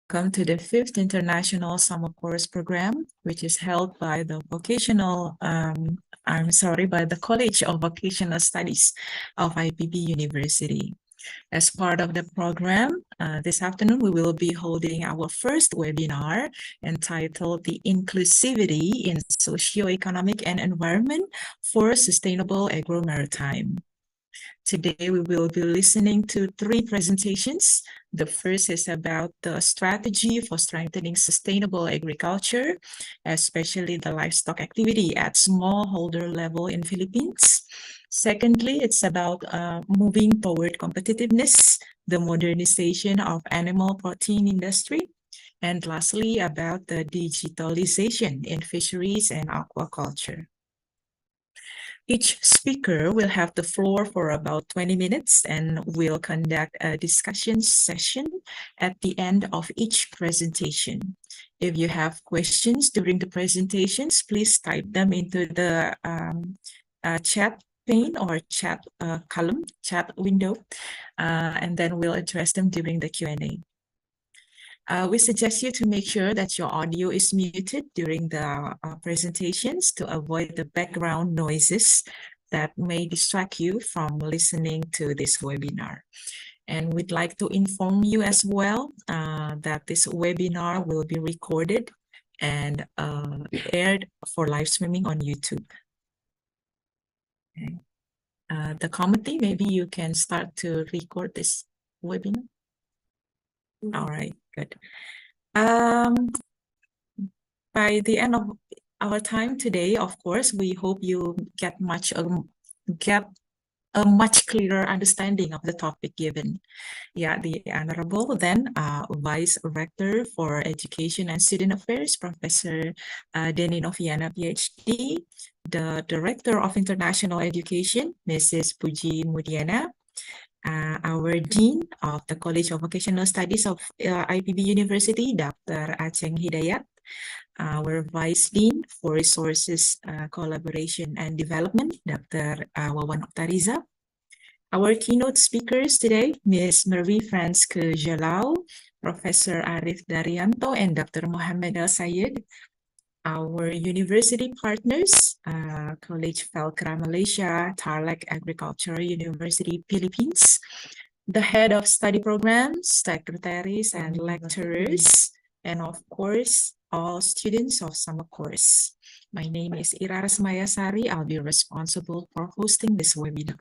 Welcome to the 5th International Summer Course Program, which is held by the by the College of Vocational Studies of IPB University. As part of the program, this afternoon we will be holding our first webinar entitled The Inclusivity in Socioeconomic and Environment for Sustainable Agro-Maritime. Today, we will be listening to 3 presentations. The first is about the strategy for strengthening sustainable agriculture, especially the livestock activity at smallholder level in Philippines. Secondly, it's about moving toward competitiveness, the modernization of animal protein industry. And lastly, about the digitalization in fisheries and aquaculture. Each speaker will have the floor for about 20 minutes and will conduct a discussion session at the end of each presentation. If you have questions during the presentations, please type them into the chat pane or chat column, chat window, and then we'll address them during the Q&A. We suggest you to make sure that your audio is muted during the presentations to avoid the background noises that may distract you from listening to this webinar. And we'd like to inform you as well that this webinar will be recorded and aired for live streaming on YouTube. Okay. The committee, maybe you can start to record this webinar. All right, good. By the end of our time today, of course, we hope you get a much clearer understanding of the topic given. Yeah, the Honorable then Vice Rector for Education and Student Affairs, Professor Denny Noviana, PhD, the Director of International Education, Mrs. Puji Mudiana, our Dean of the College of Vocational Studies of IPB University, Dr. Aceng Hidayat, our Vice Dean for Resources, Collaboration and Development, Dr. Wawan Oktariza. Our keynote speakers today, Ms. Marie Franske Jalau, Professor Arif Daryanto, and Dr. Mohammed El Sayed. Our university partners, College Velcra Malaysia, Tarlac Agricultural University Philippines, the head of study programs, secretaries and lecturers, and of course, all students of summer course. My name is Ira Rasmayasari. I'll be responsible for hosting this webinar.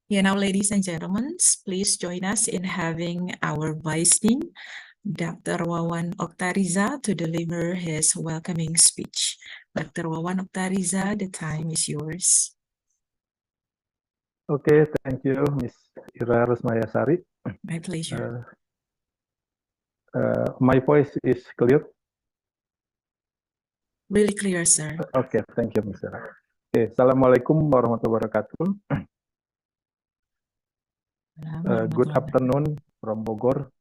Yeah, now, ladies and gentlemen, please join us in having our Vice Dean, Dr. Wawan Oktariza, to deliver his welcoming speech. Dr. Wawan Oktariza, the time is yours. Okay, thank you, Ms. Ira Rasmayasari. My pleasure. My voice is clear? Really clear, sir. Okay, thank you, Ms. Ira. Okay, Assalamualaikum warahmatullahi wabarakatuh. Good afternoon from Bogor.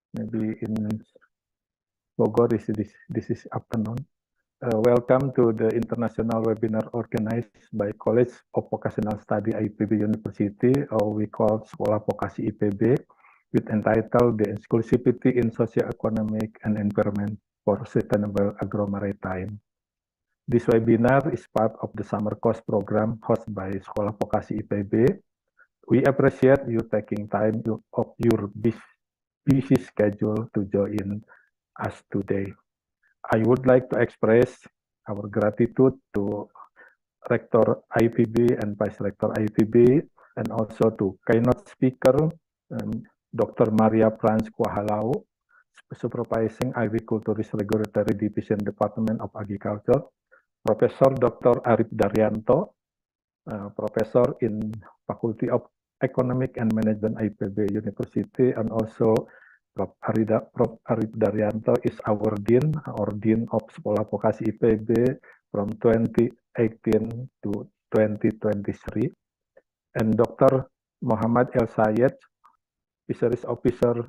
Maybe in Bogor, this is afternoon. Welcome to the international webinar organized by College of Vocational Study IPB University, or we call Sekolah Vokasi IPB, with entitled The Inclusivity in Socio-Economic and Environment for Sustainable Agro-Maritime. This webinar is part of the summer course program hosted by Sekolah Vokasi IPB. We appreciate you taking time of your busy schedule to join us today. I would like to express our gratitude to Rector IPB and Vice Rector IPB, and also to keynote speaker, Dr. Maria Franz Kuahalau, Supervising Agriculturist Regulatory Division, Department of Agriculture, Professor Dr. Arif Daryanto, Professor in Faculty of Economic and Management IPB University, and also Prof. Arif Daryanto is our Dean of Sekolah Vokasi IPB from 2018 to 2023. And Dr. Muhammad El Sayed, Fisheries Officer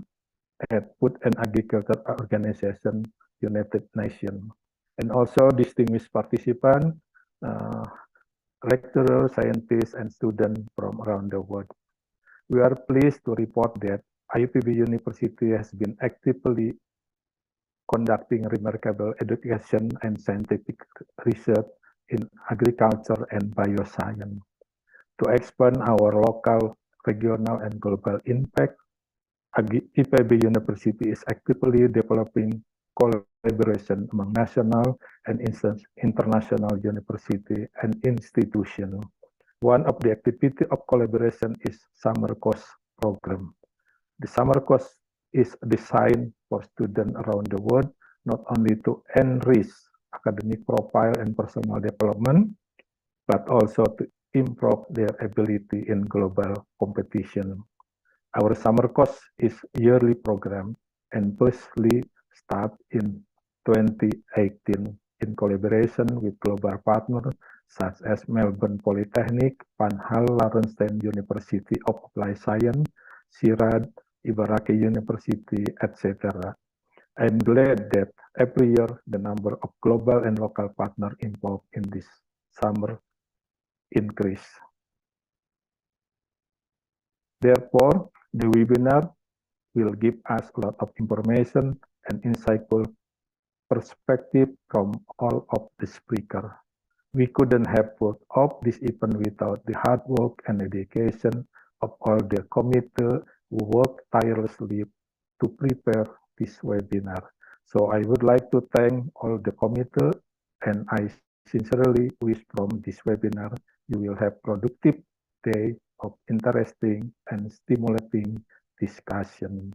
at Food and Agriculture Organization, United Nations. And also distinguished participants, lecturers, scientists, and students from around the world. We are pleased to report that IPB University has been actively conducting remarkable education and scientific research in agriculture and bioscience. To expand our local, regional, and global impact, IPB University is actively developing collaboration among national and international university and institutions. One of the activity of collaboration is summer course program. The summer course is designed for students around the world, not only to enrich academic profile and personal development, but also to improve their ability in global competition. Our summer course is yearly program and firstly start in 2018 in collaboration with global partners such as Melbourne Polytechnic, Van Larenstein University of Applied Science, CIRAD, Ibaraki University, etc. I'm glad that every year the number of global and local partners involved in this summer increase. Therefore, the webinar will give us a lot of information and insightful perspective from all of the speakers. We couldn't have pulled off this event without the hard work and dedication of all the committee who work tirelessly to prepare this webinar. So I would like to thank all the committee, and I sincerely wish from this webinar you will have productive day of interesting and stimulating discussion.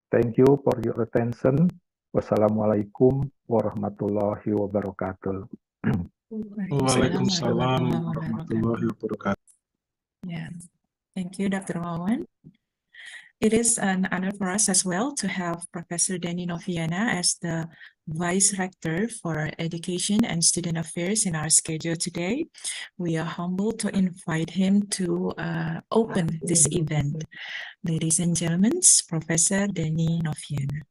Thank you for your attention. Wassalamualaikum warahmatullahi wabarakatuh. Waalaikumsalam warahmatullahi wabarakatuh. Yeah, thank you, Dr. Wawan. It is an honor for us as well to have Professor Denny Noviana as the Vice Rector for Education and Student Affairs in our schedule today. We are humbled to invite him to open this event. Ladies and gentlemen, Professor Denny Noviana.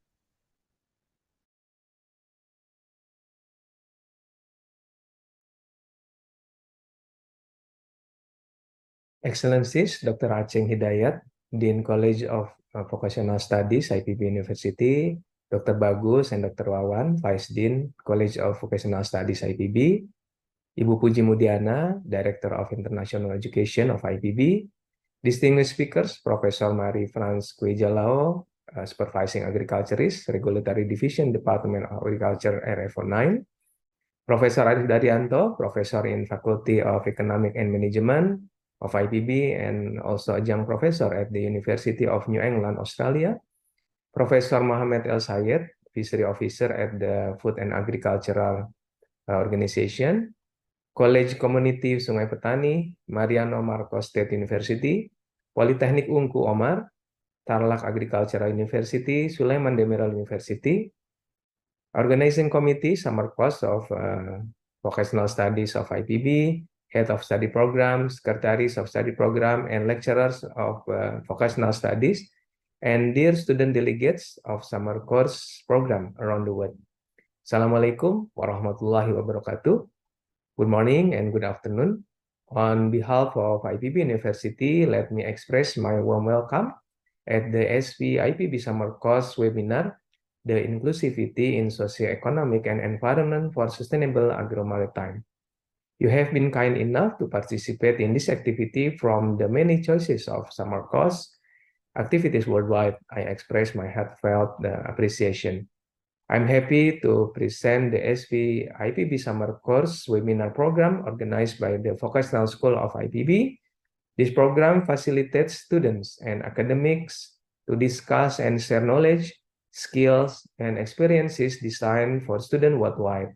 Excellencies, Dr. Aceh Hidayat, Dean College of Vocational Studies, IPB University, Dr. Bagus and Dr. Wawan, Vice Dean, College of Vocational Studies, IPB, Ibu Puji Mudiana, Director of International Education of IPB, distinguished speakers, Professor Marie-France Kwejalao, Supervising Agriculturist, Regulatory Division, Department of Agriculture, RF09, Professor Arif Daryanto, Professor in Faculty of Economic and Management of IPB and also adjunct professor at the University of New England, Australia. Professor Mohammed El Sayed, Fishery Officer at the Food and Agricultural Organization. College Community Sungai Petani, Mariano Marcos State University. Politeknik Ungku Omar, Tarlac Agricultural University, Sulaiman Demirel University. Organizing Committee, Summer Course of Vocational Studies of IPB, Head of Study Program, Secretaries of Study Program, and lecturers of Vocational Studies, and dear student delegates of Summer Course Program around the world. Assalamualaikum warahmatullahi wabarakatuh. Good morning and good afternoon. On behalf of IPB University, let me express my warm welcome at the SV-IPB Summer Course webinar, The Inclusivity in Socioeconomic and Environment for Sustainable Agro-Maritime. You have been kind enough to participate in this activity from the many choices of summer course activities worldwide. I express my heartfelt appreciation. I'm happy to present the SV-IPB Summer Course webinar program organized by the Vocational School of IPB. This program facilitates students and academics to discuss and share knowledge, skills, and experiences designed for students worldwide.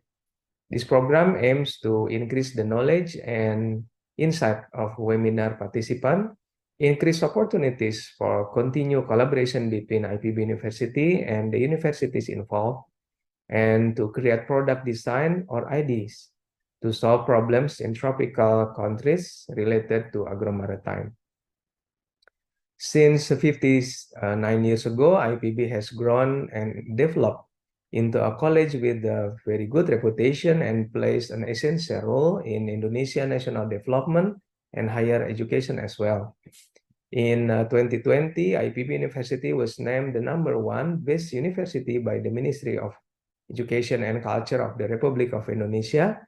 This program aims to increase the knowledge and insight of webinar participants, increase opportunities for continued collaboration between IPB University and the universities involved, and to create product design or ideas to solve problems in tropical countries related to agro-maritime. Since 59 years ago, IPB has grown and developed into a college with a very good reputation and plays an essential role in Indonesian national development and higher education as well. In 2020, IPB University was named the #1 best university by the Ministry of Education and Culture of the Republic of Indonesia.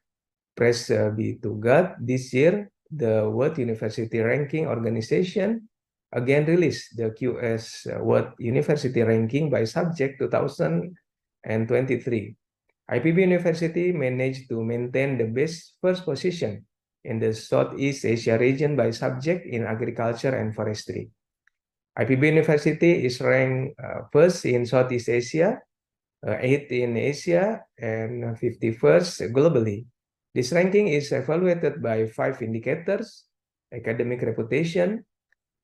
Praise be to God. This year, the World University Ranking Organization again released the QS World University Ranking by subject 2023. IPB University managed to maintain the best first position in the Southeast Asia region by subject in agriculture and forestry. IPB University is ranked first in Southeast Asia, 8th in Asia, and 51st globally. This ranking is evaluated by 5 indicators: academic reputation,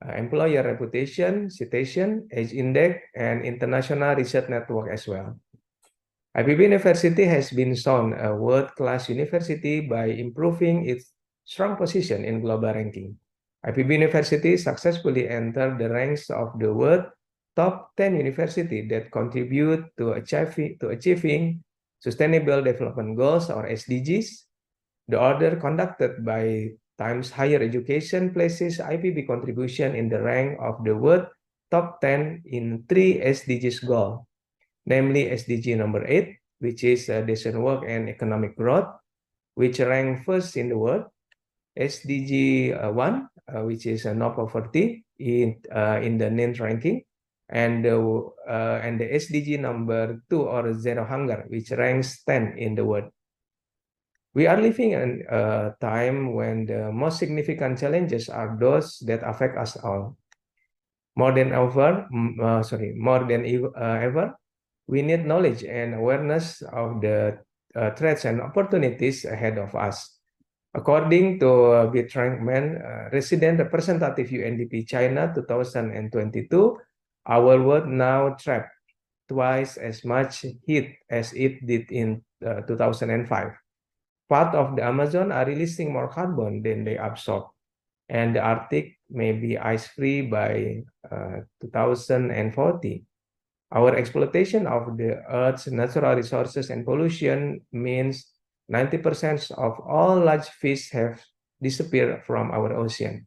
employer reputation, citation, age index, and international research network as well. IPB University has been shown a world-class university by improving its strong position in global ranking. IPB University successfully entered the ranks of the world top 10 university that contribute to achieving Sustainable Development Goals or SDGs. The order conducted by Times Higher Education places IPB contribution in the rank of the world top 10 in 3 SDGs goals, namely SDG number 8, which is decent work and economic growth, which rank first in the world. SDG 1, which is no poverty in the NINT ranking, and the SDG number 2, or zero hunger, which ranks 10 in the world. We are living in a time when the most significant challenges are those that affect us all. More than ever, we need knowledge and awareness of the threats and opportunities ahead of us. According to Bitrankman, Resident Representative UNDP China 2022, our world now trapped twice as much heat as it did in 2005. Part of the Amazon are releasing more carbon than they absorb, and the Arctic may be ice-free by 2040. Our exploitation of the Earth's natural resources and pollution means 90% of all large fish have disappeared from our ocean.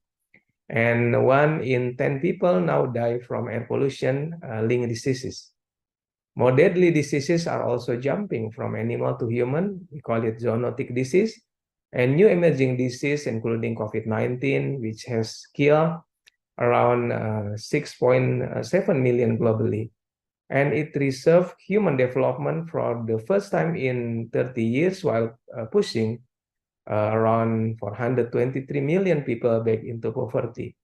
And 1 in 10 people now die from air pollution-linked diseases. More deadly diseases are also jumping from animal to human. We call it zoonotic disease. And new emerging disease, including COVID-19, which has killed around 6.7 million globally. And it reserved human development for the first time in 30 years while pushing around 423 million people back into poverty.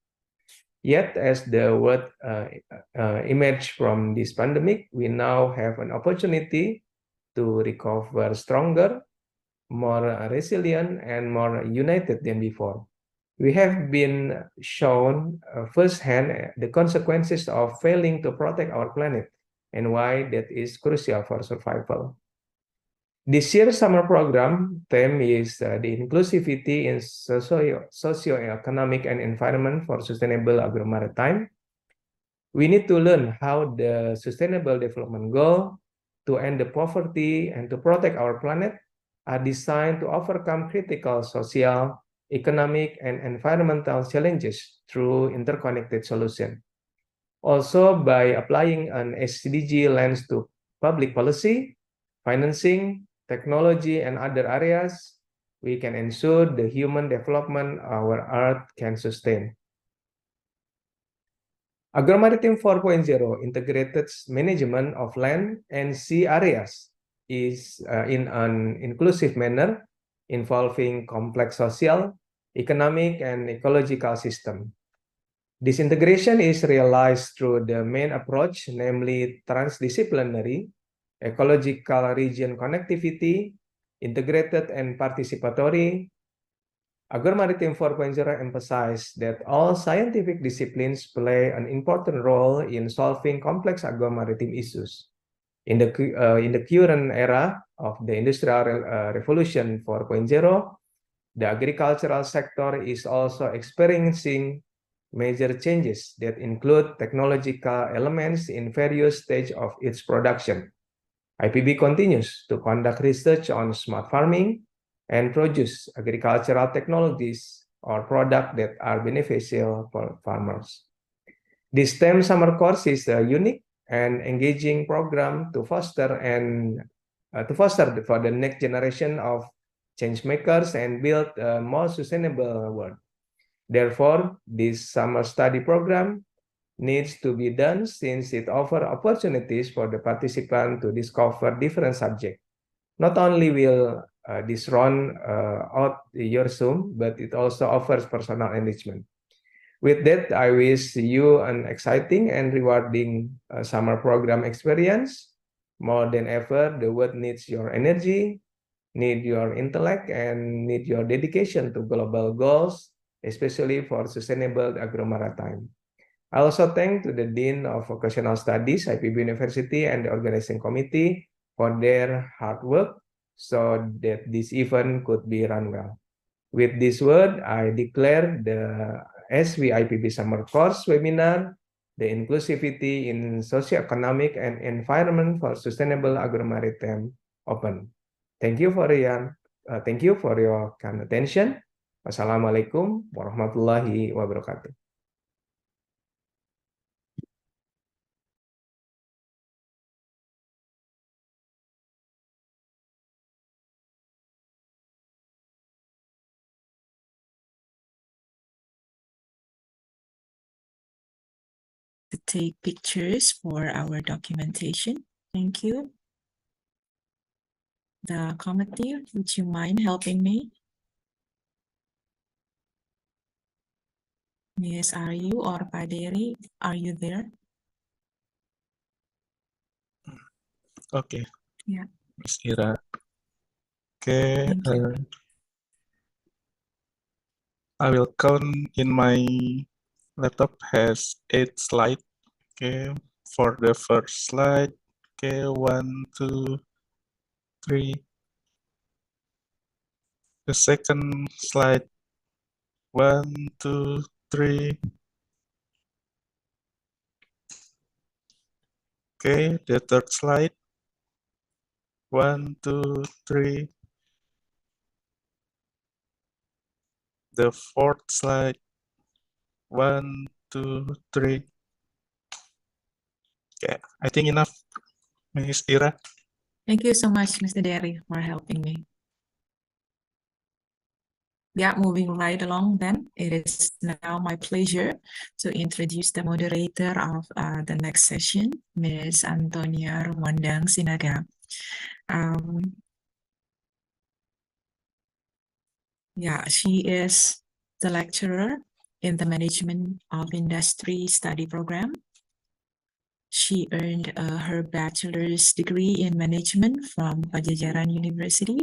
Yet, as the world emerged from this pandemic, we now have an opportunity to recover stronger, more resilient, and more united than before. We have been shown firsthand the consequences of failing to protect our planet and why that is crucial for survival. This year's summer program theme is the inclusivity in socio-economic and environment for sustainable agro-maritime. We need to learn how the Sustainable Development Goal to end the poverty and to protect our planet are designed to overcome critical social, economic, and environmental challenges through interconnected solutions. Also, by applying an SDG lens to public policy, financing, technology, and other areas, we can ensure the human development our Earth can sustain. Agro-Maritime 4.0 integrated management of land and sea areas is in an inclusive manner involving complex social, economic, and ecological systems. This integration is realized through the main approach, namely transdisciplinary, ecological region connectivity, integrated and participatory. Agro-Maritime 4.0 emphasized that all scientific disciplines play an important role in solving complex agro-maritime issues. In the current era of the Industrial Revolution 4.0, the agricultural sector is also experiencing major changes that include technological elements in various stages of its production. IPB continues to conduct research on smart farming and produce agricultural technologies or products that are beneficial for farmers. This STEM summer course is a unique and engaging program to foster for the next generation of change makers and build a more sustainable world. Therefore, this summer study program needs to be done since it offers opportunities for the participant to discover different subjects. Not only will this run out your Zoom, but it also offers personal enrichment. With that, I wish you an exciting and rewarding summer program experience. More than ever, the world needs your energy, need your intellect, and need your dedication to global goals, especially for sustainable agro-maritime. I also thank to the Dean of Vocational Studies, IPB University, and the organizing committee for their hard work so that this event could be run well. With this word, I declare the SV-IPB Summer Course webinar, the inclusivity in socioeconomic and environment for sustainable agro-maritime open. Thank you for your kind attention. Wassalamualaikum warahmatullahi wabarakatuh. To take pictures for our documentation. Thank you. The committee, would you mind helping me? Yes, are you or Pak Dari, are you there? Okay. Yeah. Miss Ira. Okay. Thank you. I will count in my laptop has 8 slides. Okay. For the first slide. Okay. 1, 2, 3. The second slide. 1, 2, 3. Okay. The third slide. 1, 2, 3. The fourth slide. 1, 2, 3. Okay, I think enough, Ms. Ira. Thank you so much, Mr. Dari, for helping me. Yeah, moving right along then, it is now my pleasure to introduce the moderator of the next session, Ms. Antonia Rumandang Sinaga. Yeah, she is the lecturer in the Management of Industry study program. She earned her bachelor's degree in management from Pajajaran University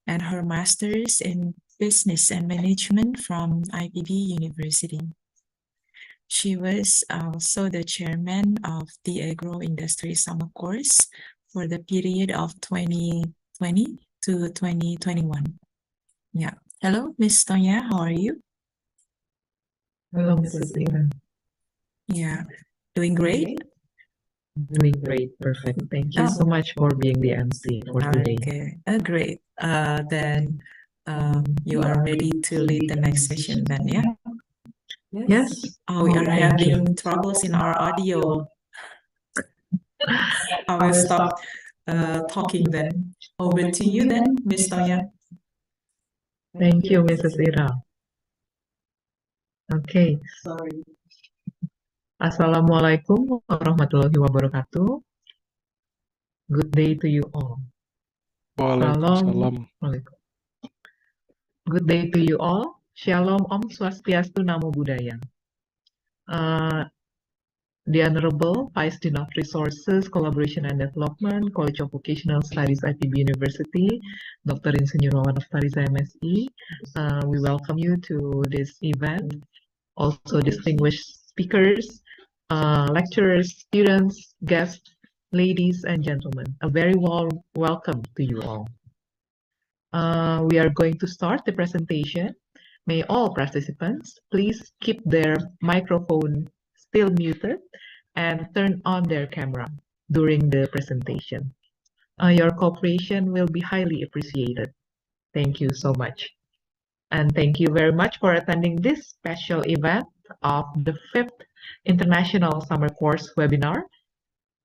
and her master's in business and management from IPB University. She was also the chairman of the agro-industry summer course for the period of 2020 to 2021. Yeah. Hello, Ms. Tonya, how are you? Hello, Mrs. Ira. Yeah, doing great? Doing great, perfect. Thank you so much for being the MC for today. Okay, great. Then you are ready to lead the next session then, yeah? Yes. We are having troubles in our audio. I will stop talking then. Over to you then, Ms. Tonya. Thank you, Mrs. Ira. Okay. Sorry. Assalamualaikum warahmatullahi wabarakatuh. Good day to you all. Waalaikumsalam. Good day to you all. Shalom Om Swastiastu Namo Buddhaya. The Honorable Vice Dean of Resources, Collaboration and Development, College of Vocational Studies, IPB University, Dr. Insinyur Wawan Aftariza, MSI. We welcome you to this event. Also distinguished speakers, lecturers, students, guests, ladies and gentlemen. A very warm welcome to you all. We are going to start the presentation. May all participants please keep their microphone still muted and turn on their camera during the presentation. Your cooperation will be highly appreciated. Thank you so much. And thank you very much for attending this special event of the 5th International Summer Course webinar,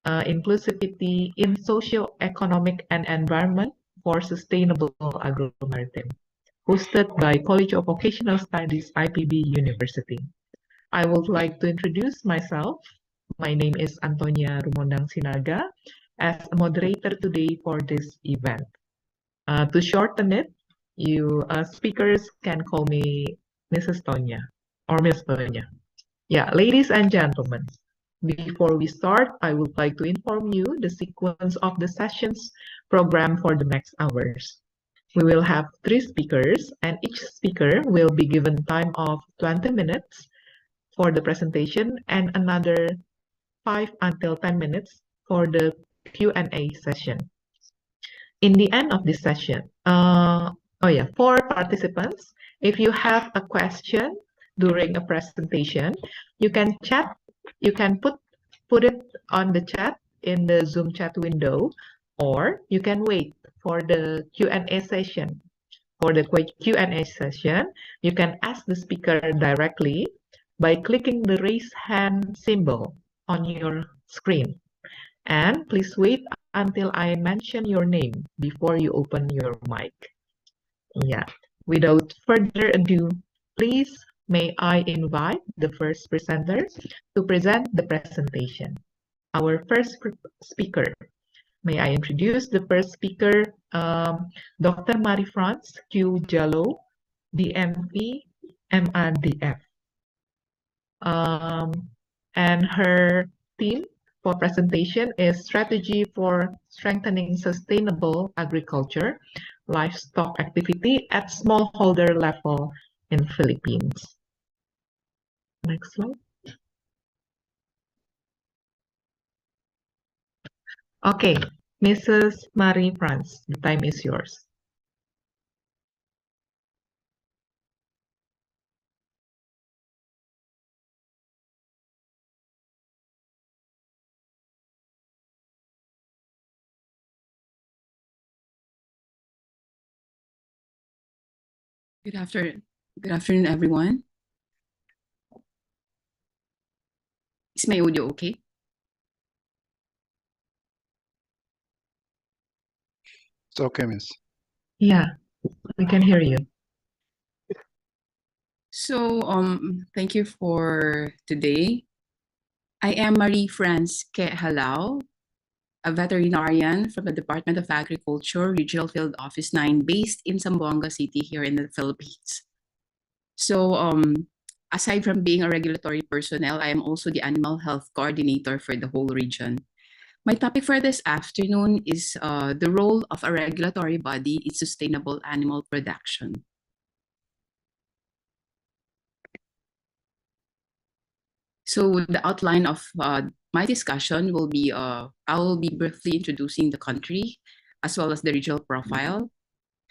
Inclusivity in Socio-Economic and Environment for Sustainable Agro-Maritime, hosted by College of Vocational Studies, IPB University. I would like to introduce myself. My name is Antonia Rumondang Sinaga as a moderator today for this event. To shorten it, you speakers can call me Mrs. Tonya or Miss Tonya. Yeah, ladies and gentlemen, before we start, I would like to inform you the sequence of the sessions program for the next hours. We will have 3 speakers, and each speaker will be given time of 20 minutes for the presentation and another 5 until 10 minutes for the Q&A session. In the end of this session, for participants, if you have a question during a presentation, you can put it on the chat in the Zoom chat window, or you can wait for the Q&A session. For the Q&A session, you can ask the speaker directly by clicking the raise hand symbol on your screen. And please wait until I mention your name before you open your mic. Yeah, without further ado, please may I invite the first presenter to present the presentation. Our first speaker. May I introduce the first speaker, Dr. Marie-France Q. Jallo, DMP, MADF. And her theme for presentation is Strategy for Strengthening Sustainable Agriculture, Livestock Activity at Smallholder Level in Philippines. Next slide. Okay, Mrs. Marie-France, the time is yours. Good afternoon, everyone. Is my audio okay? It's okay, Miss. Yeah, we can hear you. So, thank you for today. I am Marie-France Halao, a veterinarian from the Department of Agriculture, Regional Field Office 9, based in Zamboanga City here in the Philippines. So, aside from being a regulatory personnel, I am also the animal health coordinator for the whole region. My topic for this afternoon is the role of a regulatory body in sustainable animal production. So the outline of my discussion will be, I will be briefly introducing the country as well as the regional profile.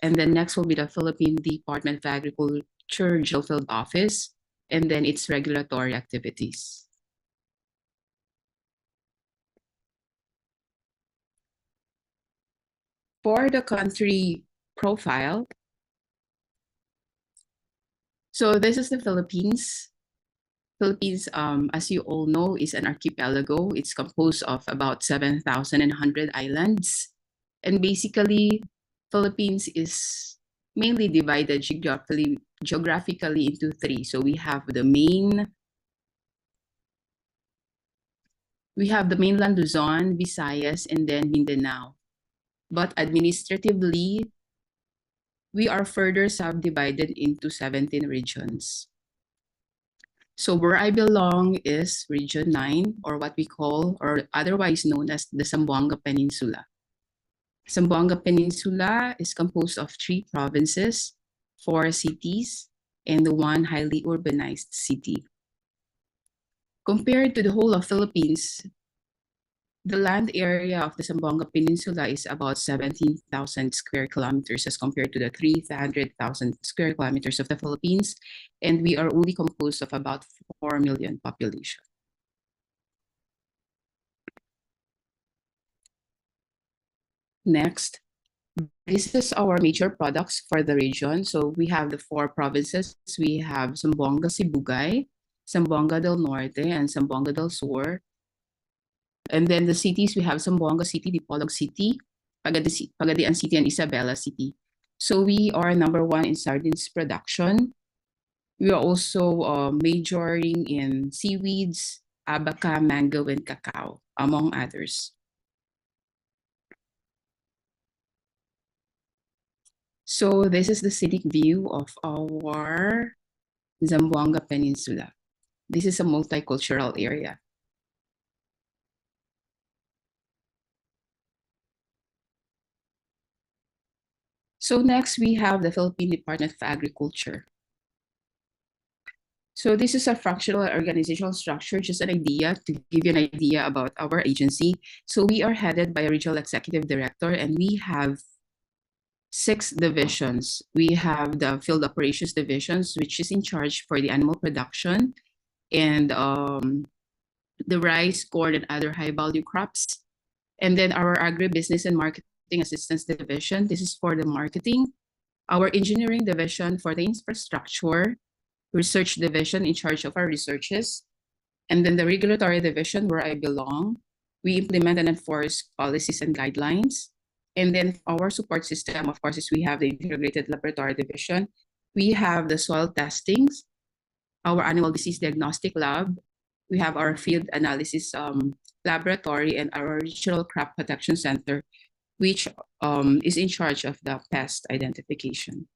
And then next will be the Philippine Department of Agriculture Regional Field Office, and then its regulatory activities. For the country profile, so this is the Philippines. Philippines, as you all know, is an archipelago. It's composed of about 7,100 islands. And basically, Philippines is mainly divided geographically into 3. So we have the mainland Luzon, Visayas, and then Mindanao. But administratively, we are further subdivided into 17 regions. So where I belong is Region 9, or what we call, or otherwise known as the Zamboanga Peninsula. Zamboanga Peninsula is composed of 3 provinces, 4 cities, and 1 highly urbanized city. Compared to the whole of Philippines, the land area of the Zamboanga Peninsula is about 17,000 square kilometers as compared to the 300,000 square kilometers of the Philippines, and we are only composed of about 4 million population. Next, this is our major products for the region. So we have the 4 provinces. We have Zamboanga Sibugay, Zamboanga del Norte, and Zamboanga del Sur. And then the cities, we have Zamboanga City, Dipolog City, Pagadian City, and Isabela City. So we are #1 in sardines production. We are also majoring in seaweeds, abaca, mango, and cacao, among others. So this is the scenic view of our Zamboanga Peninsula. This is a multicultural area. So next we have the Philippine Department of Agriculture. So this is a fractional organizational structure, just an idea to give you an idea about our agency. So we are headed by a regional executive director, and we have 6 divisions. We have the field operations divisions, which is in charge for the animal production and the rice, corn, and other high value crops. And then our agribusiness and marketing assistance division, this is for the marketing. Our engineering division for the infrastructure, research division in charge of our researches, and then the regulatory division where I belong. We implement and enforce policies and guidelines. And then our support system, of course, is we have the integrated laboratory division. We have the soil testings, our animal disease diagnostic lab. We have our field analysis laboratory and our regional crop protection center, which is in charge of the pest identification.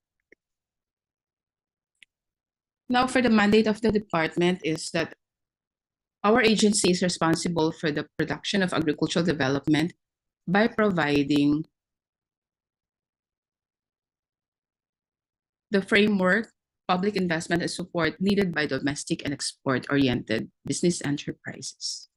Now, for the mandate of the department is that our agency is responsible for the production of agricultural development by providing the framework, public investment, and support needed by domestic and export-oriented business enterprises.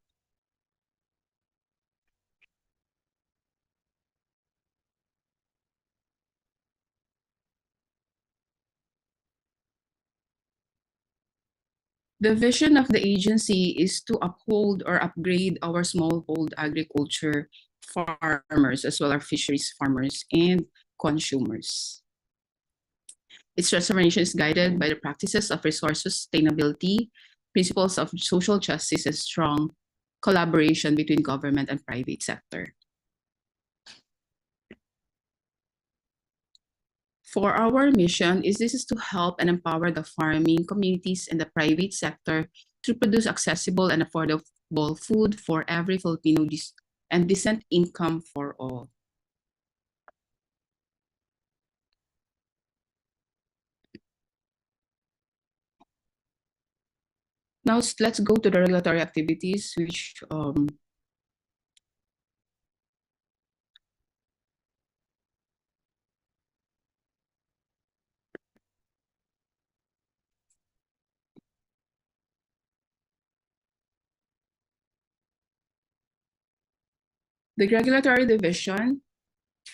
The vision of the agency is to uphold or upgrade our smallhold agriculture farmers, as well as fisheries farmers and consumers. Its transformation is guided by the practices of resource sustainability, principles of social justice, and strong collaboration between government and private sector. For our mission, this is to help and empower the farming communities and the private sector to produce accessible and affordable food for every Filipino and decent income for all. Now let's go to the regulatory activities, which the regulatory division,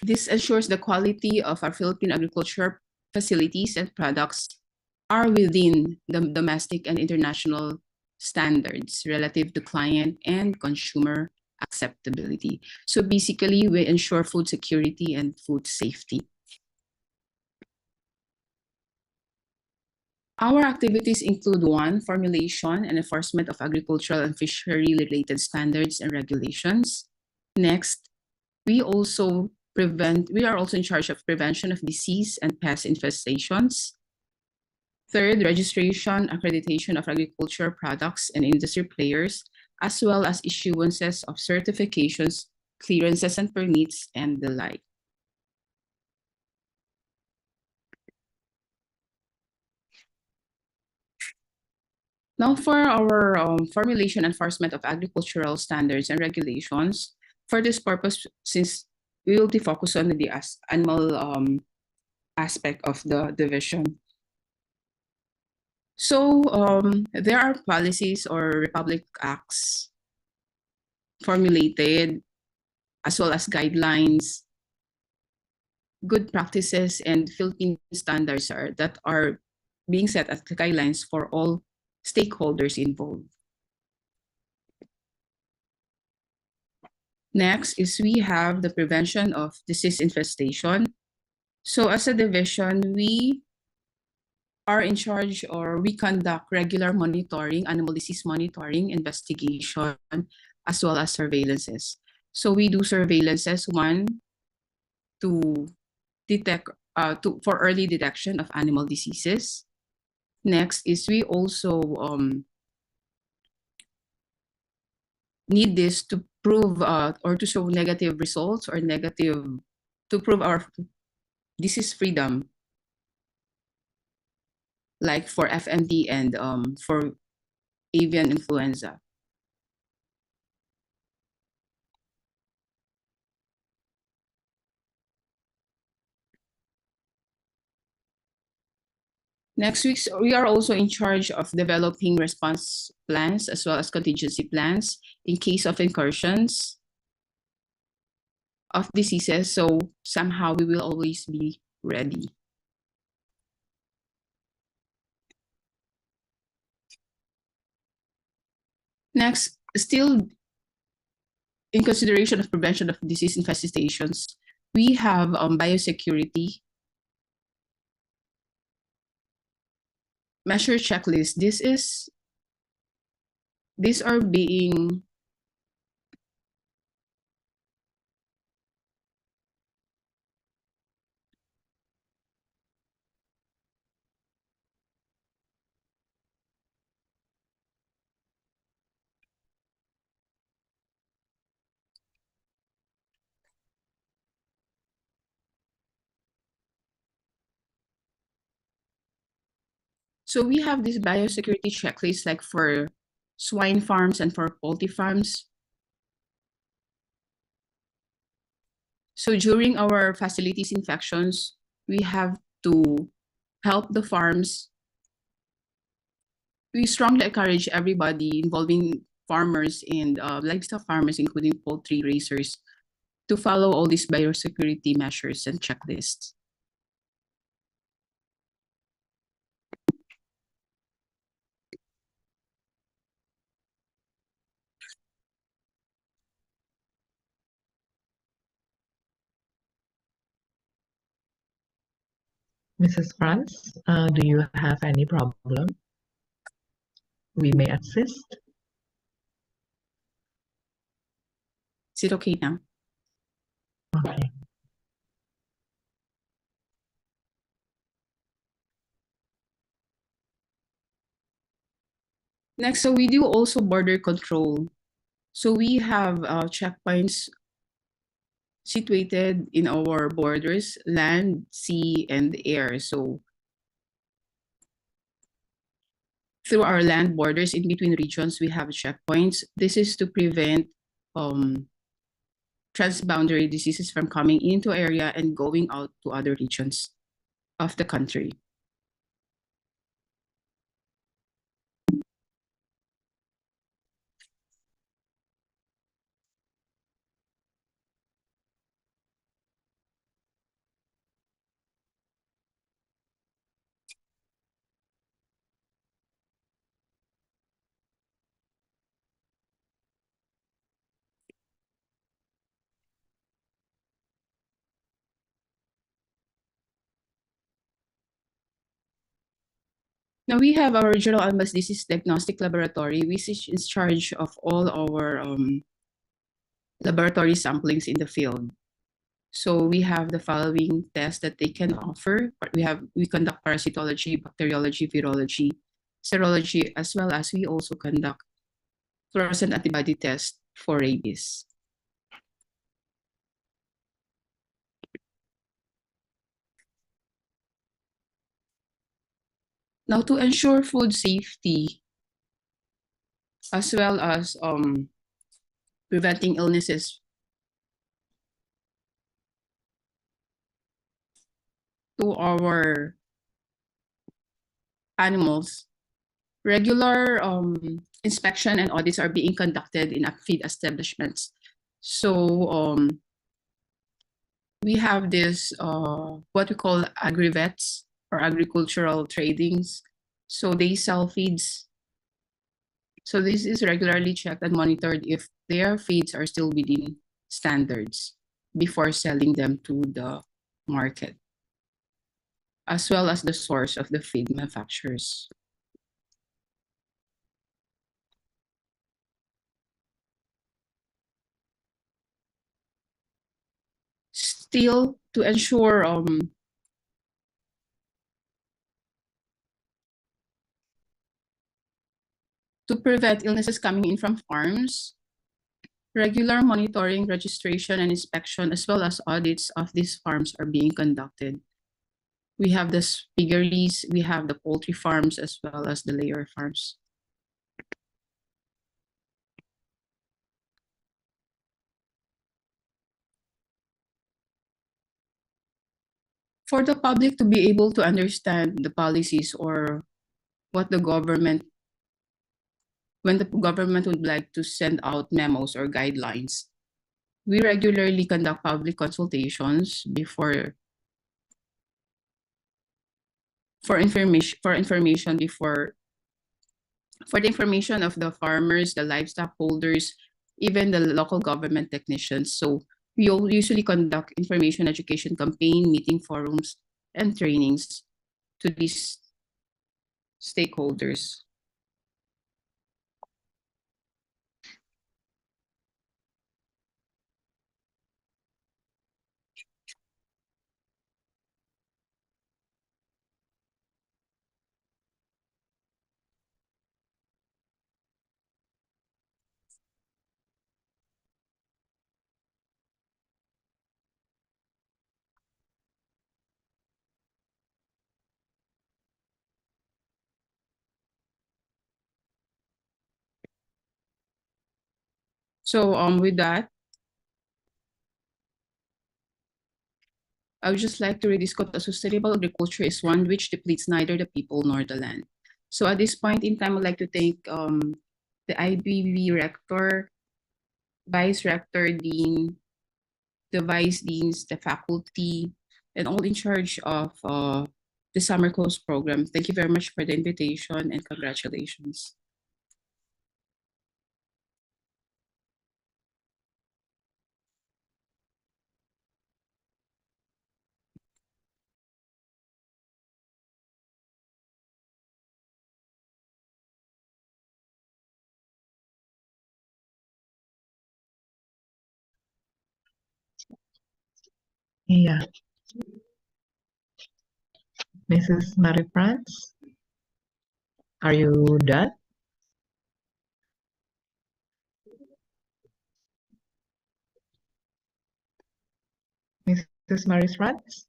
this ensures the quality of our Philippine agriculture facilities and products are within the domestic and international standards relative to client and consumer acceptability. So basically, we ensure food security and food safety. Our activities include 1, formulation and enforcement of agricultural and fishery-related standards and regulations. Next, we are also in charge of prevention of disease and pest infestations. 3rd, registration, accreditation of agriculture products and industry players, as well as issuances of certifications, clearances and permits, and the like. Now for our formulation and enforcement of agricultural standards and regulations, for this purpose, since we will be focused on the animal aspect of the division. So there are policies or Republic Acts formulated, as well as guidelines, good practices, and Philippine standards that are being set as guidelines for all stakeholders involved. Next is we have the prevention of disease infestation. So as a division, we are in charge, or we conduct regular monitoring, animal disease monitoring, investigation, as well as surveillances. So we do surveillances, one, to detect, for early detection of animal diseases. Next is we also need this to prove or to show negative results, or to prove our disease freedom, like for FMD and for avian influenza. Next week, we are also in charge of developing response plans as well as contingency plans in case of incursions of diseases. So somehow we will always be ready. Next, still in consideration of prevention of disease infestations, we have biosecurity measure checklist. These are being so we have this biosecurity checklist, like for swine farms and for poultry farms. So during our facilities inspections, we have to help the farms. We strongly encourage everybody involving farmers and livestock farmers, including poultry raisers, to follow all these biosecurity measures and checklists. Mrs. Franz, do you have any problem? We may assist. Is it okay now? Okay. Next, so we do also border control. So we have checkpoints situated in our borders, land, sea, and air. So through our land borders in between regions, we have checkpoints. This is to prevent transboundary diseases from coming into area and going out to other regions of the country. Now we have our regional animal disease diagnostic laboratory, which is in charge of all our laboratory samplings in the field. So we have the following tests that they can offer. We conduct parasitology, bacteriology, virology, serology, as well as we also conduct fluorescent antibody tests for rabies. Now, to ensure food safety, as well as preventing illnesses to our animals, regular inspection and audits are being conducted in feed establishments. So we have this what we call agri-vets, or agricultural tradings. So they sell feeds. So this is regularly checked and monitored if their feeds are still within standards before selling them to the market. as well as the source of the feed manufacturers. Still, to ensure to prevent illnesses coming in from farms, regular monitoring, registration, and inspection, as well as audits of these farms are being conducted. We have the piggeries, we have the poultry farms, as well as the layer farms. For the public to be able to understand the policies or what the government, when the government would like to send out memos or guidelines, we regularly conduct public consultations for the information of the farmers, the livestock holders, even the local government technicians. So we usually conduct information education campaign, meeting forums, and trainings to these stakeholders. So with that, I would just like to rediscuss that sustainable agriculture is one which depletes neither the people nor the land. So at this point in time, I'd like to thank the IPB rector, vice rector, dean, the vice deans, the faculty, and all in charge of the summer course program. Thank you very much for the invitation and congratulations. Yeah. Mrs. Marie-France, are you done? Mrs. Marie-France?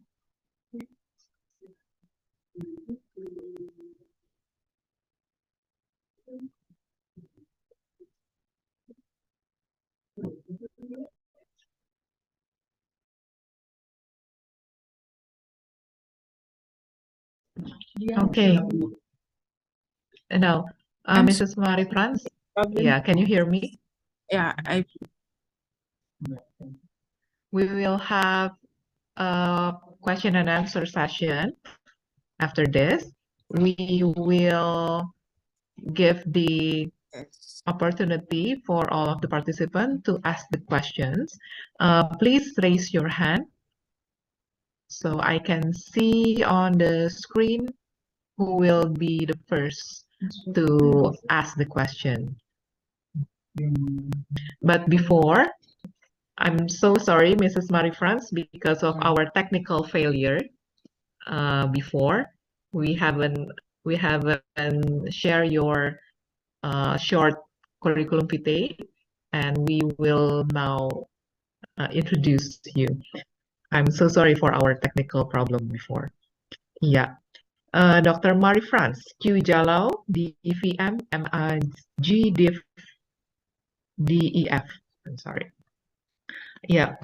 Okay. Now, Mrs. Marie-France, yeah, can you hear me? Yeah, We will have a question and answer session. After this, we will give the opportunity for all of the participants to ask the questions. Please raise your hand so I can see on the screen who will be the first to ask the question. But before, I'm so sorry, Mrs. Marie-France, because of our technical failure before, we haven't share your short curriculum vitae, and we will now introduce you. I'm so sorry for our technical problem before. Yeah. Dr. Marie-France, Q Jalao, DVM, G Div DEF. I'm sorry. Yeah.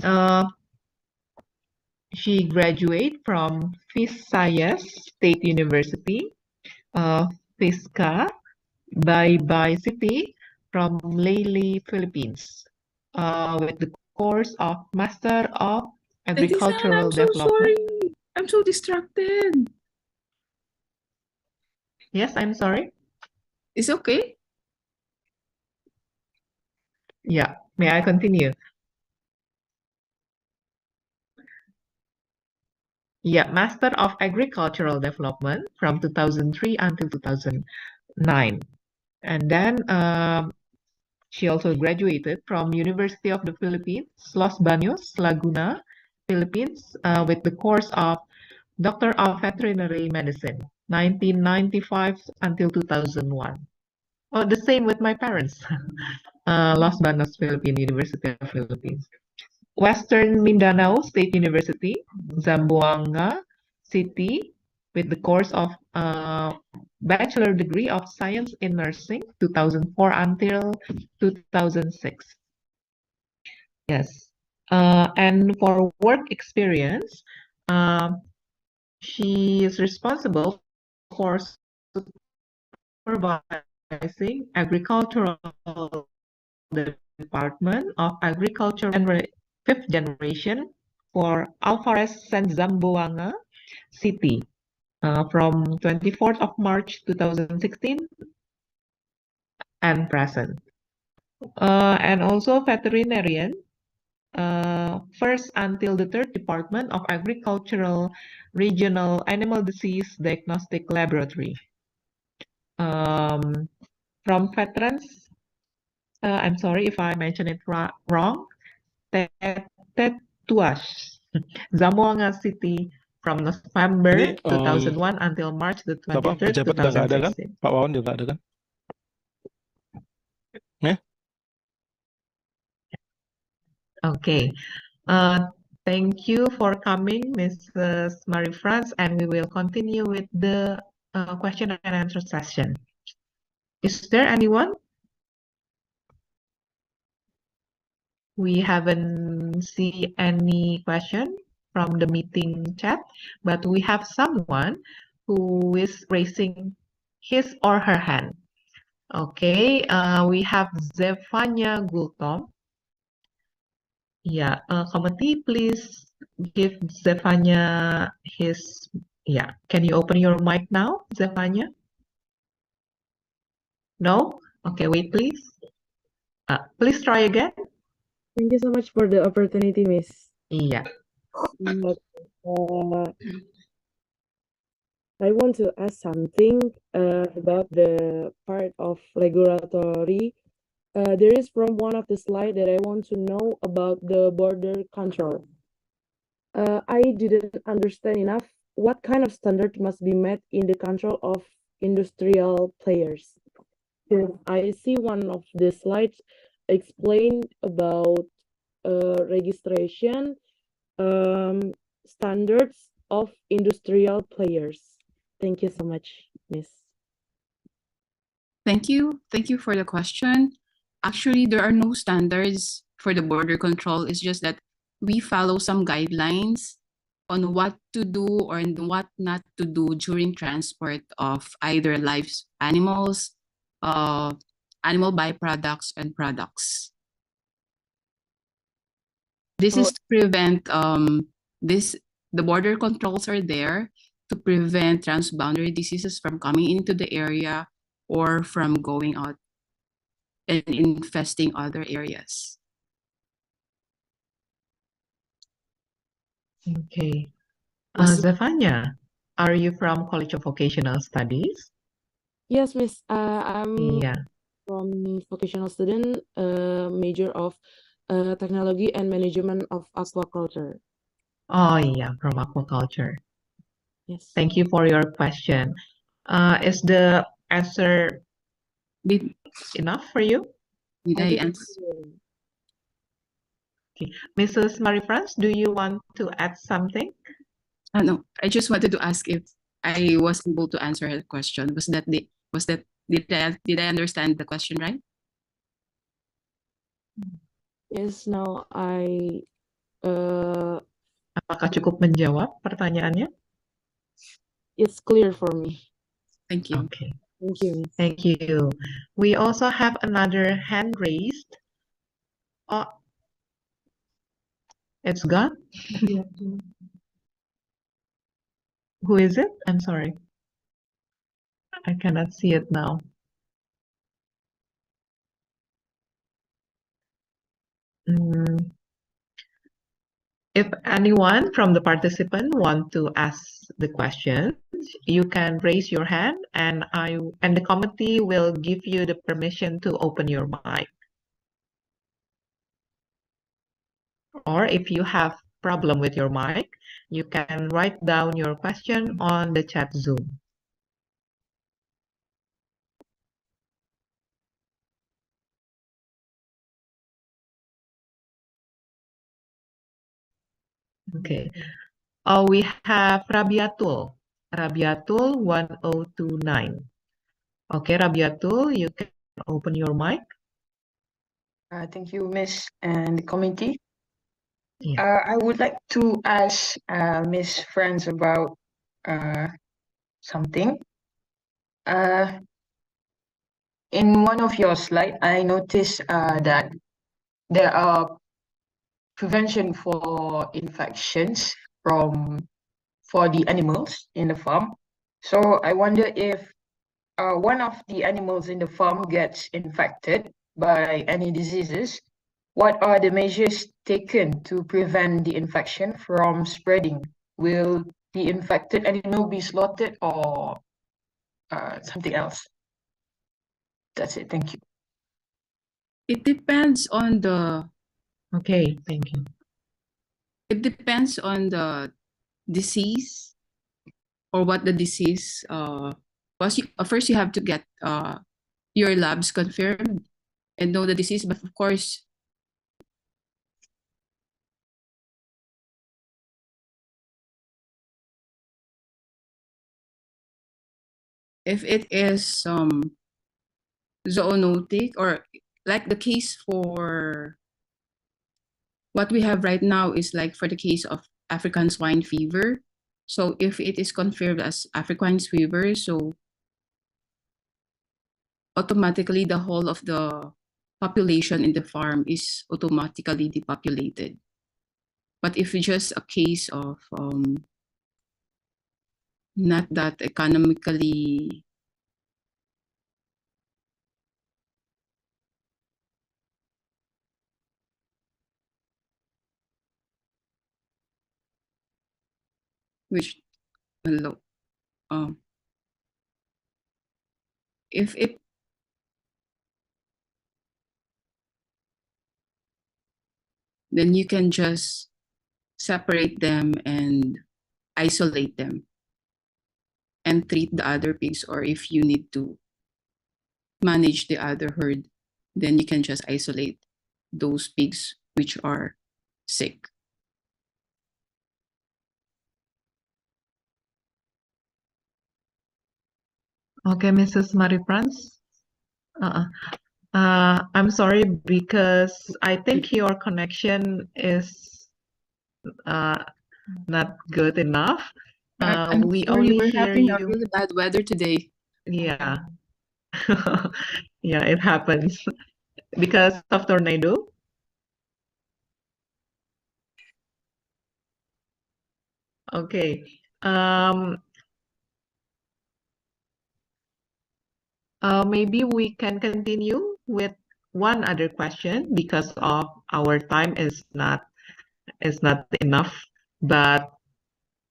She graduated from Visayas State University, Visca, by City from Leyte, Philippines, with the course of Master of Agricultural Development. I'm so distracted. Yes, I'm sorry. It's okay. Yeah, may I continue? Yeah, Master of Agricultural Development from 2003 until 2009. And then she also graduated from University of the Philippines, Los Baños, Laguna, Philippines, with the course of Doctor of Veterinary Medicine, 1995 until 2001. Oh, the same with my parents. Los Baños, Philippines, University of Philippines. Western Mindanao State University, Zamboanga City, with the course of Bachelor degree of Science in Nursing, 2004 until 2006. Yes. And for work experience, she is responsible for supervising agricultural department of agriculture and fifth generation for Alvarez and Zamboanga City from 24th of March 2016 and present. And also veterinarian, first until the third department of agricultural regional animal disease diagnostic laboratory. From veterans, I'm sorry if I mentioned it wrong, Tetuas, Zamboanga City from November 2001 until March the 23rd, pejabat nggak ada kan? 2016. Pak Wawan juga ada kan? Okay. Thank you for coming, Mrs. Marie-France, and we will continue with the question and answer session. Is there anyone? We haven't seen any question from the meeting chat, but we have someone who is raising his or her hand. Okay, we have Zefania Gultom. Yeah, committee, please give Zefania his, yeah. Can you open your mic now, Zefania? No? Okay, wait, please. Please try again. Thank you so much for the opportunity, Miss. Yeah. But, I want to ask something about the part of regulatory. There is from one of the slide that I want to know about the border control. I didn't understand enough what kind of standard must be met in the control of industrial players. I see one of the slides explained about registration standards of industrial players. Thank you so much, Miss. Thank you. Thank you for the question. Actually, there are no standards for the border control. It's just that we follow some guidelines on what to do or what not to do during transport of either live animals, animal byproducts, and products. This is to prevent the border controls are there to prevent transboundary diseases from coming into the area or from going out and infesting other areas. Okay. Yes. Zefania, are you from College of Vocational Studies? Yes, Miss. I'm Yeah. from vocational student, major of technology and management of aquaculture. Oh, yeah, from aquaculture. Yes. Thank you for your question. Is the answer Did enough for you? I think answer? Okay. Mrs. Marie-France, do you want to add something? No, I just wanted to ask if I was able to answer her question. Did I understand the question right? Yes, now I Apakah cukup menjawab pertanyaannya? it's clear for me. Thank you. Okay. Thank you, Miss. Thank you. We also have another hand raised. Oh, it's gone? Who is it? I'm sorry. I cannot see it now. If anyone from the participant want to ask the questions, you can raise your hand and the committee will give you the permission to open your mic. Or if you have problem with your mic, you can write down your question on the chat Zoom. Okay. We have Rabiatul 1029. Okay, Rabiatul, you can open your mic. Thank you, Miss and the committee. Yeah. I would like to ask Miss Franz about something. In one of your slides, I noticed that there are prevention for infections for the animals in the farm. So I wonder if one of the animals in the farm gets infected by any diseases, what are the measures taken to prevent the infection from spreading? Will the infected animal be slaughtered or something else? That's it. Thank you. It depends on the Okay, thank you. It depends on the disease or what the disease first you have to get your labs confirmed and know the disease, but of course if it is zoonotic, or like the case for what we have right now is like for the case of African swine fever. So if it is confirmed as African fever, so automatically the whole of the population in the farm is automatically depopulated. But if it's just a case of not that economically which if it then you can just separate them and isolate them and treat the other pigs, or if you need to manage the other herd, then you can just isolate those pigs which are sick. Okay, Mrs. Marifrans. I'm sorry because I think your connection is not good enough. We only we're hear having a you. really bad weather today. Yeah. Yeah, it happens because of tornado. Okay. Maybe we can continue with one other question because of our time is not enough. But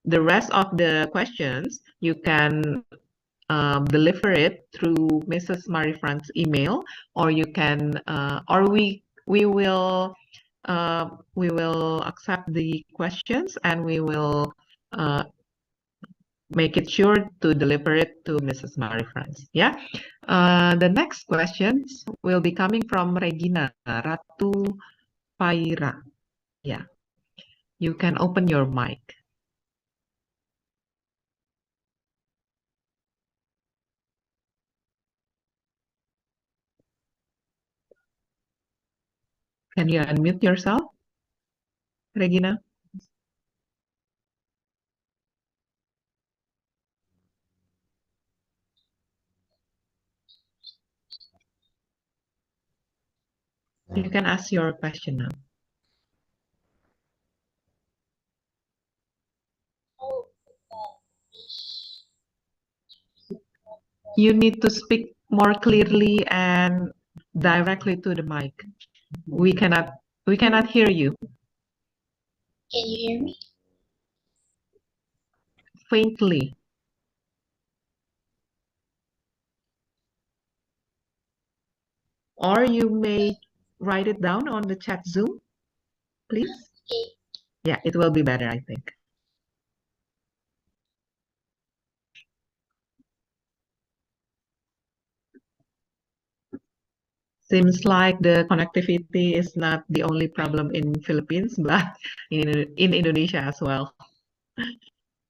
the rest of the questions you can deliver it through Mrs. Marifran's email, or you can or we will accept the questions and we will make it sure to deliver it to Mrs. Marifrans. Yeah. The next questions will be coming from Regina Ratu Paira. Yeah. You can open your mic. Can you unmute yourself, Regina? You can ask your question now. You need to speak more clearly and directly to the mic. We cannot hear you. Can you hear me? Faintly. Or you may write it down on the chat Zoom, please. Okay. Yeah, it will be better, I think. Seems like the connectivity is not the only problem in Philippines, but in Indonesia as well.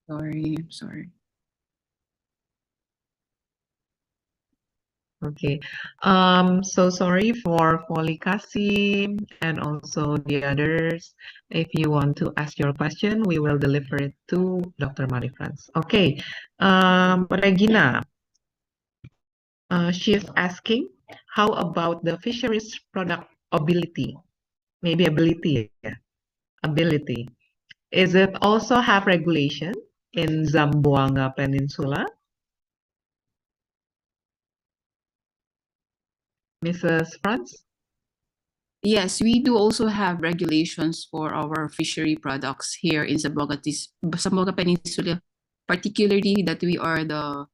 Sorry, I'm sorry. Okay. So sorry for Folikasi and also the others. If you want to ask your question, we will deliver it to Dr. Marifrans. Okay. Regina, she is asking, how about the fisheries product ability? Maybe ability, yeah. Ability. Is it also have regulation in Zamboanga Peninsula? Mrs. Franz? Yes, we do also have regulations for our fishery products here in Zamboanga Peninsula, particularly that we are the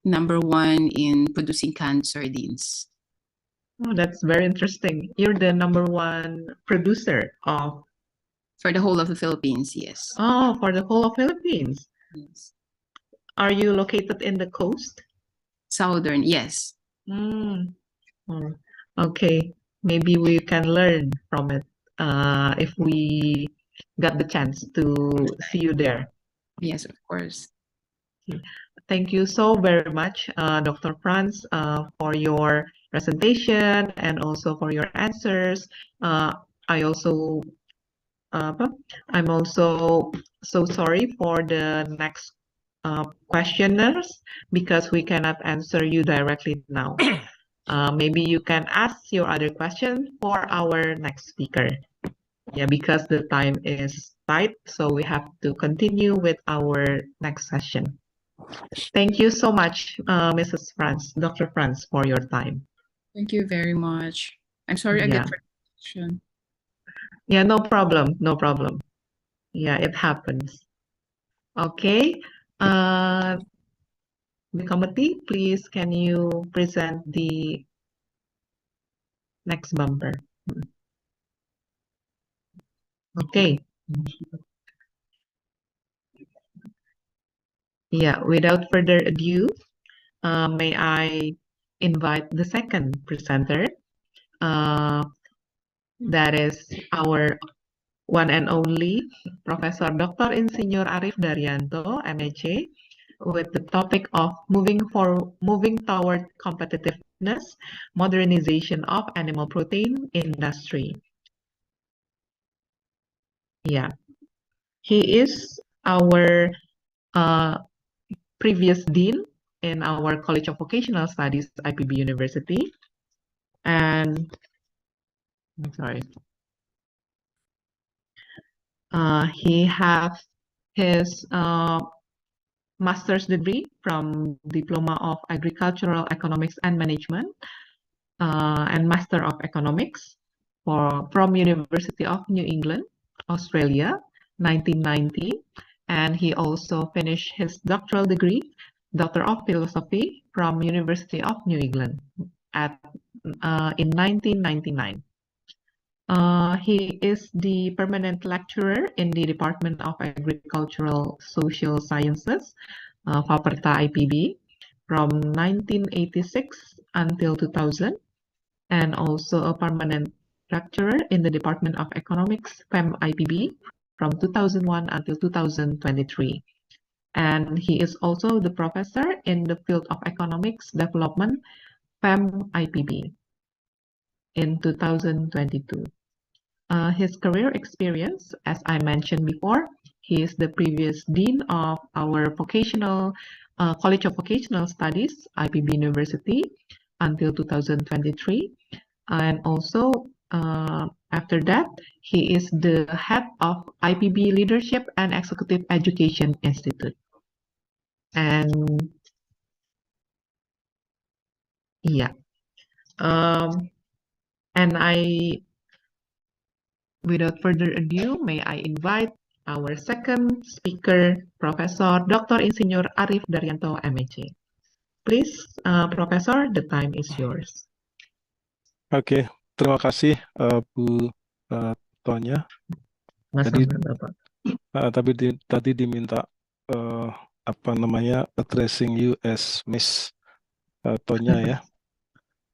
#1 in producing canned sardines. Oh, that's very interesting. You're the #1 producer of, For the whole of the Philippines, yes. oh, for the whole of Philippines. Yes. Are you located in the coast? Southern, yes. Mm. Oh, okay. Maybe we can learn from it if we got the chance to see you there. Yes, of course. Thank you so very much, Dr. Franz, for your presentation and also for your answers. I'm also so sorry for the next questioners because we cannot answer you directly now. Maybe you can ask your other question for our next speaker. Yeah, because the time is tight, so we have to continue with our next session. Thank you so much, Mrs. Franz, Dr. Franz, for your time. Thank you very much. I'm sorry again for the question. Yeah, no problem, no problem. Yeah, it happens. Okay. The committee, please, can you present the next bumper? Okay. Yeah, without further ado, may I invite the second presenter, that is our one and only Professor Dr. Insinyur Arif Daryanto, MHA, with the topic of moving toward competitiveness, modernization of animal protein industry. Yeah, he is our previous dean in our College of Vocational Studies, IPB University, and I'm sorry. He has his master's degree from Diploma of Agricultural Economics and Management and Master of Economics from University of New England, Australia, 1990. And he also finished his doctoral degree, Doctor of Philosophy from University of New England in 1999. He is the permanent lecturer in the Department of Agricultural Social Sciences, Faperta IPB, from 1986 until 2000, and also a permanent lecturer in the Department of Economics, FEM IPB, from 2001 until 2023. And he is also the professor in the field of economics development, FEM IPB, in 2022. His career experience, as I mentioned before, he is the previous dean of our College of Vocational Studies, IPB University, until 2023. And also, after that, he is the head of IPB Leadership and Executive Education Institute. And yeah, and without further ado, may I invite our second speaker, Professor Dr. Insinyur Arif Daryanto, MHA. Please, Professor, the time is yours. Oke, terima kasih Bu Tonya. Tadi, tadi diminta apa namanya addressing you as Miss Tonya ya.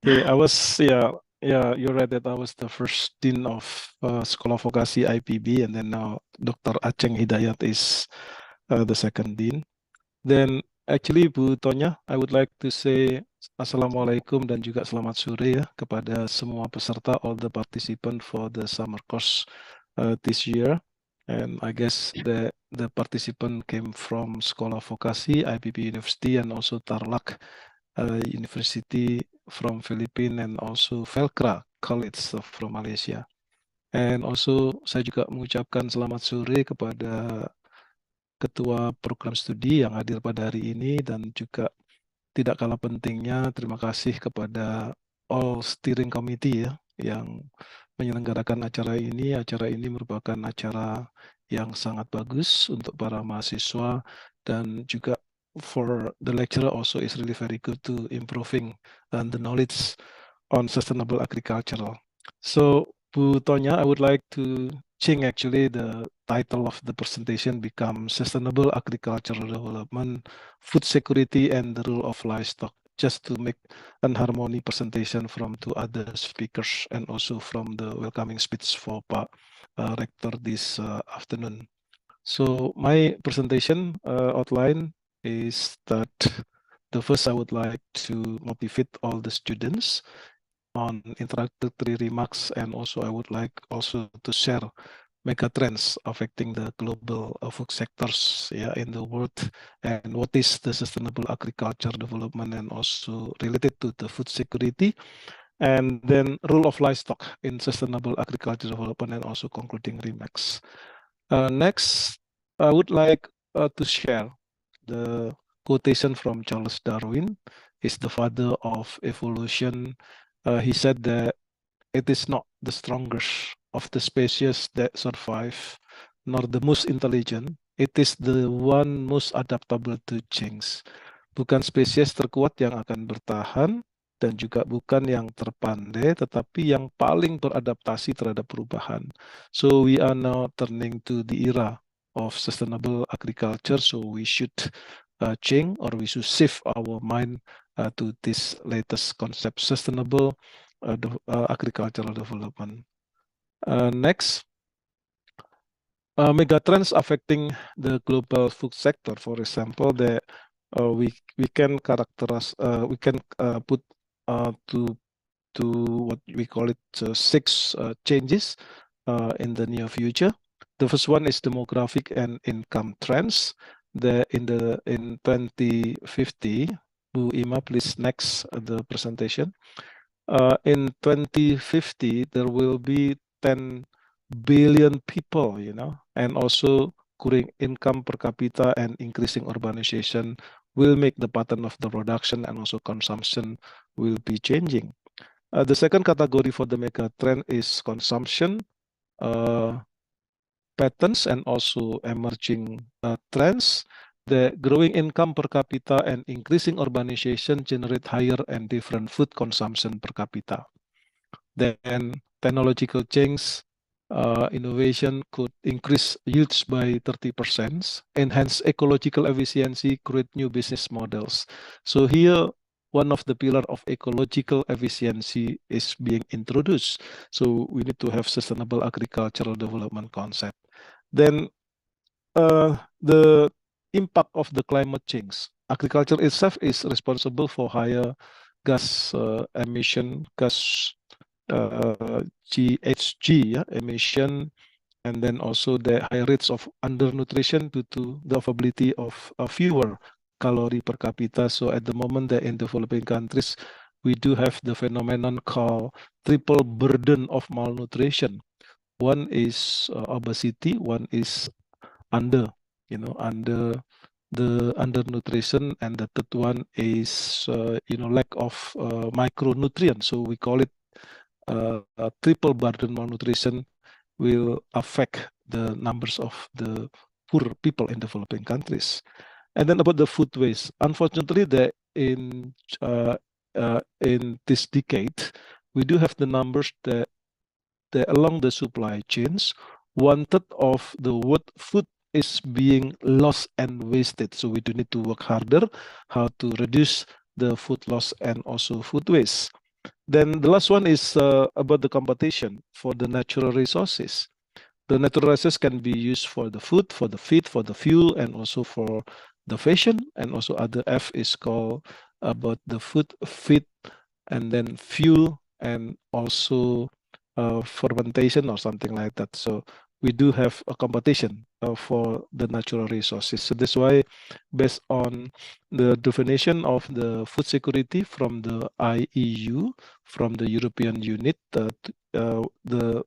Okay, I was you're right that I was the first dean of Sekolah Vokasi IPB, and then now Dr. Aceng Hidayat is the second dean. Then actually Bu Tonya, I would like to say Assalamualaikum dan juga selamat sore ya kepada semua peserta, all the participant for the summer course this year. And I guess the participant came from Sekolah Vokasi, IPB University, and also Tarlac University from Philippines, and also Velcra College from Malaysia. And also saya juga mengucapkan selamat sore kepada Ketua Program Studi yang hadir pada hari ini, dan juga tidak kalah pentingnya terima kasih kepada all steering committee ya yang menyelenggarakan acara ini. Acara ini merupakan acara yang sangat bagus untuk para mahasiswa, dan juga for the lecturer also is really very good to improving the knowledge on sustainable agriculture. So Bu Tonya, I would like to change actually the title of the presentation become Sustainable Agricultural Development, Food Security and the Role of Livestock, just to make an harmony presentation from two other speakers and also from the welcoming speech for Pak Rector this afternoon. So my presentation outline is that the first I would like to motivate all the students on introductory remarks, and also I would like also to share mega trends affecting the global food sectors in the world, and what is the sustainable agriculture development, and also related to the food security, and then role of livestock in sustainable agriculture development, and also concluding remarks. Next, I would like to share the quotation from Charles Darwin, is the father of evolution. He said that it is not the strongest of the species that survive, nor the most intelligent. It is the one most adaptable to change. Bukan spesies terkuat yang akan bertahan, dan juga bukan yang terpandai, tetapi yang paling beradaptasi terhadap perubahan. So we are now turning to the era of sustainable agriculture. So we should change, or we should shift our mind to this latest concept, sustainable agricultural development. Next, megatrends affecting the global food sector. For example, that we can characterize, we can put to what we call it 6 changes in the near future. The first one is demographic and income trends. In 2050, Bu Ima, please next the presentation. In 2050, there will be 10 billion people, and also growing income per capita and increasing urbanization will make the pattern of the production and also consumption will be changing. The second category for the mega trend is consumption patterns and also emerging trends. The growing income per capita and increasing urbanization generate higher and different food consumption per capita. Then technological change, innovation could increase yields by 30%, enhance ecological efficiency, create new business models. So here, one of the pillars of ecological efficiency is being introduced. So we need to have sustainable agricultural development concept. Then the impact of the climate change. Agriculture itself is responsible for higher gas emission, gas GHG emission, and then also the high rates of undernutrition due to the availability of fewer calorie per capita. So at the moment that in developing countries, we do have the phenomenon called triple burden of malnutrition. One is obesity, one is under the undernutrition, and the third one is lack of micronutrients. So we call it triple burden malnutrition, will affect the numbers of the poor people in developing countries. And then about the food waste, unfortunately, in this decade, we do have the numbers that along the supply chains, 1/3 of the food is being lost and wasted. So we do need to work harder how to reduce the food loss and also food waste. Then the last one is about the competition for the natural resources. The natural resources can be used for the food, for the feed, for the fuel, and also for the fashion. And also other F is called about the food, feed, and then fuel, and also fermentation or something like that. So we do have a competition for the natural resources. So that's why, based on the definition of the food security from the IEU, from the European unit, the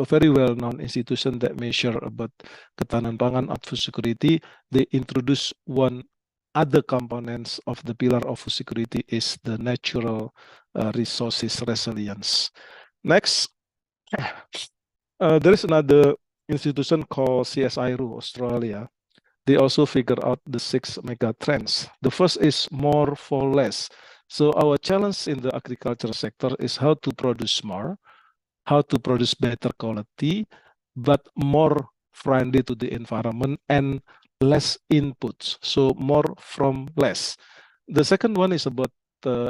very well-known institution that measure about ketahanan pangan and food security, they introduce one other components of the pillar of food security is the natural resources resilience. Next, there is another institution called CSIRO Australia. They also figure out the 6 mega trends. The first is more for less. So our challenge in the agriculture sector is how to produce more, how to produce better quality, but more friendly to the environment and less inputs. So more from less. The second one is about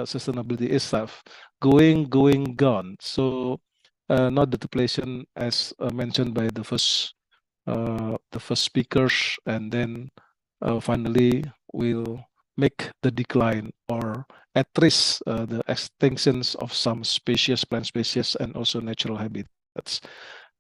sustainability itself, going, gone. So not the depletion as mentioned by the first speakers, and then finally we'll make the decline or at risk the extinctions of some species, plant species, and also natural habitats.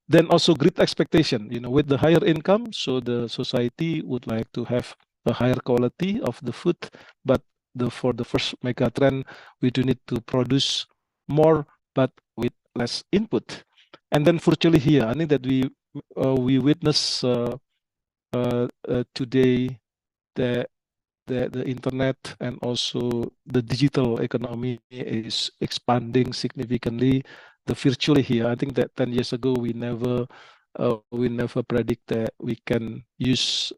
Then also great expectation, with the higher income, so the society would like to have a higher quality of the food, but for the first mega trend, we do need to produce more, but with less input. And then virtually here, I think that we witness today that the internet and also the digital economy is expanding significantly. The virtually here, I think that 10 years ago we never predict that we can use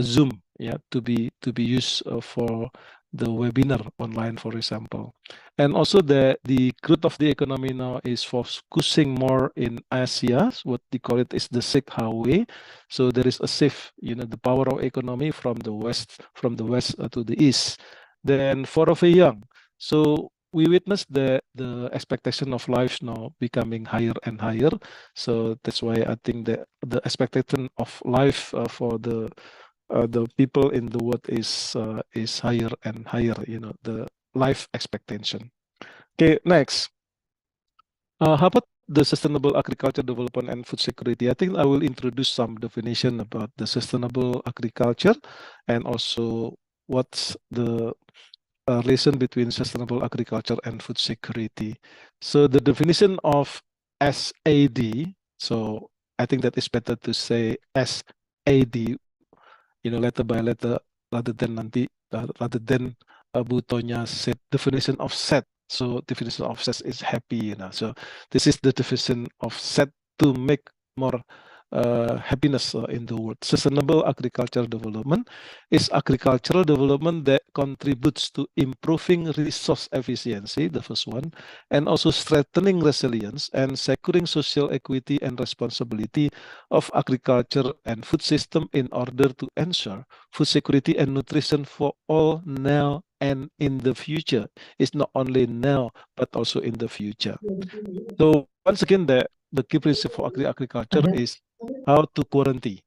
Zoom, to be used for the webinar online, for example. And also the growth of the economy now is focusing more in Asia. What they call it is the Silk Highway. So there is a shift, the power of economy from the west to the east. Then for the young, so we witness the expectation of life now becoming higher and higher. So that's why I think that the expectation of life for the people in the world is higher and higher, the life expectation. Okay, next. How about the sustainable agriculture development and food security? I think I will introduce some definition about the sustainable agriculture and also what's the relation between sustainable agriculture and food security. So the definition of SAD, so I think that is better to say SAD, letter by letter rather than Butonya said definition of set. So definition of set is happy, So this is the definition of set to make more happiness in the world. Sustainable agricultural development is agricultural development that contributes to improving resource efficiency, the first one, and also strengthening resilience and securing social equity and responsibility of agriculture and food system in order to ensure food security and nutrition for all now and in the future. It's not only now, but also in the future. So once again, the key principle for agriculture is how to guarantee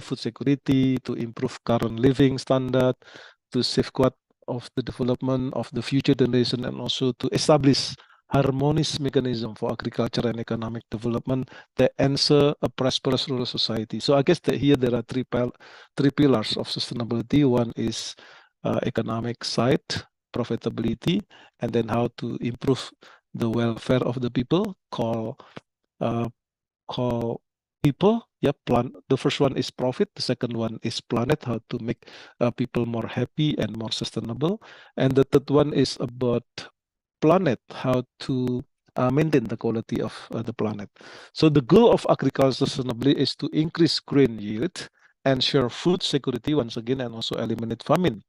food security, to improve current living standard, to safeguard of the development of the future generation, and also to establish harmonious mechanism for agriculture and economic development that answer a prosperous rural society. So I guess that here there are three pillars of sustainability. One is economic side, profitability, and then how to improve the welfare of the people, call people. The first one is profit. The second one is planet, how to make people more happy and more sustainable. And the third one is about planet, how to maintain the quality of the planet. So the goal of agriculture sustainability is to increase grain yield, ensure food security once again, and also eliminate famine,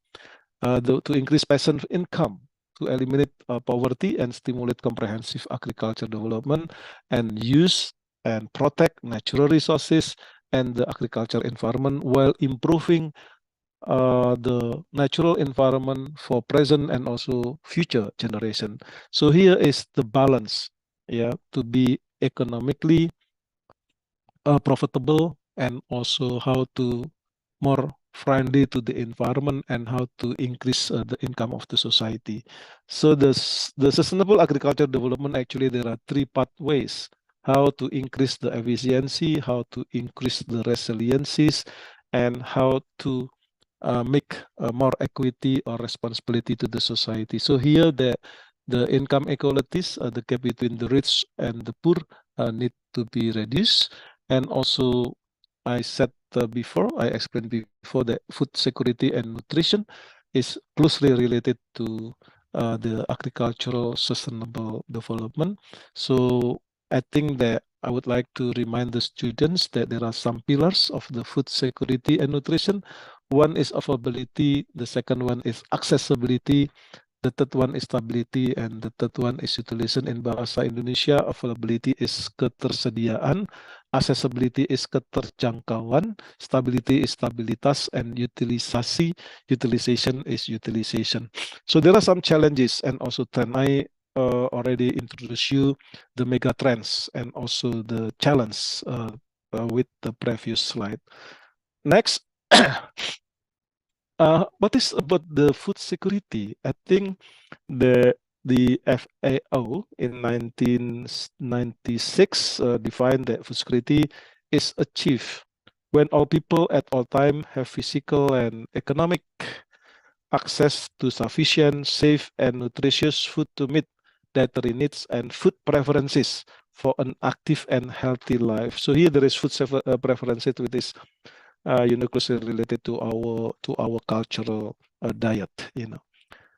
to increase peasant income, to eliminate poverty and stimulate comprehensive agriculture development, and use and protect natural resources and the agriculture environment while improving the natural environment for present and also future generation. So here is the balance, yeah, to be economically profitable and also how to more friendly to the environment and how to increase the income of the society. So the sustainable agriculture development, actually there are three pathways: how to increase the efficiency, how to increase the resiliencies, and how to make more equity or responsibility to the society. So here the income inequalities, the gap between the rich and the poor need to be reduced. And also I said before, I explained before that food security and nutrition is closely related to the agricultural sustainable development. So I think that I would like to remind the students that there are some pillars of the food security and nutrition. One is affordability, the second one is accessibility, the third one is stability, and the third one is utilization. In bahasa Indonesia, availability is ketersediaan, accessibility is keterjangkauan, stability is stabilitas, and utilization is utilization. So there are some challenges and also trend. I already introduced you the mega trends and also the challenge with the previous slide. Next. What is about the food security? I think the FAO in 1996 defined that food security is achieved when all people at all time have physical and economic access to sufficient, safe, and nutritious food to meet dietary needs and food preferences for an active and healthy life. So here there is food preferences with this closely related to our cultural diet,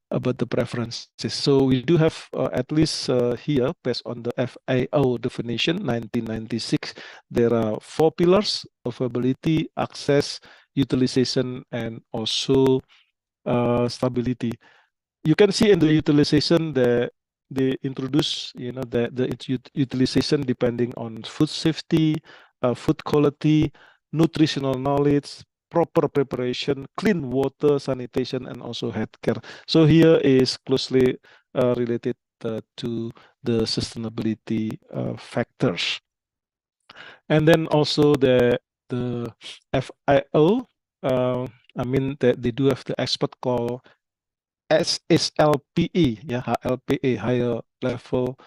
about the preferences. So we do have at least here, based on the FAO definition 1996, there are 4 pillars: availability, access, utilization, and also stability. You can see in the utilization that they introduce, the utilization depending on food safety, food quality, nutritional knowledge, proper preparation, clean water, sanitation, and also healthcare. So here is closely related to the sustainability factors. And then also the FIO, that they do have the expert call SLPE, HLPE, higher level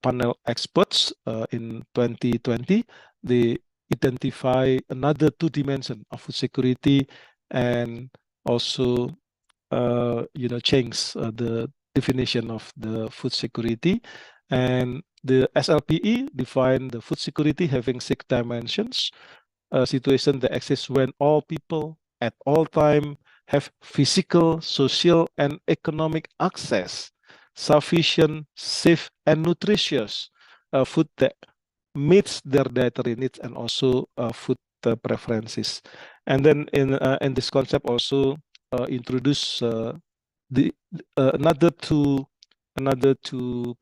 panel experts in 2020. They identify another 2 dimensions of food security and also change the definition of the food security. And the SLPE define the food security having 6 dimensions: a situation that exists when all people at all time have physical, social, and economic access, sufficient, safe, and nutritious food that meets their dietary needs and also food preferences. And then in this concept also introduce another two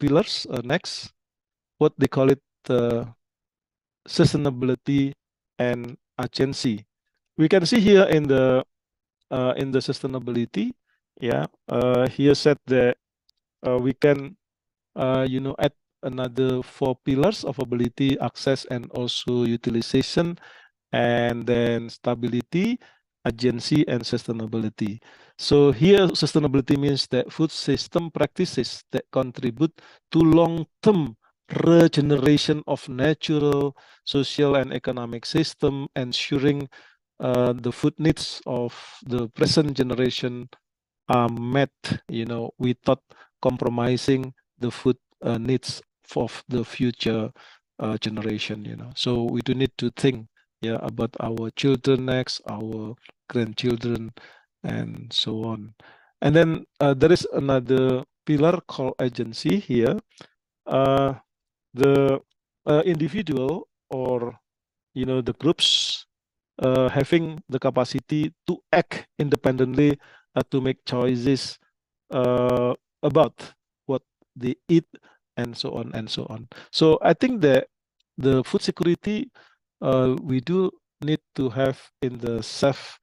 pillars. Next, what they call it, sustainability and agency. We can see here in the sustainability, here said that we can add another 4 pillars of ability, access, and also utilization, and then stability, agency, and sustainability. So here sustainability means that food system practices that contribute to long-term regeneration of natural, social, and economic system, ensuring the food needs of the present generation are met, without compromising the food needs of the future generation. So we do need to think, about our children next, our grandchildren, and so on. And then there is another pillar called agency here. the individual or the groups having the capacity to act independently to make choices about what they eat and so on and so on. So I think that the food security we do need to have in the self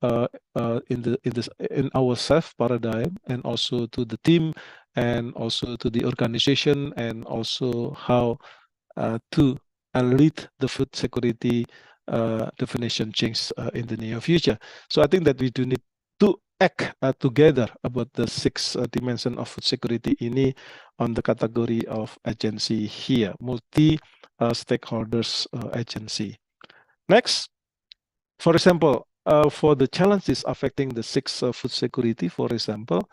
in our self paradigm, and also to the team, and also to the organization, and also how to lead the food security definition change in the near future. So I think that we do need to act together about the 6 dimension of food security ini on the category of agency here, multi stakeholders agency. Next, for example, for the challenges affecting the 6 food security, for example,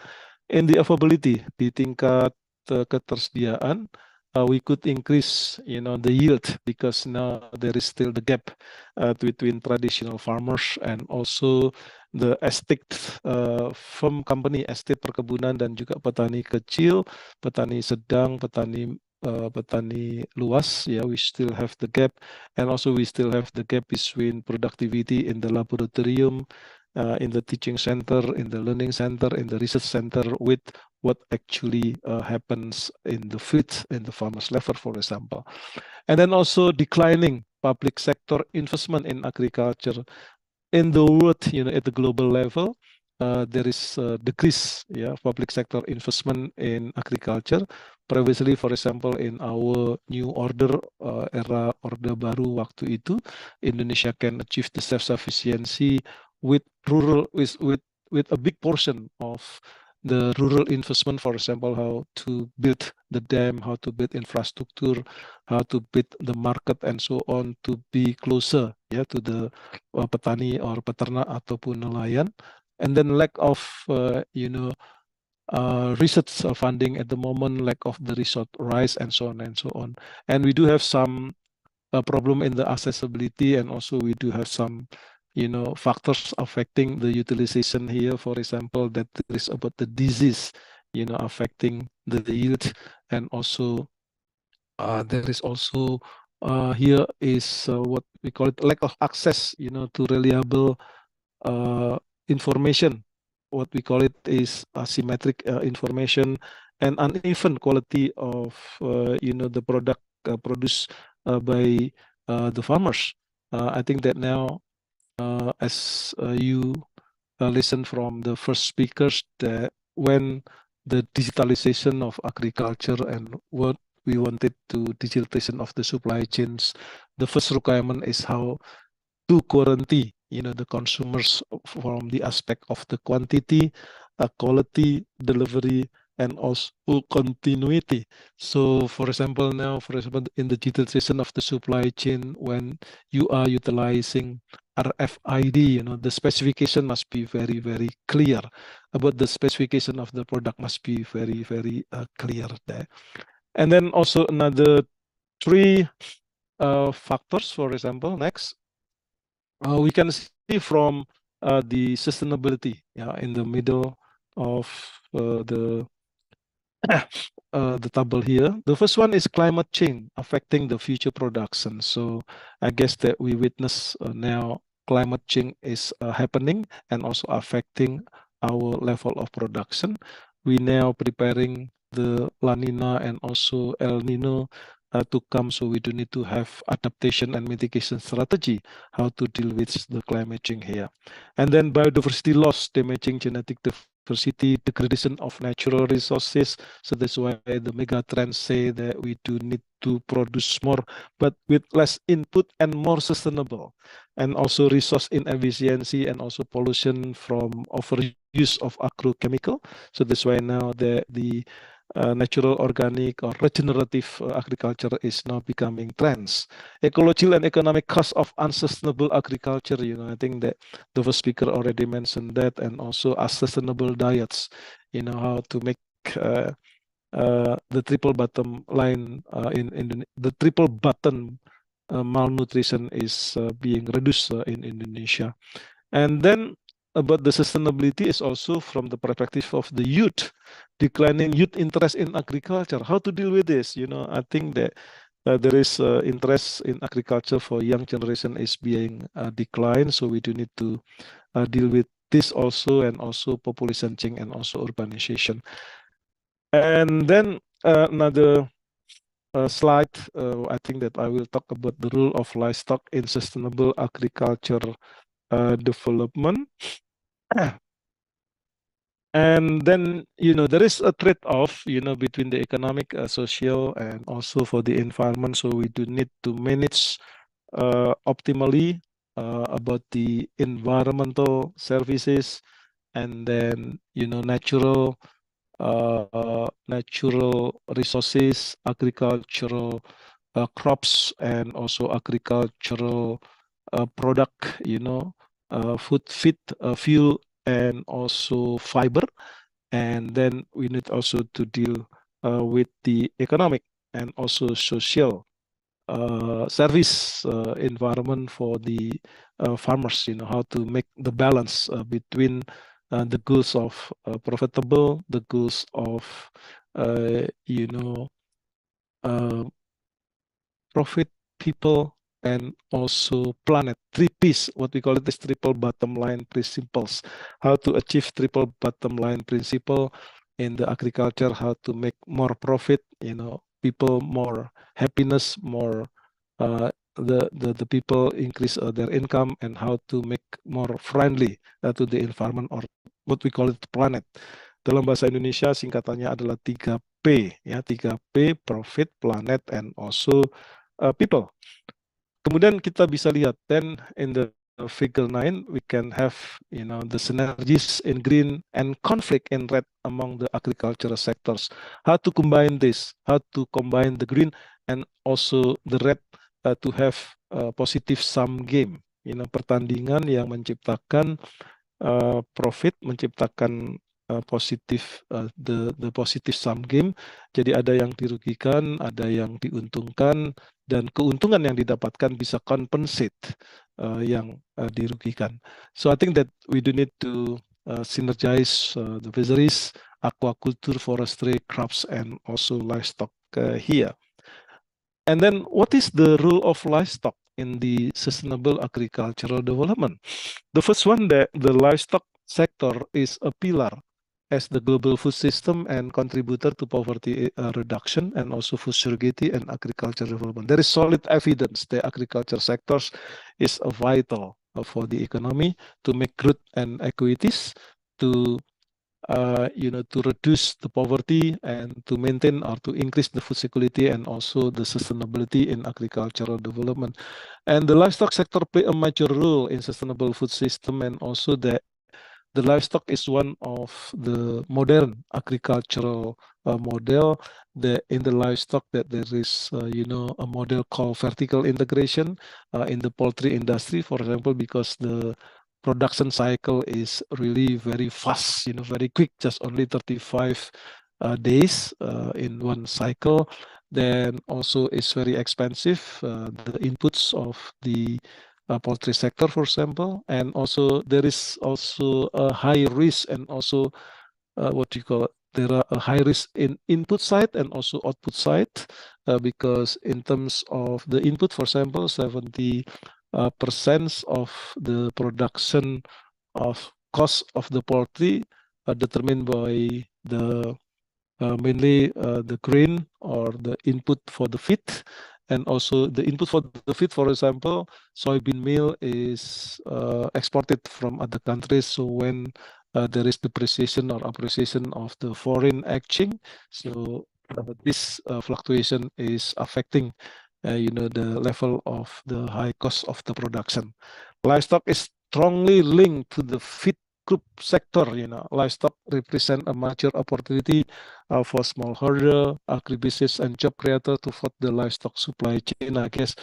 in the availability, di tingkat ketersediaan, we could increase, the yield, because now there is still the gap between traditional farmers and also the estate farm company, estate perkebunan, dan juga petani kecil, petani sedang, petani luas. Yeah, we still have the gap, and also we still have the gap between productivity in the laboratorium, in the teaching center, in the learning center, in the research center, with what actually happens in the field, in the farmers level, for example. And then also declining public sector investment in agriculture. In the world, at the global level, there is a decrease, public sector investment in agriculture. Previously, for example, in our new order, era Orde Baru waktu itu, Indonesia can achieve the self-sufficiency with rural, with a big portion of the rural investment, for example, how to build the dam, how to build infrastructure, how to build the market, and so on, to be closer, to the petani or peternak ataupun nelayan. And then lack of, research funding at the moment, lack of the resource rise, and so on and so on. And we do have some problem in the accessibility, and also we do have some factors affecting the utilization here. For example, that there is about the disease, affecting the yield, and also there is also here is what we call it lack of access, to reliable information. What we call it is asymmetric information, and uneven quality of the product produced by the farmers. I think that now, as you listen from the first speakers, that when the digitalization of agriculture and what we wanted to digitalization of the supply chains, the first requirement is how to guarantee the consumers from the aspect of the quantity, quality, delivery, and also continuity. So, for example, now, in the digitalization of the supply chain, when you are utilizing RFID, the specification must be very, very clear. About the specification of the product must be very, very clear there. And then also another 3 factors, for example, next, we can see from the sustainability, in the middle of the table here. The first one is climate change affecting the future production. So I guess that we witness now climate change is happening and also affecting our level of production. We now preparing the La Nina and also El Nino to come, so we do need to have adaptation and mitigation strategy how to deal with the climate change here. And then biodiversity loss, damaging genetic diversity, degradation of natural resources. So that's why the mega trends say that we do need to produce more, but with less input and more sustainable. And also resource inefficiency, and also pollution from overuse of agrochemical. So that's why now the natural, organic, or regenerative agriculture is now becoming trends. Ecological and economic cost of unsustainable agriculture, I think that the first speaker already mentioned that, and also unsustainable diets, how to make the triple bottom line in the triple button malnutrition is being reduced in Indonesia. And then about the sustainability is also from the perspective of the youth, declining youth interest in agriculture. How to deal with this? I think that there is interest in agriculture for young generation is being declined, so we do need to deal with this also, and also population change and also urbanization. And then another slide, I think that I will talk about the role of livestock in sustainable agriculture development. And then, there is a trade-off, between the economic, social, and also for the environment. So we do need to manage optimally about the environmental services, and then, natural resources, agricultural crops, and also agricultural product, food, feed, fuel, and also fiber. And then we need also to deal with the economic and also social service environment for the farmers, how to make the balance between the goals of profitable, the goals of profit, people, and also planet. 3Ps, what we call it is triple bottom line principles. How to achieve triple bottom line principle in the agriculture, how to make more profit, people more happiness, more the people increase their income, and how to make more friendly to the environment, or what we call it planet. Dalam bahasa Indonesia singkatannya adalah 3P, ya, 3P, profit, planet, and also people. Kemudian kita bisa lihat, then in the figure 9 we can have the synergies in green and conflict in red among the agricultural sectors. How to combine this, how to combine the green and also the red to have a positive sum game, pertandingan yang menciptakan profit, menciptakan positif the positive sum game. Jadi ada yang dirugikan, ada yang diuntungkan, dan keuntungan yang didapatkan bisa compensate yang dirugikan. So I think that we do need to synergize the fisheries, aquaculture, forestry, crops, and also livestock here. And then what is the role of livestock in the sustainable agricultural development? The first one, the livestock sector is a pillar as the global food system and contributor to poverty reduction and also food security and agriculture development. There is solid evidence that agriculture sectors is vital for the economy to make growth and equities, to to reduce the poverty and to maintain or to increase the food security and also the sustainability in agricultural development. And the livestock sector play a major role in sustainable food system, and also the livestock is one of the modern agricultural model. In the livestock that there is a model called vertical integration in the poultry industry, for example, because the production cycle is really very fast, very quick, just only 35 days in one cycle. Then also it's very expensive, the inputs of the poultry sector, for example, and also there is also a high risk and also there are a high risk in input side and also output side, because in terms of the input, for example, 70% of the production of cost of the poultry are determined by the mainly the grain or the input for the feed, and also the input for the feed, for example, soybean meal is exported from other countries. So when there is depreciation or appreciation of the foreign exchange, so this fluctuation is affecting the level of the high cost of the production. Livestock is strongly linked to the feed group sector. Livestock represent a major opportunity for smallholder, agribusiness, and job creator to feed the livestock supply chain. I guess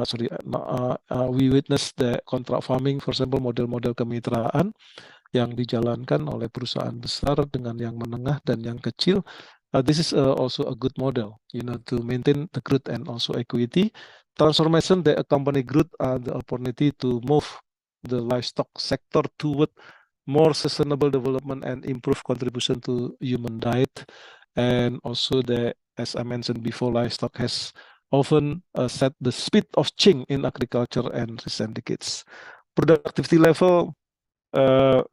we witness the contract farming, for example, model-model kemitraan yang dijalankan oleh perusahaan besar dengan yang menengah dan yang kecil. This is also a good model, to maintain the growth and also equity. Transformation that accompany growth are the opportunity to move the livestock sector toward more sustainable development and improve contribution to human diet. And also as I mentioned before, livestock has often set the speed of change in agriculture and recent decades. Productivity level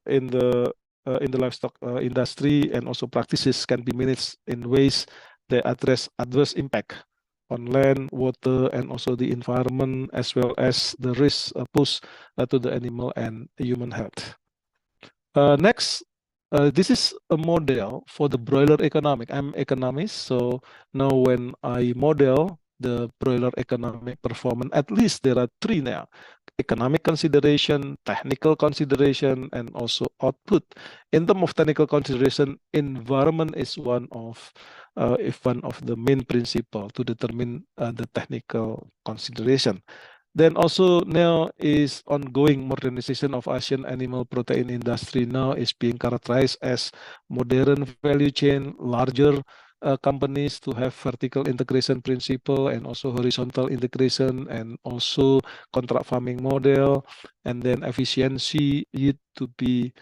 in the livestock industry and also practices can be managed in ways that address adverse impact on land, water, and also the environment, as well as the risk posed to the animal and human health. Next, this is a model for the broiler economic. I'm economist, so now when I model the broiler economic performance, at least there are three now: economic consideration, technical consideration, and also output. In terms of technical consideration, environment is one of the main principle to determine the technical consideration. Then also now is ongoing modernization of Asian animal protein industry now is being characterized as modern value chain, larger companies to have vertical integration principle and also horizontal integration and also contract farming model, and then efficiency need to be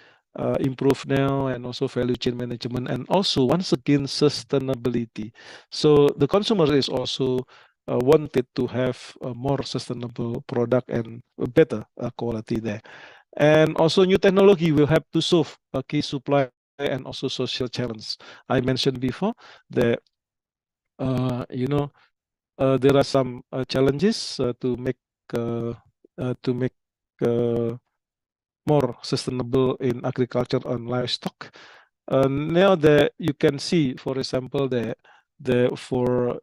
improved now, and also value chain management, and also once again sustainability. So the consumer is also wanted to have a more sustainable product and a better quality there. And also new technology will have to solve a key supply and also social challenge. I mentioned before that there are some challenges to make more sustainable in agriculture and livestock. Now that you can see, for example, that for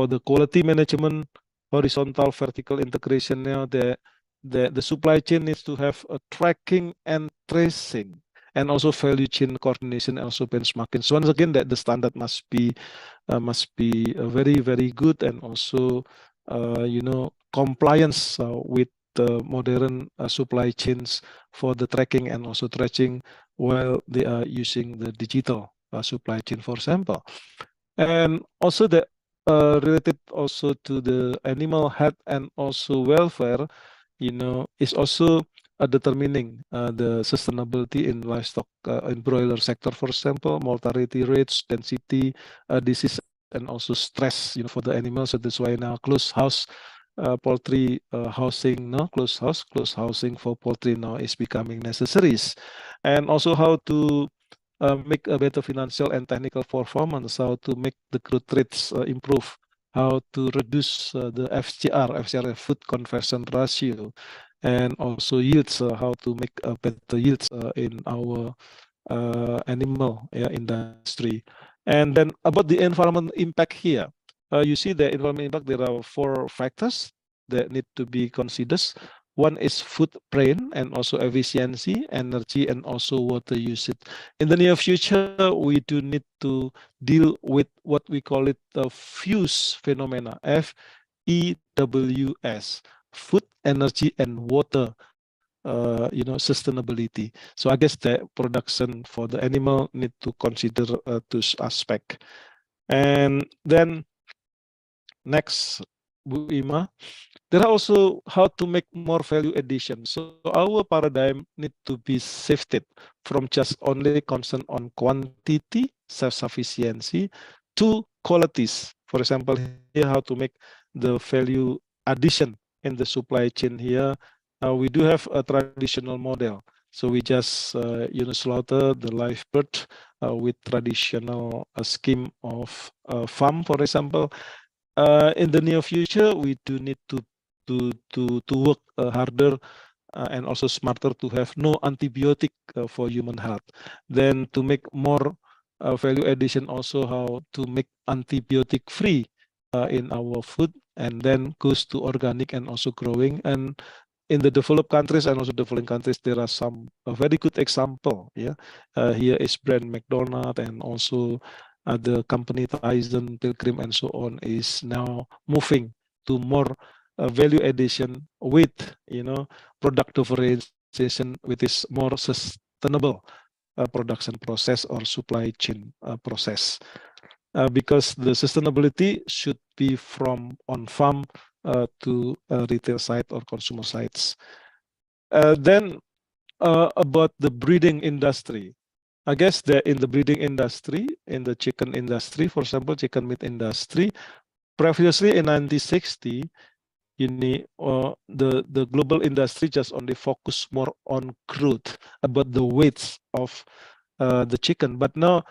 the quality management, horizontal vertical integration, now the supply chain needs to have a tracking and tracing, and also value chain coordination, and also benchmarking. So once again, that the standard must be very, very good, and also compliance with the modern supply chains for the tracking and also tracing while they are using the digital supply chain, for example. And also the related also to the animal health and also welfare, is also determining the sustainability in livestock in broiler sector, for example, mortality rates, density, disease, and also stress, for the animals. So that's why now closed house poultry housing, closed housing for poultry now is becoming necessaries. And also how to make a better financial and technical performance, how to make the growth rates improve, how to reduce the FCR, food conversion ratio, and also yields, how to make better yields in our animal industry. And then about the environment impact here, you see the environment impact, there are 4 factors that need to be considered. One is footprint and also efficiency, energy, and also water usage. In the near future, we do need to deal with what we call it the FEWS phenomena, FEWS, food, energy, and water sustainability. So I guess the production for the animal need to consider this aspect. And then next, Bu Ima, there are also how to make more value addition. So our paradigm need to be shifted from just only concern on quantity, self-sufficiency, to qualities. For example, here how to make the value addition in the supply chain here. We do have a traditional model. So we just slaughter the live bird with traditional scheme of farm, for example. In the near future, we do need to work harder and also smarter to have no antibiotic for human health. Then to make more value addition, also how to make antibiotic free in our food, and then goes to organic and also growing. And in the developed countries and also developing countries, there are some very good example. Here is brand McDonald's, and also the company Tyson, Pilgrim, and so on is now moving to more value addition with product differentiation, which is more sustainable production process or supply chain process, because the sustainability should be from on farm to retail side or consumer sites. Then about the breeding industry. I guess that in the breeding industry, in the chicken industry, for example, chicken meat industry, previously in 1960, the global industry just only focus more on growth, about the weights of the chicken. But now,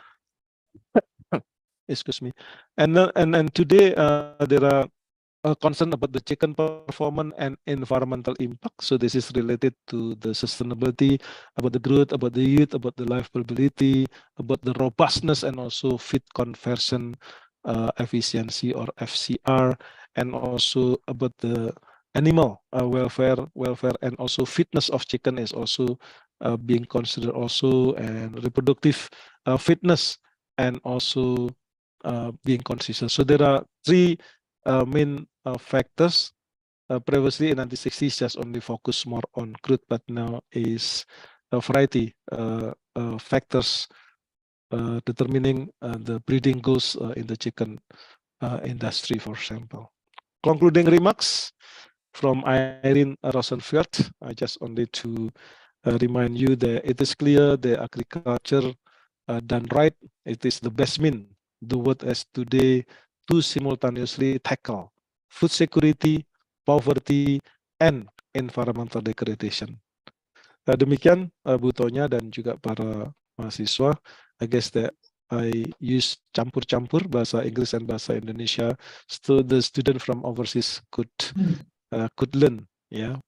excuse me, and today there are concern about the chicken performance and environmental impact. So this is related to the sustainability, about the growth, about the yield, about the livability, about the robustness, and also feed conversion efficiency or FCR, and also about the animal welfare, and also fitness of chicken is also being considered also, and reproductive fitness, and also being considered. So there are three main factors. Previously in 1960s just only focus more on growth, but now is a variety factors determining the breeding goals in the chicken industry, for example. Concluding remarks from Irene Rosenfeld. I just only to remind you that it is clear the agriculture done right, it is the best mean the world as today to simultaneously tackle food security, poverty, and environmental degradation. Demikian Bu Tonya dan juga para mahasiswa. I guess that I use campur-campur bahasa Inggris dan bahasa Indonesia, so the student from overseas could learn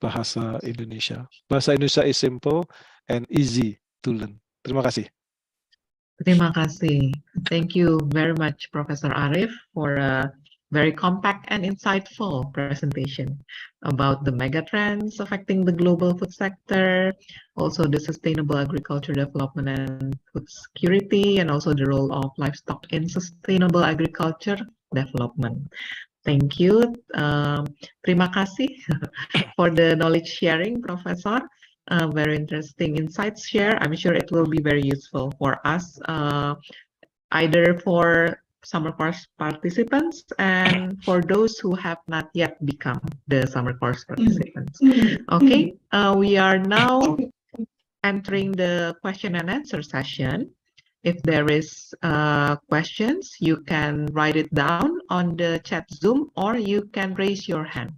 bahasa Indonesia. Bahasa Indonesia is simple and easy to learn. Terima kasih. Terima kasih. Thank you very much, Professor Arif, for a very compact and insightful presentation about the mega trends affecting the global food sector, also the sustainable agriculture development and food security, and also the role of livestock in sustainable agriculture development. Thank you. Terima kasih for the knowledge sharing, Professor. Very interesting insights share. I'm sure it will be very useful for us, either for summer course participants and for those who have not yet become the summer course participants. Okay, we are now entering the question and answer session. If there is questions, you can write it down on the chat Zoom, or you can raise your hand.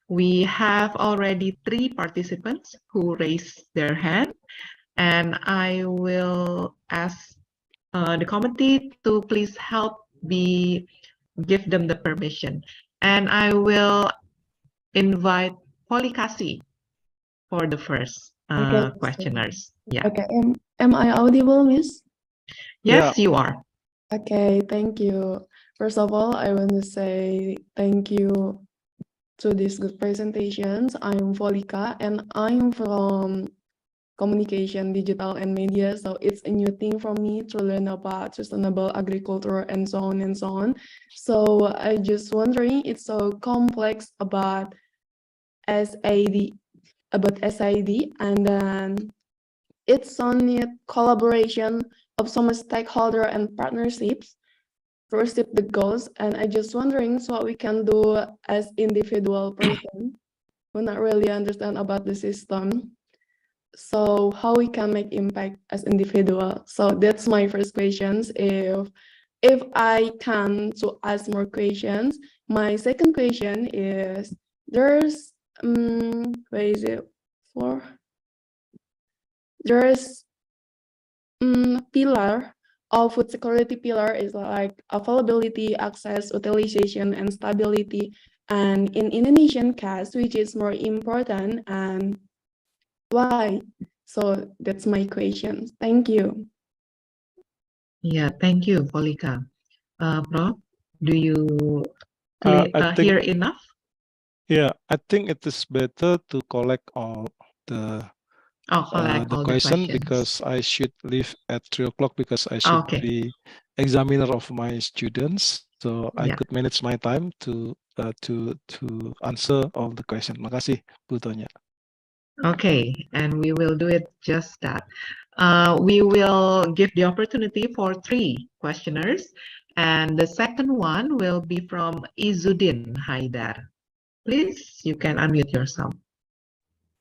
We have already 3 participants who raised their hand, and I will ask the committee to please help give them the permission. And I will invite Polikasi for the first questioners. Yeah. Okay. Am I audible, Miss? Yes, you are. Okay, thank you. First of all, I want to say thank you to these good presentations. I'm Volika and I'm from Communication, Digital, and Media. So it's a new thing for me to learn about sustainable agriculture and so on and so on. So I just wondering, it's so complex about SID, and then it's on need collaboration of some stakeholder and partnerships to achieve the goals. And I just wondering what we can do as individual person who not really understand about the system. So how we can make impact as individual. So that's my first questions. If I can to ask more questions, my second question is there's where is it for? There's pillar of food security pillar is like availability, access, utilization, and stability. And in Indonesian case, which is more important and why? So that's my question. Thank you. Yeah, thank you, Polika. Prof, do you hear enough? Yeah, I think it is better to collect all the question because I should leave at 3 o'clock because I should be examiner of my students. So I could manage my time to answer all the questions. Makasih, Bu Tonya. Okay, and we will do it just that. We will give the opportunity for 3 questioners, and the second one will be from Izzuddin Haidar. Please, you can unmute yourself.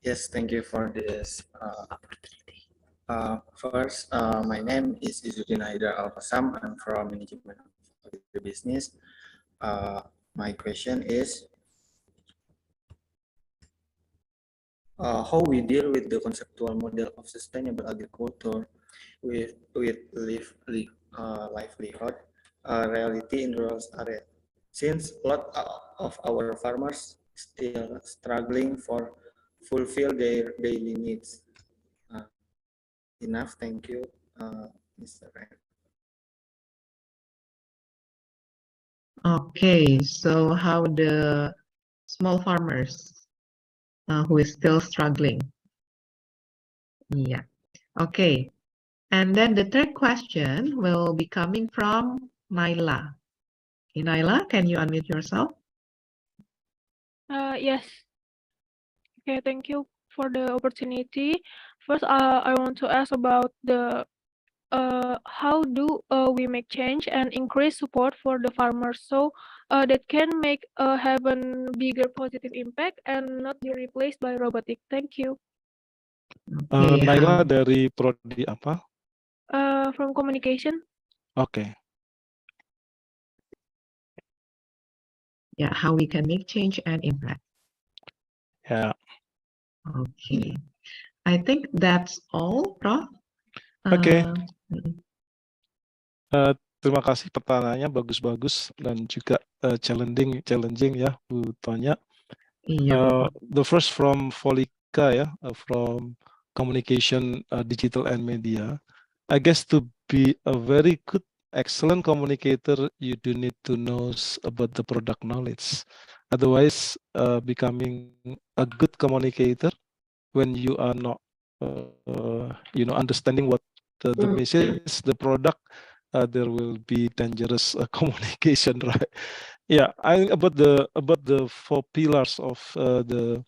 Yes, thank you for this opportunity. First, my name is Izudin Haidar Al-Qassam. I'm from Management of Agribusiness. My question is, how we deal with the conceptual model of sustainable agriculture with livelihood reality in rural area. Since a lot of our farmers still struggling for fulfill their daily needs. Enough, thank you, Mr. Ren. Okay, so how the small farmers who is still struggling? Yeah, okay. And then the third question will be coming from Naila. Okay, Naila, can you unmute yourself? Yes. Okay, thank you for the opportunity. First, I want to ask about the how do we make change and increase support for the farmers so that can make have a bigger positive impact and not be replaced by robotic. Thank you. Okay, Naila dari prodi apa? From communication. Okay. Yeah, how we can make change and impact. Yeah. Okay, I think that's all, Prof. Oke. Terima kasih pertanyaannya bagus-bagus dan juga challenging ya Bu Tonya. Iya. The first from Folika ya, from communication, digital and media. I guess to be a very good, excellent communicator, you do need to know about the product knowledge. Otherwise, becoming a good communicator when you are not, understanding what the message, the product, there will be dangerous communication, right? Yeah, I think about the 4 pillars of the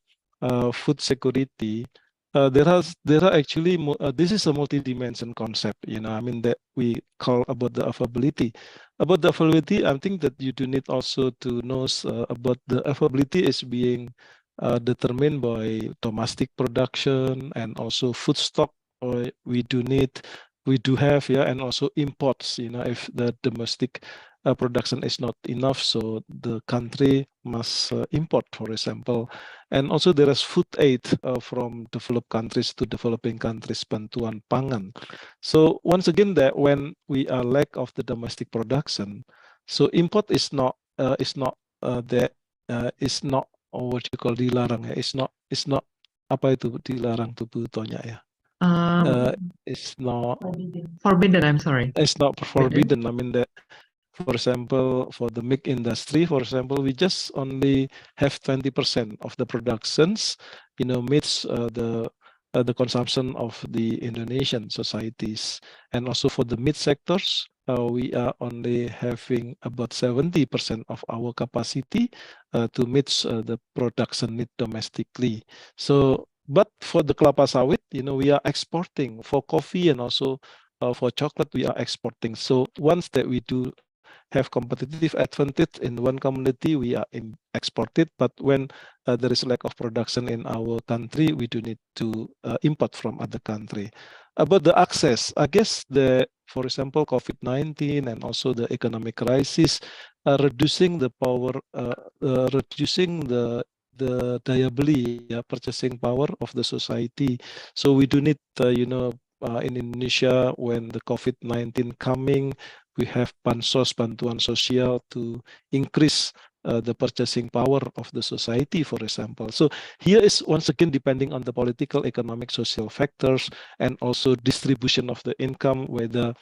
food security. There are actually this is a multi-dimension concept, I mean, that we call about the availability. About the availability, I think that you do need also to know about the availability is being determined by domestic production and also food stock, or we do have, yeah, and also imports, if the domestic production is not enough, so the country must import, for example. And also there is food aid from developed countries to developing countries, bantuan pangan. So once again, that when we are lack of the domestic production, so import is not what you call dilarang ya. It's not apa itu dilarang tuh Bu Tonya ya. It's not forbidden. I'm sorry. It's not forbidden. I mean that, for example, for the milk industry, for example, we just only have 20% of the productions, meets the consumption of the Indonesian societies, and also for the meat sectors, we are only having about 70% of our capacity to meet the production need domestically. So, but for the kelapa sawit, we are exporting. For coffee and also for chocolate, we are exporting. So once that we do have competitive advantage in one community, we are exported. But when there is lack of production in our country, we do need to import from other country. About the access, I guess for example, COVID-19 and also the economic crisis, reducing the power, reducing the daya beli, purchasing power of the society. So we do need, in Indonesia, when the COVID-19 coming, we have bansos, bantuan sosial, to increase the purchasing power of the society, for example. So here is once again depending on the political, economic, social factors, and also distribution of the income, whether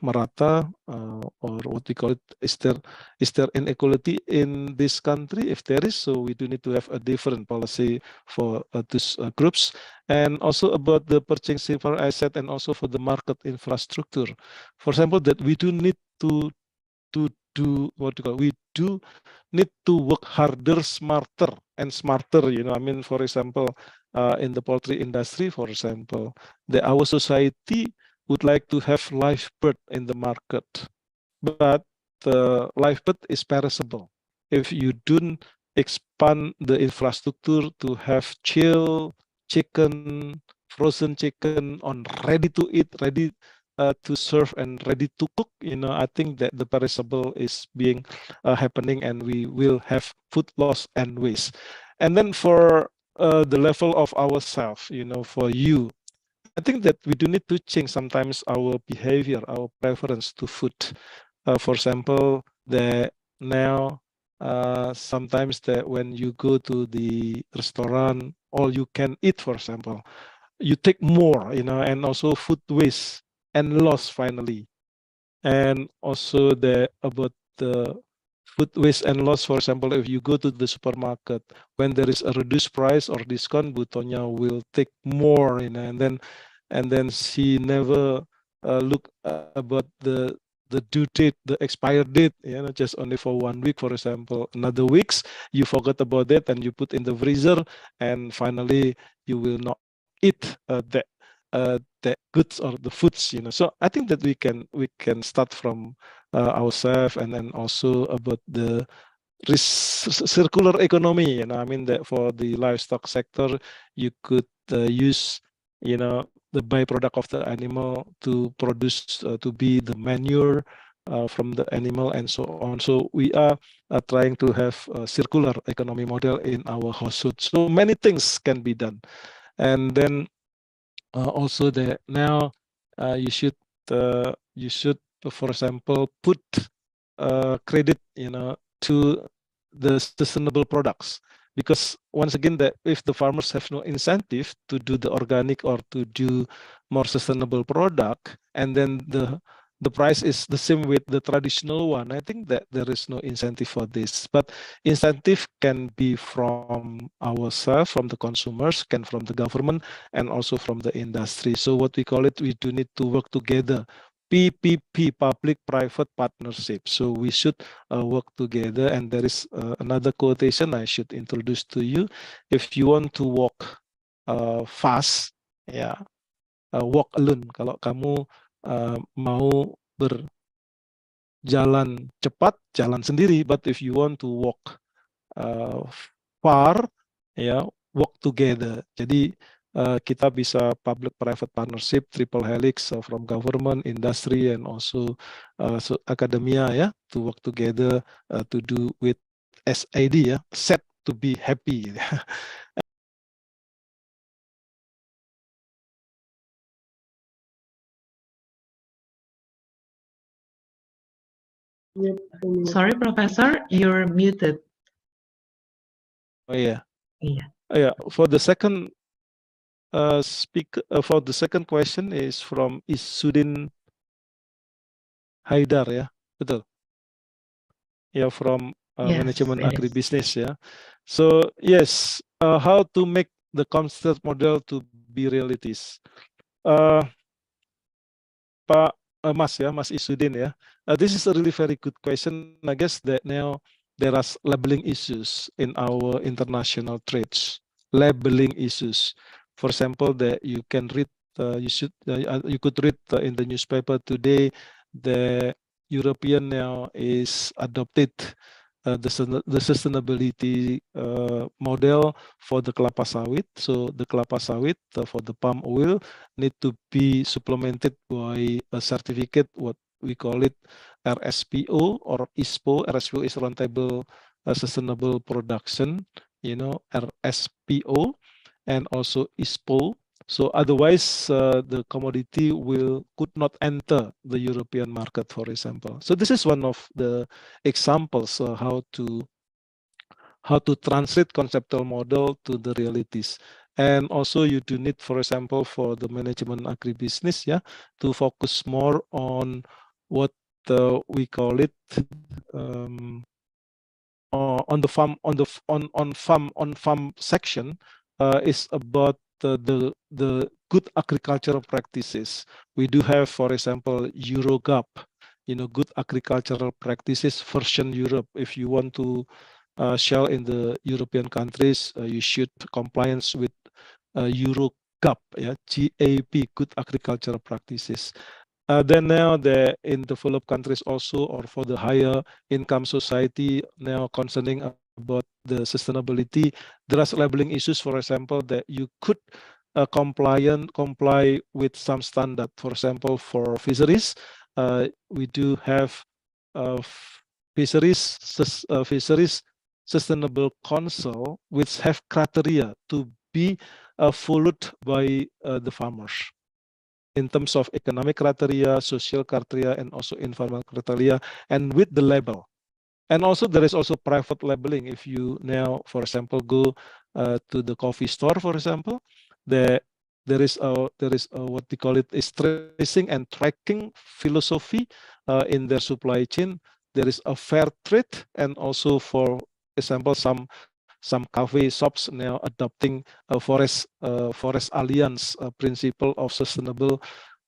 merata, or what we call it, is there inequality in this country? If there is, so we do need to have a different policy for these groups. And also about the purchasing power asset, and also for the market infrastructure. For example, that we do need to do what you call, we do need to work harder, smarter and smarter. I mean, for example, in the poultry industry, for example, our society would like to have live bird in the market, but the live bird is perishable. If you don't expand the infrastructure to have chill chicken, frozen chicken on ready to eat, ready to serve and ready to cook. I think that the perishable is being happening, and we will have food loss and waste. And then for the level of ourselves, for you, I think that we do need to change sometimes our behavior, our preference to food. For example, that now sometimes that when you go to the restaurant, all you can eat, for example, you take more, and also food waste and loss finally. And also about the food waste and loss, for example, if you go to the supermarket, when there is a reduced price or discount, Bu Tonya will take more, and then she never look about the due date, the expired date, just only for 1 week, for example. Another weeks, you forgot about that and you put in the freezer, and finally you will not eat that goods or the foods. So I think that we can start from ourselves, and then also about the circular economy. I mean that for the livestock sector, you could use the byproduct of the animal to produce to be the manure from the animal, and so on. So we are trying to have a circular economy model in our household. So many things can be done. And then also that now you should for example put credit to the sustainable products, because once again, that if the farmers have no incentive to do the organic or to do more sustainable product, and then the price is the same with the traditional one, I think that there is no incentive for this. But incentive can be from ourselves, from the consumers, can from the government, and also from the industry. So what we call it, we do need to work together. PPP, public-private partnership. So we should work together. And there is another quotation I should introduce to you. If you want to walk fast, walk alone. Kalau kamu mau berjalan cepat, jalan sendiri. But if you want to walk far, walk together. Jadi kita bisa public-private partnership, triple helix from government, industry, and also academia, to work together to do with SAD, set to be happy. Sorry, Professor, you're muted. Oh yeah. Yeah. Yeah. For the second for the second question is from Isudin Haidar, betul. From Yes, management it is. agribusiness, So yes, how to make the concept model to be realities. Pak Mas Isudin, this is a really very good question. I guess that now there are labeling issues in our international trades. Labeling issues. For example, that you can read, you could read in the newspaper today, the European now is adopted the sustainability model for the kelapa sawit. So the kelapa sawit for the palm oil need to be supplemented by a certificate, what we call it RSPO or ISPO. RSPO is Roundtable Sustainable Production, RSPO, and also ISPO. So otherwise, the commodity could not enter the European market, for example. So this is one of the examples how to translate conceptual model to the realities. And also you do need, for example, for the management agribusiness, to focus more on what we call it on the farm farm section is about the good agricultural practices. We do have, for example, EuroGAP, good agricultural practices version Europe. If you want to sell in the European countries, you should compliance with EuroGAP, GAP, good agricultural practices. Then now in developed countries also, or for the higher income society, now concerning about the sustainability. There are labeling issues, for example, that you could comply with some standard. For example, for fisheries, we do have fisheries sustainable council which have criteria to be followed by the farmers in terms of economic criteria, social criteria, and also environmental criteria, and with the label. And also there is also private labeling. If you now, for example, go to the coffee store, for example, there is a what we call it is tracing and tracking philosophy in their supply chain. There is a fair trade, and also, for example, some coffee shops now adopting a forest alliance principle of sustainable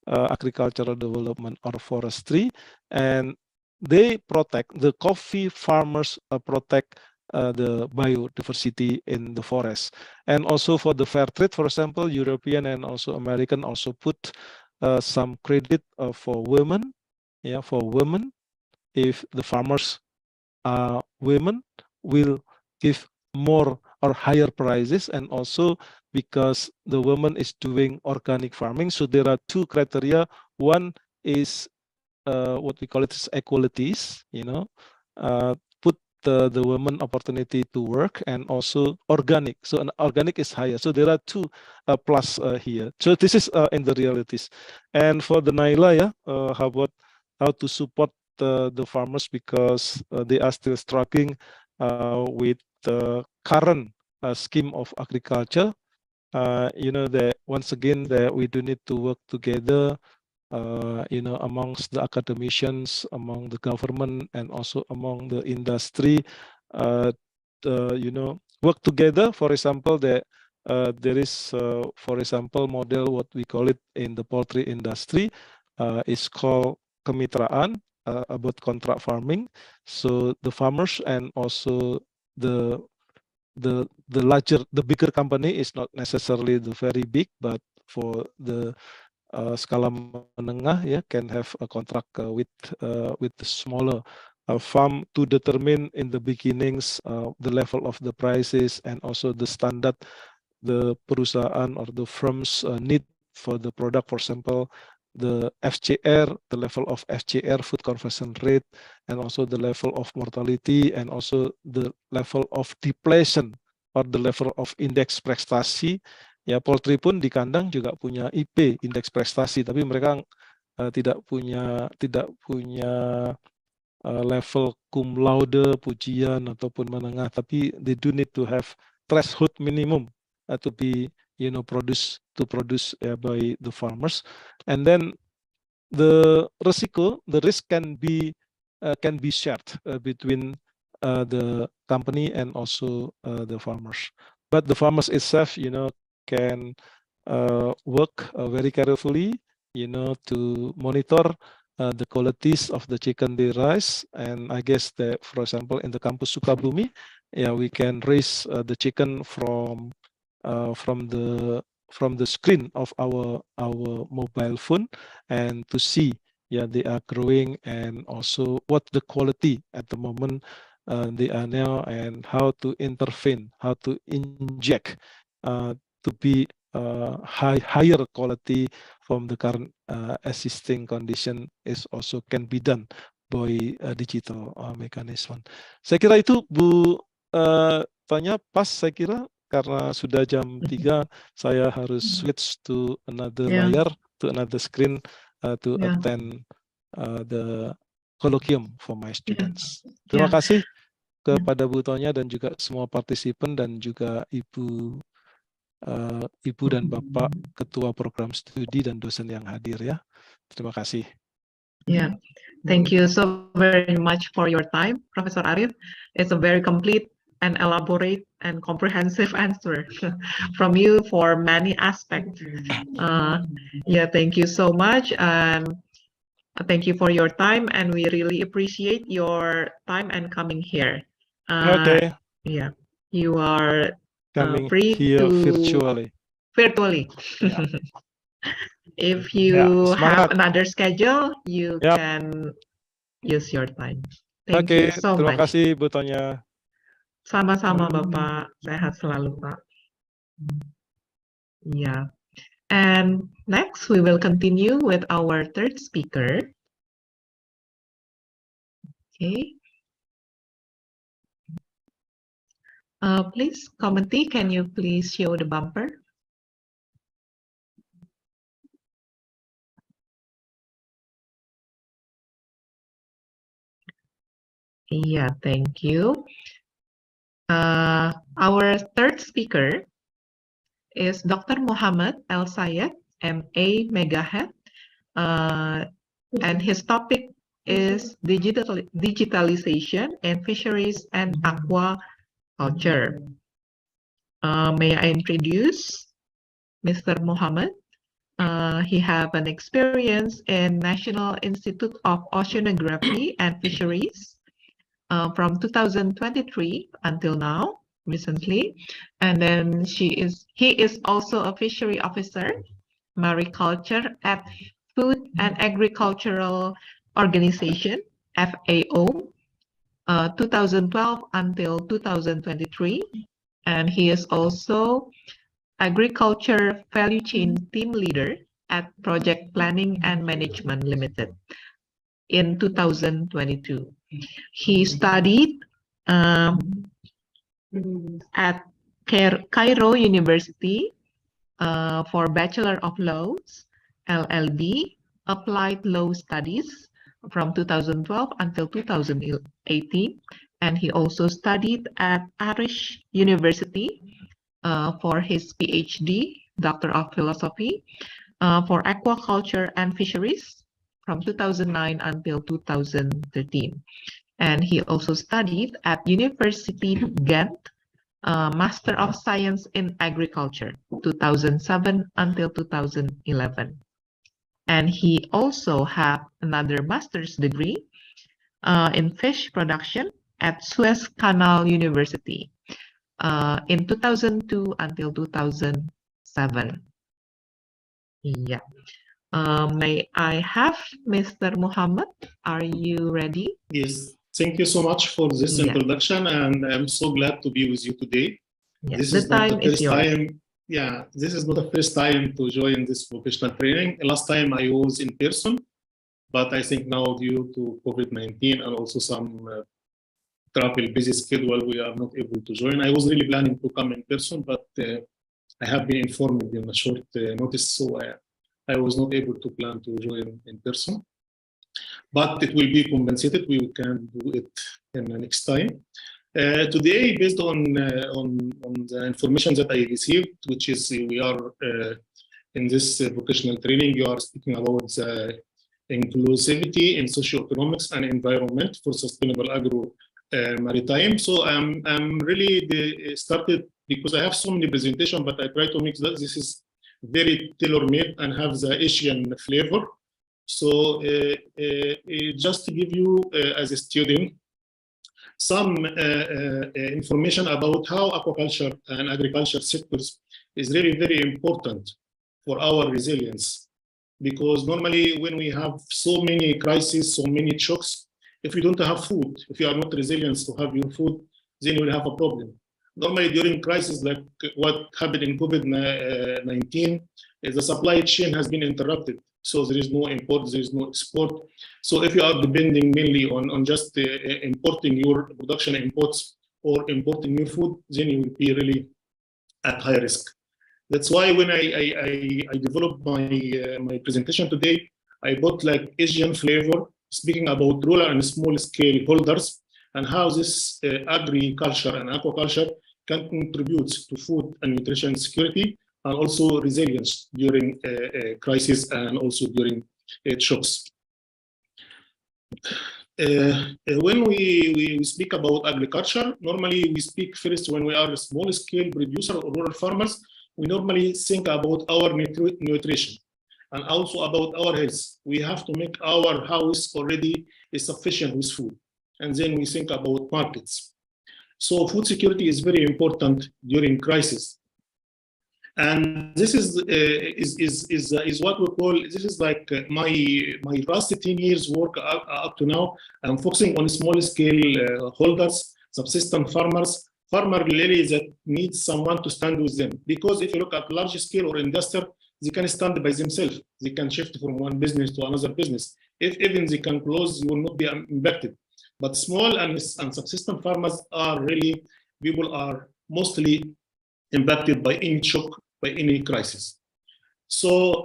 agricultural development or forestry, and they protect the coffee farmers protect the biodiversity in the forest. And also for the fair trade, for example, European and also American also put some credit for women. Yeah, for women, if the farmers are women, will give more or higher prices, and also because the woman is doing organic farming. So there are two criteria. One is what we call it is equalities, put the woman opportunity to work, and also organic. So an organic is higher. So there are two plus here. So this is in the realities. And for the Naila, how about how to support the farmers, because they are still struggling with the current scheme of agriculture. That once again that we do need to work together, amongst the academicians, among the government, and also among the industry, work together. For example, that there is, for example, model what we call it in the poultry industry is called kemitraan, about contract farming. So the farmers and also the bigger company is not necessarily the very big, but for the skala menengah, can have a contract with the smaller farm to determine in the beginnings the level of the prices, and also the standard the perusahaan or the firms need for the product. For example, the FCR, the level of FCR, food conversion rate, and also the level of mortality, and also the level of depletion or the level of indeks prestasi. Ya, poultry pun di kandang juga punya IP, indeks prestasi, tapi mereka tidak punya level cum laude, pujian ataupun menengah, tapi they do need to have threshold minimum to be produce by the farmers. And then the risk can be shared between the company and also the farmers. But the farmers itself, can work very carefully, to monitor the qualities of the chicken they raise. And I guess that, for example, in the campus Sukabumi, we can raise the chicken from the screen of our mobile phone, and to see they are growing, and also what the quality at the moment they are now, and how to intervene, how to inject to be higher quality from the current existing condition is also can be done by digital mechanism. Saya kira itu Bu tanya pas, saya kira karena sudah jam 3 saya harus switch to another layar, to another screen to attend the colloquium for my students. Terima kasih kepada Bu Tonya dan juga semua partisipan, dan juga Ibu dan Bapak Ketua Program Studi dan dosen yang hadir ya. Terima kasih. Yeah, thank you so very much for your time, Professor Arif. It's a very complete and elaborate and comprehensive answer from you for many aspects. Thank you so much, and thank you for your time, and we really appreciate your time and coming here. Okay. Yeah, you are coming free here to virtually. Yeah. If you have another schedule, you can use your time. Thank you so terima much. kasih Bu Tonya. Sama-sama Bapak, sehat selalu Pak. Yeah. And next we will continue with our third speaker. Okay. Please, Commenty, can you please show the bumper? Yeah, thank you. Our third speaker is Dr. Muhammad El Sayed, MA Megahead, and his topic is digitalization in fisheries and aquaculture. May I introduce Mr. Muhammad? He have an experience in National Institute of Oceanography and Fisheries from 2023 until now, recently. And then he is also a fishery officer, mariculture at Food and Agricultural Organization, FAO, 2012 until 2023. And he is also Agriculture Value Chain Team Leader at Project Planning and Management Limited in 2022. He studied at Cairo University for Bachelor of Laws, LLB, Applied Law Studies from 2012 until 2018. And he also studied at Irish University for his PhD, Doctor of Philosophy, for Aquaculture and Fisheries from 2009 until 2013. And he also studied at University Ghent, Master of Science in Agriculture, 2007 until 2011. And he also have another master's degree in fish production at Suez Canal University in 2002 until 2007. Yeah. May I have Mr. Muhammad? Are you ready? Yes. Thank you so much for this introduction, and I'm so glad to be with you today. Yes, this the is not time the is first yours. time. Yeah, this is not the first time to join this vocational training. Last time I was in person, but I think now due to COVID-19 and also some travel busy schedule, we are not able to join. I was really planning to come in person, but I have been informed in a short notice, so I was not able to plan to join in person. But it will be compensated. We can do it in the next time. Today, based on the information that I received, which is we are in this vocational training, you are speaking about the inclusivity in socioeconomics and environment for sustainable agro maritime. So I'm really started because I have so many presentations, but I try to make that this is very tailor-made and have the Asian flavor. So just to give you as a student some information about how aquaculture and agriculture sectors is really very important for our resilience. Because normally when we have so many crises, so many shocks, if you don't have food, if you are not resilient to have your food, then you will have a problem. Normally during crises like what happened in COVID-19, the supply chain has been interrupted. So there is no import, there is no export. So if you are depending mainly on just importing your production imports or importing your food, then you will be really at high risk. That's why when I developed my presentation today, I brought like Asian flavor, speaking about rural and small scale holders and how this agriculture and aquaculture can contribute to food and nutrition security and also resilience during crisis and also during shocks. When we speak about agriculture, normally we speak first when we are a small scale producer or rural farmers, we normally think about our nutrition and also about our health. We have to make our house already sufficient with food. And then we think about markets. So food security is very important during crisis. And this is what we call, this is like my last 10 years work up to now. I'm focusing on small scale holders, subsistence farmers, farmer really that needs someone to stand with them. Because if you look at large scale or industrial, they can stand by themselves. They can shift from one business to another business. If even they can close, you will not be impacted. But small and subsistence farmers are really, people are mostly impacted by any shock, by any crisis. So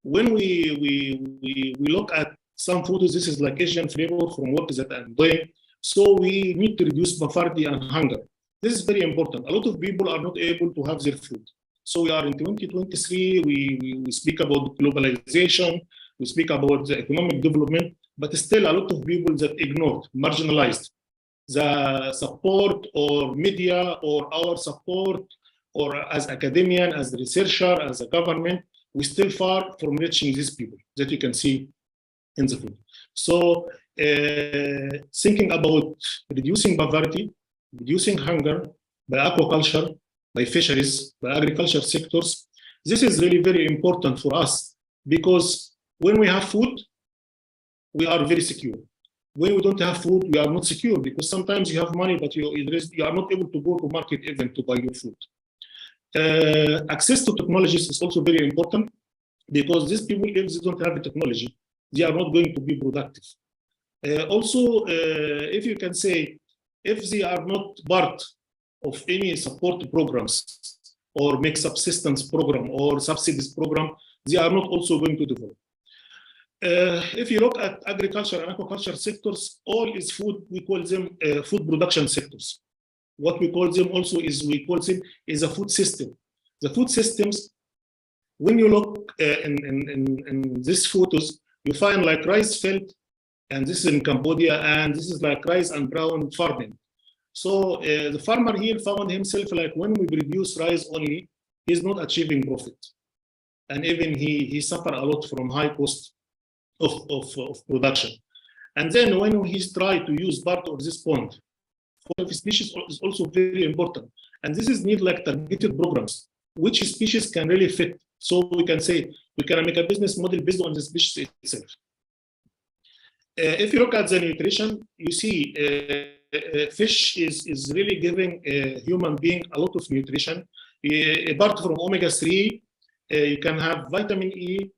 when we look at some photos, this is like Asian flavor from work that I'm doing. So we need to reduce poverty and hunger. This is very important. A lot of people are not able to have their food. So we are in 2023, we speak about globalization, we speak about the economic development, but still a lot of people that ignored, marginalized the support or media or our support or as academician, as a researcher, as a government, we're still far from reaching these people that you can see in the food. So thinking about reducing poverty, reducing hunger by aquaculture, by fisheries, by agriculture sectors, this is really very important for us because when we have food, we are very secure. When we don't have food, we are not secure because sometimes you have money, but you are not able to go to market even to buy your food. Access to technologies is also very important because these people, if they don't have the technology, they are not going to be productive. Also, if you can say, if they are not part of any support programs or make subsistence program or subsidies program, they are not also going to develop. If you look at agriculture and aquaculture sectors, all is food, we call them food production sectors. What we call them also is, we call them is a food system. The food systems, when you look in these photos, you find like rice field, and this is in Cambodia, and this is like rice and brown farming. So the farmer here found himself like when we produce rice only, he's not achieving profit. And even he suffer a lot from high cost of production. And then when he's tried to use part of this pond, for species is also very important. And this is need like targeted programs, which species can really fit. So we can say, we can make a business model based on the species itself. If you look at the nutrition, you see fish is really giving a human being a lot of nutrition. Apart from omega-3, you can have vitamin E,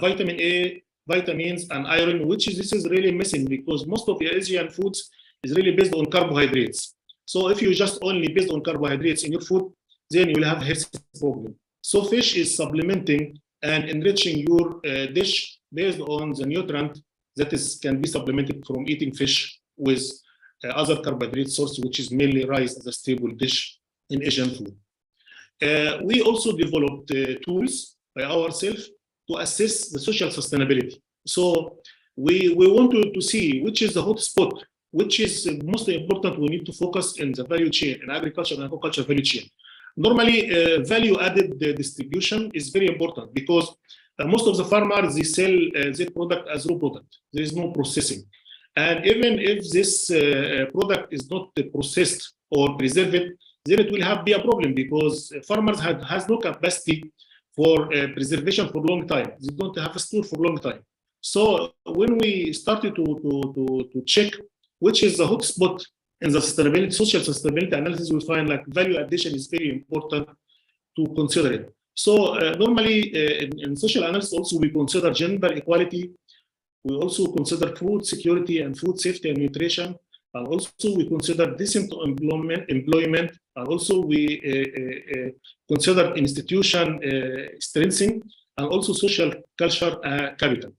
vitamin A, vitamins, and iron, this is really missing because most of the Asian foods is really based on carbohydrates. So if you just only based on carbohydrates in your food, then you will have a health problem. So fish is supplementing and enriching your dish based on the nutrient that can be supplemented from eating fish with other carbohydrate source, which is mainly rice as a staple dish in Asian food. We also developed tools by ourselves to assess the social sustainability. So we want to see which is the hot spot, which is most important. We need to focus in the value chain, in agriculture and aquaculture value chain. Normally, value-added distribution is very important because most of the farmers, they sell their product as raw product. There is no processing. And even if this product is not processed or preserved, then it will be a problem because farmers has no capacity for preservation for a long time. They don't have a store for a long time. So when we started to check which is the hot spot in the sustainability, social sustainability analysis, we find like value addition is very important to consider it. So normally in social analysis also we consider gender equality. We also consider food security and food safety and nutrition. And also we consider decent employment, and also we consider institution strengthening, and also social culture capital.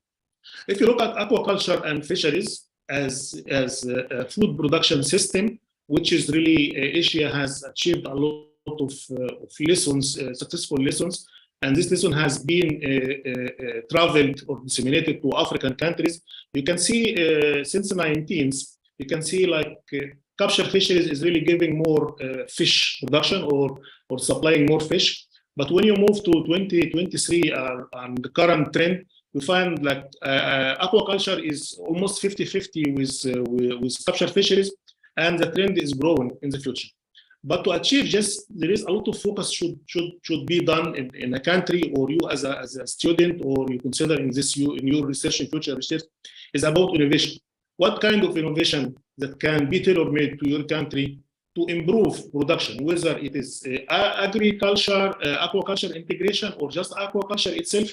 If you look at aquaculture and fisheries as a food production system, which is really Asia has achieved a lot of lessons, successful lessons, and this lesson has been traveled or disseminated to African countries. You can see since the 19th, you can see like capture fisheries is really giving more fish production or supplying more fish. But when you move to 2023 and the current trend, you find like aquaculture is almost 50-50 with capture fisheries, and the trend is growing in the future. But to achieve just, there is a lot of focus should be done in a country, or you as a student, or you consider in your research and future research, is about innovation. What kind of innovation that can be tailor-made to your country to improve production, whether it is agriculture, aquaculture integration, or just aquaculture itself.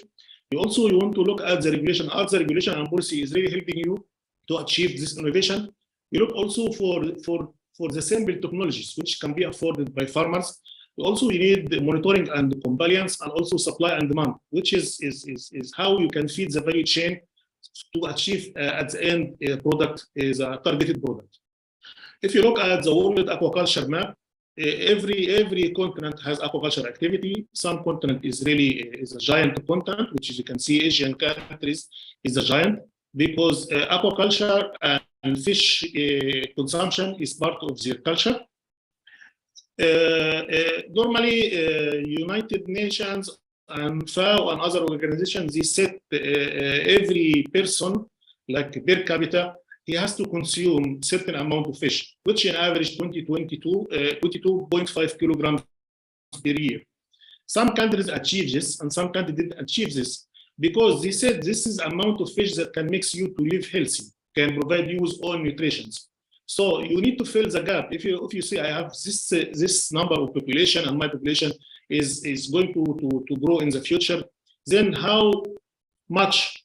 You want to look at the regulation. As the regulation and policy is really helping you to achieve this innovation. You look also for the simple technologies which can be afforded by farmers. Also, you need the monitoring and compliance, and also supply and demand, which is how you can feed the value chain to achieve at the end a product is a targeted product. If you look at the world aquaculture map, every continent has aquaculture activity. Some continent is a giant continent, which is, you can see Asian countries is a giant, because aquaculture and fish consumption is part of their culture. Normally, United Nations and FAO and other organizations, they set every person, like per capita, he has to consume certain amount of fish, which in average 22.5 kilograms per year. Some countries achieve this, and some countries didn't achieve this, because they said this is amount of fish that can make you to live healthy, can provide you with all nutrition. So you need to fill the gap. If you say I have this number of population and my population is going to grow in the future, then how much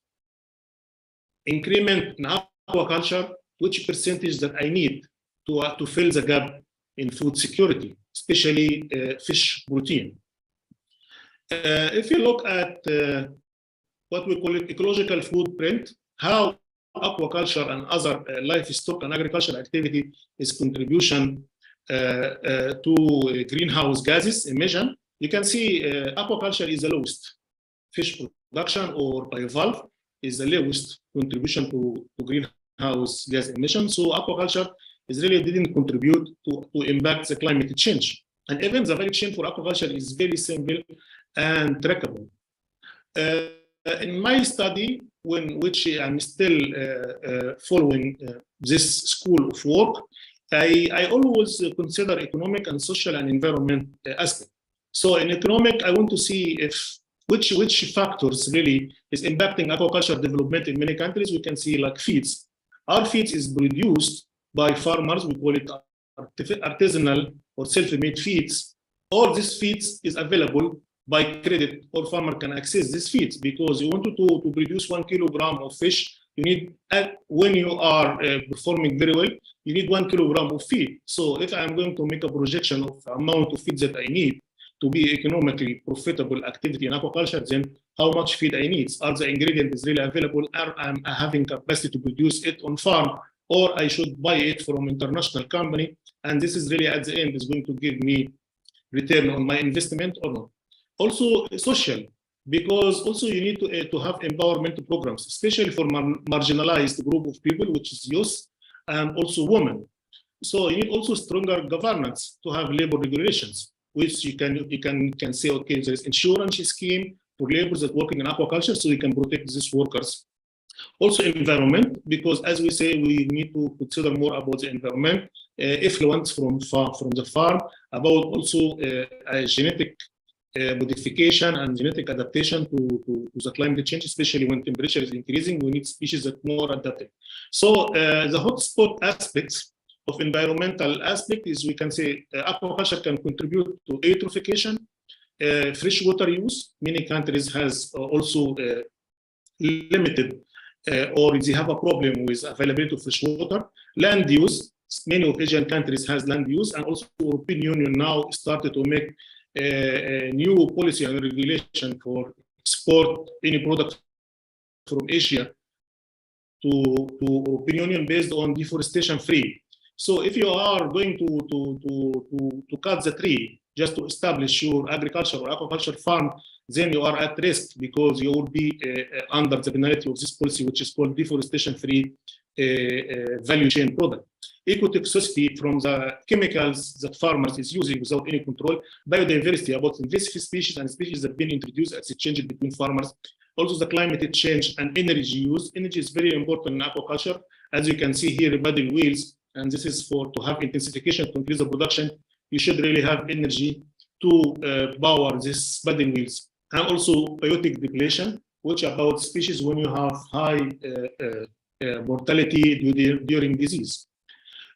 increment in aquaculture, which percentage that I need to fill the gap in food security, especially fish protein. If you look at what we call it ecological footprint, how aquaculture and other livestock and agricultural activity is contribution to greenhouse gases emission. You can see aquaculture is the lowest. Fish production or bivalve is the lowest contribution to greenhouse gas emission. So aquaculture is really didn't contribute to impact the climate change. And even the value chain for aquaculture is very simple and trackable. In my study, which I'm still following this school of work, I always consider economic and social and environment aspect. So in economic, I want to see which factors really is impacting aquaculture development in many countries. We can see like feeds. Our feeds is produced by farmers. We call it artisanal or self-made feeds. All these feeds is available by credit, or farmer can access these feeds, because you want to produce 1 kilogram of fish, you need, when you are performing very well, you need 1 kilogram of feed. So if I'm going to make a projection of the amount of feed that I need to be economically profitable activity in aquaculture, then how much feed I need? Are the ingredients really available? Are I having capacity to produce it on farm, or I should buy it from international company? And this is really at the end is going to give me return on my investment or not. Also social, because also you need to have empowerment programs, especially for marginalized group of people, which is youth and also women. So you need also stronger governance to have labor regulations, which you can say, okay, there is insurance scheme for laborers that working in aquaculture, so you can protect these workers. Also environment, because as we say, we need to consider more about the environment, effluents from the farm, about also genetic modification and genetic adaptation to the climate change, especially when temperature is increasing. We need species that are more adaptive. So the hotspot aspects of environmental aspect is, we can say aquaculture can contribute to eutrophication, freshwater use. Many countries has also limited or they have a problem with availability of fresh water. Land use, many of Asian countries has land use, and also European Union now started to make a new policy and regulation for export any product from Asia to European Union based on deforestation free. So if you are going to cut the tree just to establish your agriculture or aquaculture farm, then you are at risk, because you will be under the penalty of this policy, which is called deforestation free value chain product. Ecotoxicity from the chemicals that farmers is using without any control. Biodiversity, about invasive species and species that have been introduced as exchange between farmers. Also the climate change and energy use. Energy is very important in aquaculture. As you can see here, budding wheels, and this is to have intensification to increase the production. You should really have energy to power these budding wheels. And also biotic depletion, which about species when you have high mortality during disease.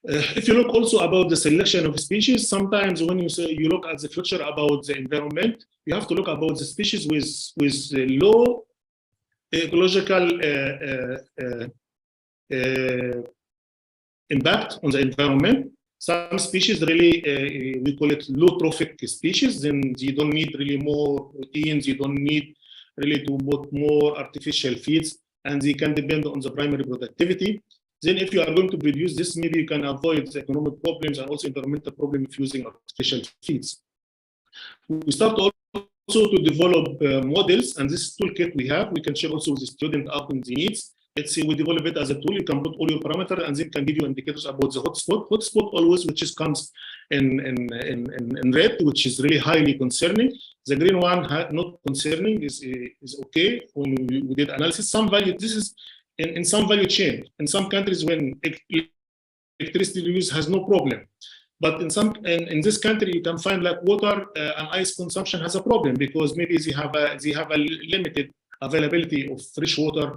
If you look also about the selection of species, sometimes when you look at the future about the environment, you have to look about the species with low ecological impact on the environment. Some species really, we call it low trophic species, then you don't need really more proteins, you don't need really to put more artificial feeds, and they can depend on the primary productivity. Then if you are going to produce this, maybe you can avoid the economic problems and also environmental problems using artificial feeds. We start also to develop models, and this toolkit we have, we can share also with the student up in the needs. Let's say we develop it as a tool, you can put all your parameters and then can give you indicators about the hotspot. Hotspot always, which is comes in red, which is really highly concerning. The green one, not concerning, is okay when we did analysis. Some value, this is in some value chain. In some countries when electricity use has no problem. But in this country, you can find like water and ice consumption has a problem because maybe they have a limited availability of fresh water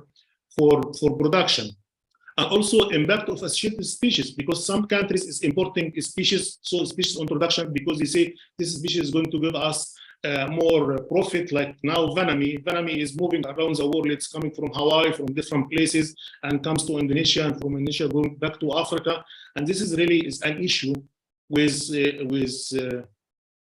for production. And also impact of associated species, because some countries is importing species, so species on production, because they say this species is going to give us more profit. Like now vanami is moving around the world. It's coming from Hawaii, from different places, and comes to Indonesia, and from Indonesia going back to Africa. And this is really an issue with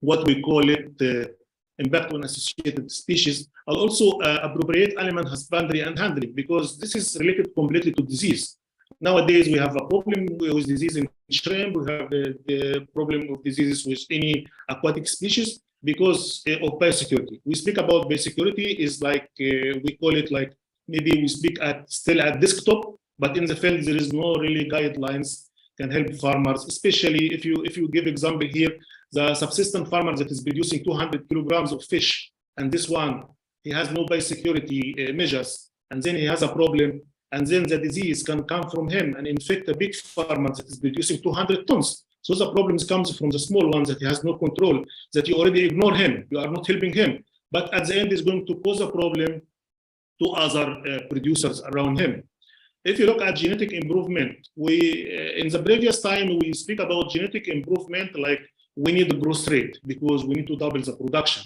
what we call it impact on associated species, and also appropriate element husbandry and handling, because this is related completely to disease. Nowadays, we have a problem with disease in shrimp. We have the problem of diseases with any aquatic species because of biosecurity. We speak about biosecurity is like, we call it like, maybe we speak still at desktop, but in the field, there is no really guidelines can help farmers, especially if you give example here, the subsistence farmer that is producing 200 kilograms of fish, and this one, he has no biosecurity measures, and then he has a problem, and then the disease can come from him and infect a big farmer that is producing 200 tons. So the problems comes from the small ones that he has no control, that you already ignore him, you are not helping him, but at the end is going to cause a problem to other producers around him. If you look at genetic improvement, in the previous time, we speak about genetic improvement like we need the growth rate because we need to double the production.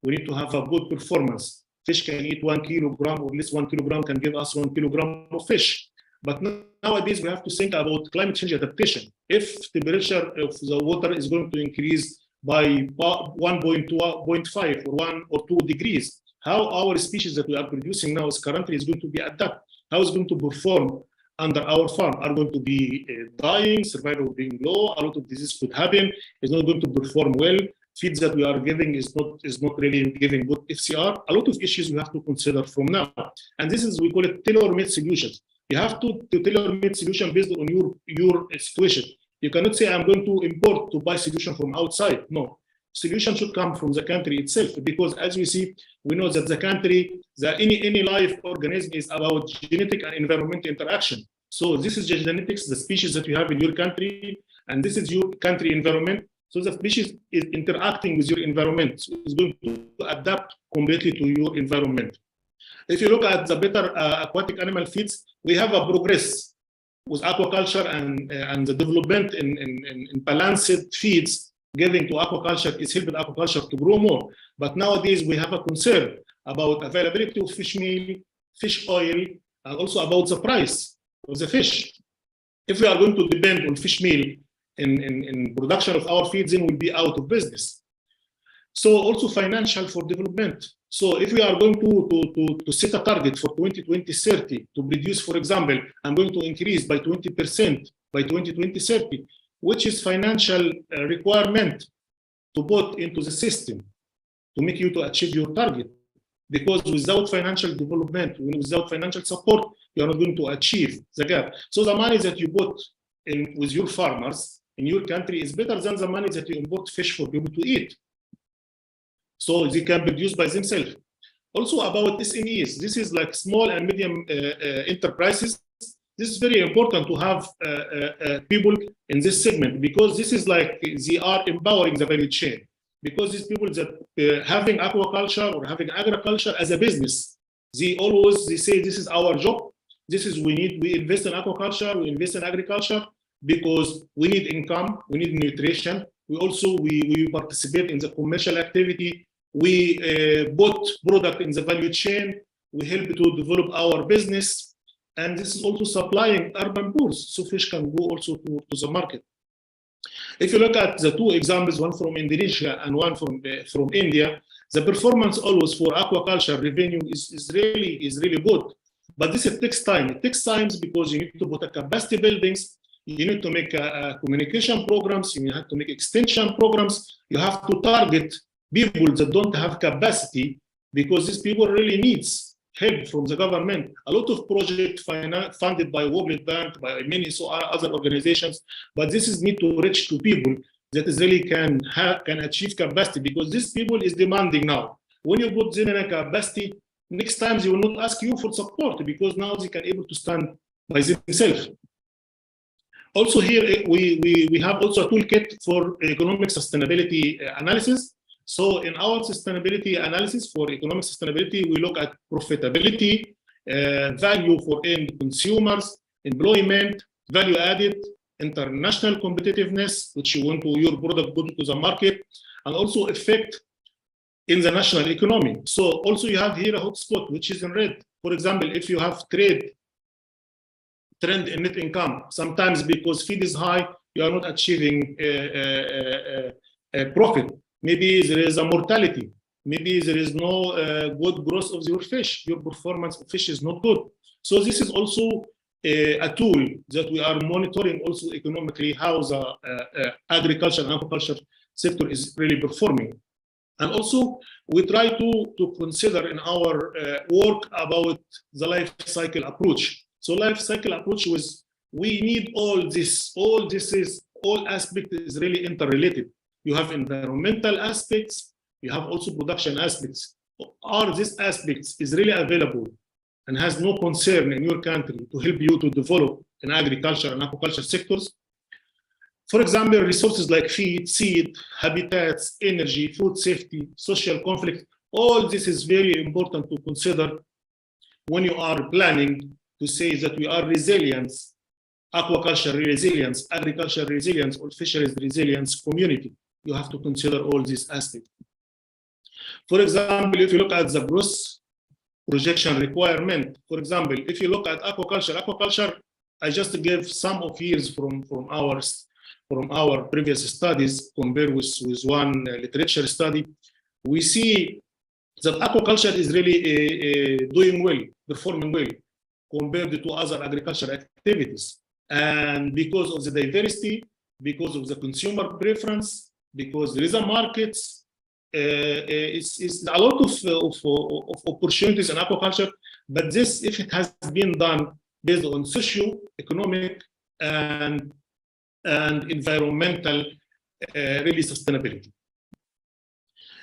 We need to have a good performance. Fish can eat 1 kilogram, or at least 1 kilogram can give us 1 kilogram of fish. But nowadays we have to think about climate change adaptation. If temperature of the water is going to increase by 1.2, 0.5 or 1 or 2 degrees, how our species that we are producing now is currently is going to be adapted? How is going to perform under our farm? Are going to be dying, survival being low, a lot of disease could happen, it's not going to perform well, feeds that we are giving is not really giving good FCR. A lot of issues we have to consider from now. And this is, we call it tailor-made solutions. You have to tailor-made solution based on your situation. You cannot say, I'm going to import to buy solution from outside. No, solution should come from the country itself, because as we see, we know that the country, any life organism is about genetic and environmental interaction. So this is the genetics, the species that you have in your country, and this is your country environment. So the species is interacting with your environment. So it's going to adapt completely to your environment. If you look at the better aquatic animal feeds, we have a progress with aquaculture and the development in balanced feeds giving to aquaculture is helping aquaculture to grow more. But nowadays we have a concern about availability of fish meal, fish oil, and also about the price of the fish. If we are going to depend on fish meal in production of our feeds, then we'll be out of business. So also financial for development. So if we are going to set a target for 2020-30 to produce, for example, I'm going to increase by 20% by 2020-30, which is financial requirement to put into the system to make you to achieve your target. Because without financial development, without financial support, you are not going to achieve the gap. So the money that you put in with your farmers in your country is better than the money that you import fish for people to eat. So they can produce by themselves. Also about SMEs, this is like small and medium enterprises. This is very important to have people in this segment, because this is like they are empowering the value chain. Because these people that having aquaculture or having agriculture as a business, they say this is our job. This is we invest in aquaculture, we invest in agriculture, because we need income, we need nutrition. We also we participate in the commercial activity. We put product in the value chain. We help to develop our business, and this is also supplying urban pools, so fish can go also to the market. If you look at the two examples, one from Indonesia and one from India, the performance always for aquaculture revenue is really good. But this takes time. It takes time because you need to put a capacity buildings, you need to make communication programs, you have to make extension programs, you have to target people that don't have capacity, because these people really needs help from the government. A lot of projects funded by World Bank, by many other organizations, but this is need to reach to people that is really can achieve capacity, because these people is demanding now. When you put them in a capacity, next time they will not ask you for support, because now they can able to stand by themselves. Also here, we have also a toolkit for economic sustainability analysis. So in our sustainability analysis for economic sustainability, we look at profitability, value for end consumers, employment, value added, international competitiveness, which you want to your product go to the market, and also effect in the national economy. So also you have here a hotspot, which is in red. For example, if you have trend in net income, sometimes because feed is high, you are not achieving a profit. Maybe there is a mortality. Maybe there is no good growth of your fish. Your performance of fish is not good. So this is also a tool that we are monitoring also economically how the agriculture and aquaculture sector is really performing. And also we try to consider in our work about the life cycle approach. So life cycle approach was, we need all aspect is really interrelated. You have environmental aspects, you have also production aspects. Are these aspects is really available and has no concern in your country to help you to develop in agriculture and aquaculture sectors? For example, resources like feed, seed, habitats, energy, food safety, social conflict, all this is very important to consider when you are planning to say that we are resilience, aquaculture resilience, agriculture resilience, or fisheries resilience community. You have to consider all these aspects. For example, if you look at the gross projection requirement, for example, if you look at aquaculture, I just gave some of years from our previous studies compared with one literature study. We see that aquaculture is really doing well, performing well compared to other agricultural activities. And because of the diversity, because of the consumer preference, because there is a market, it's a lot of opportunities in aquaculture. But this, if it has been done based on socio-economic and environmental really sustainability.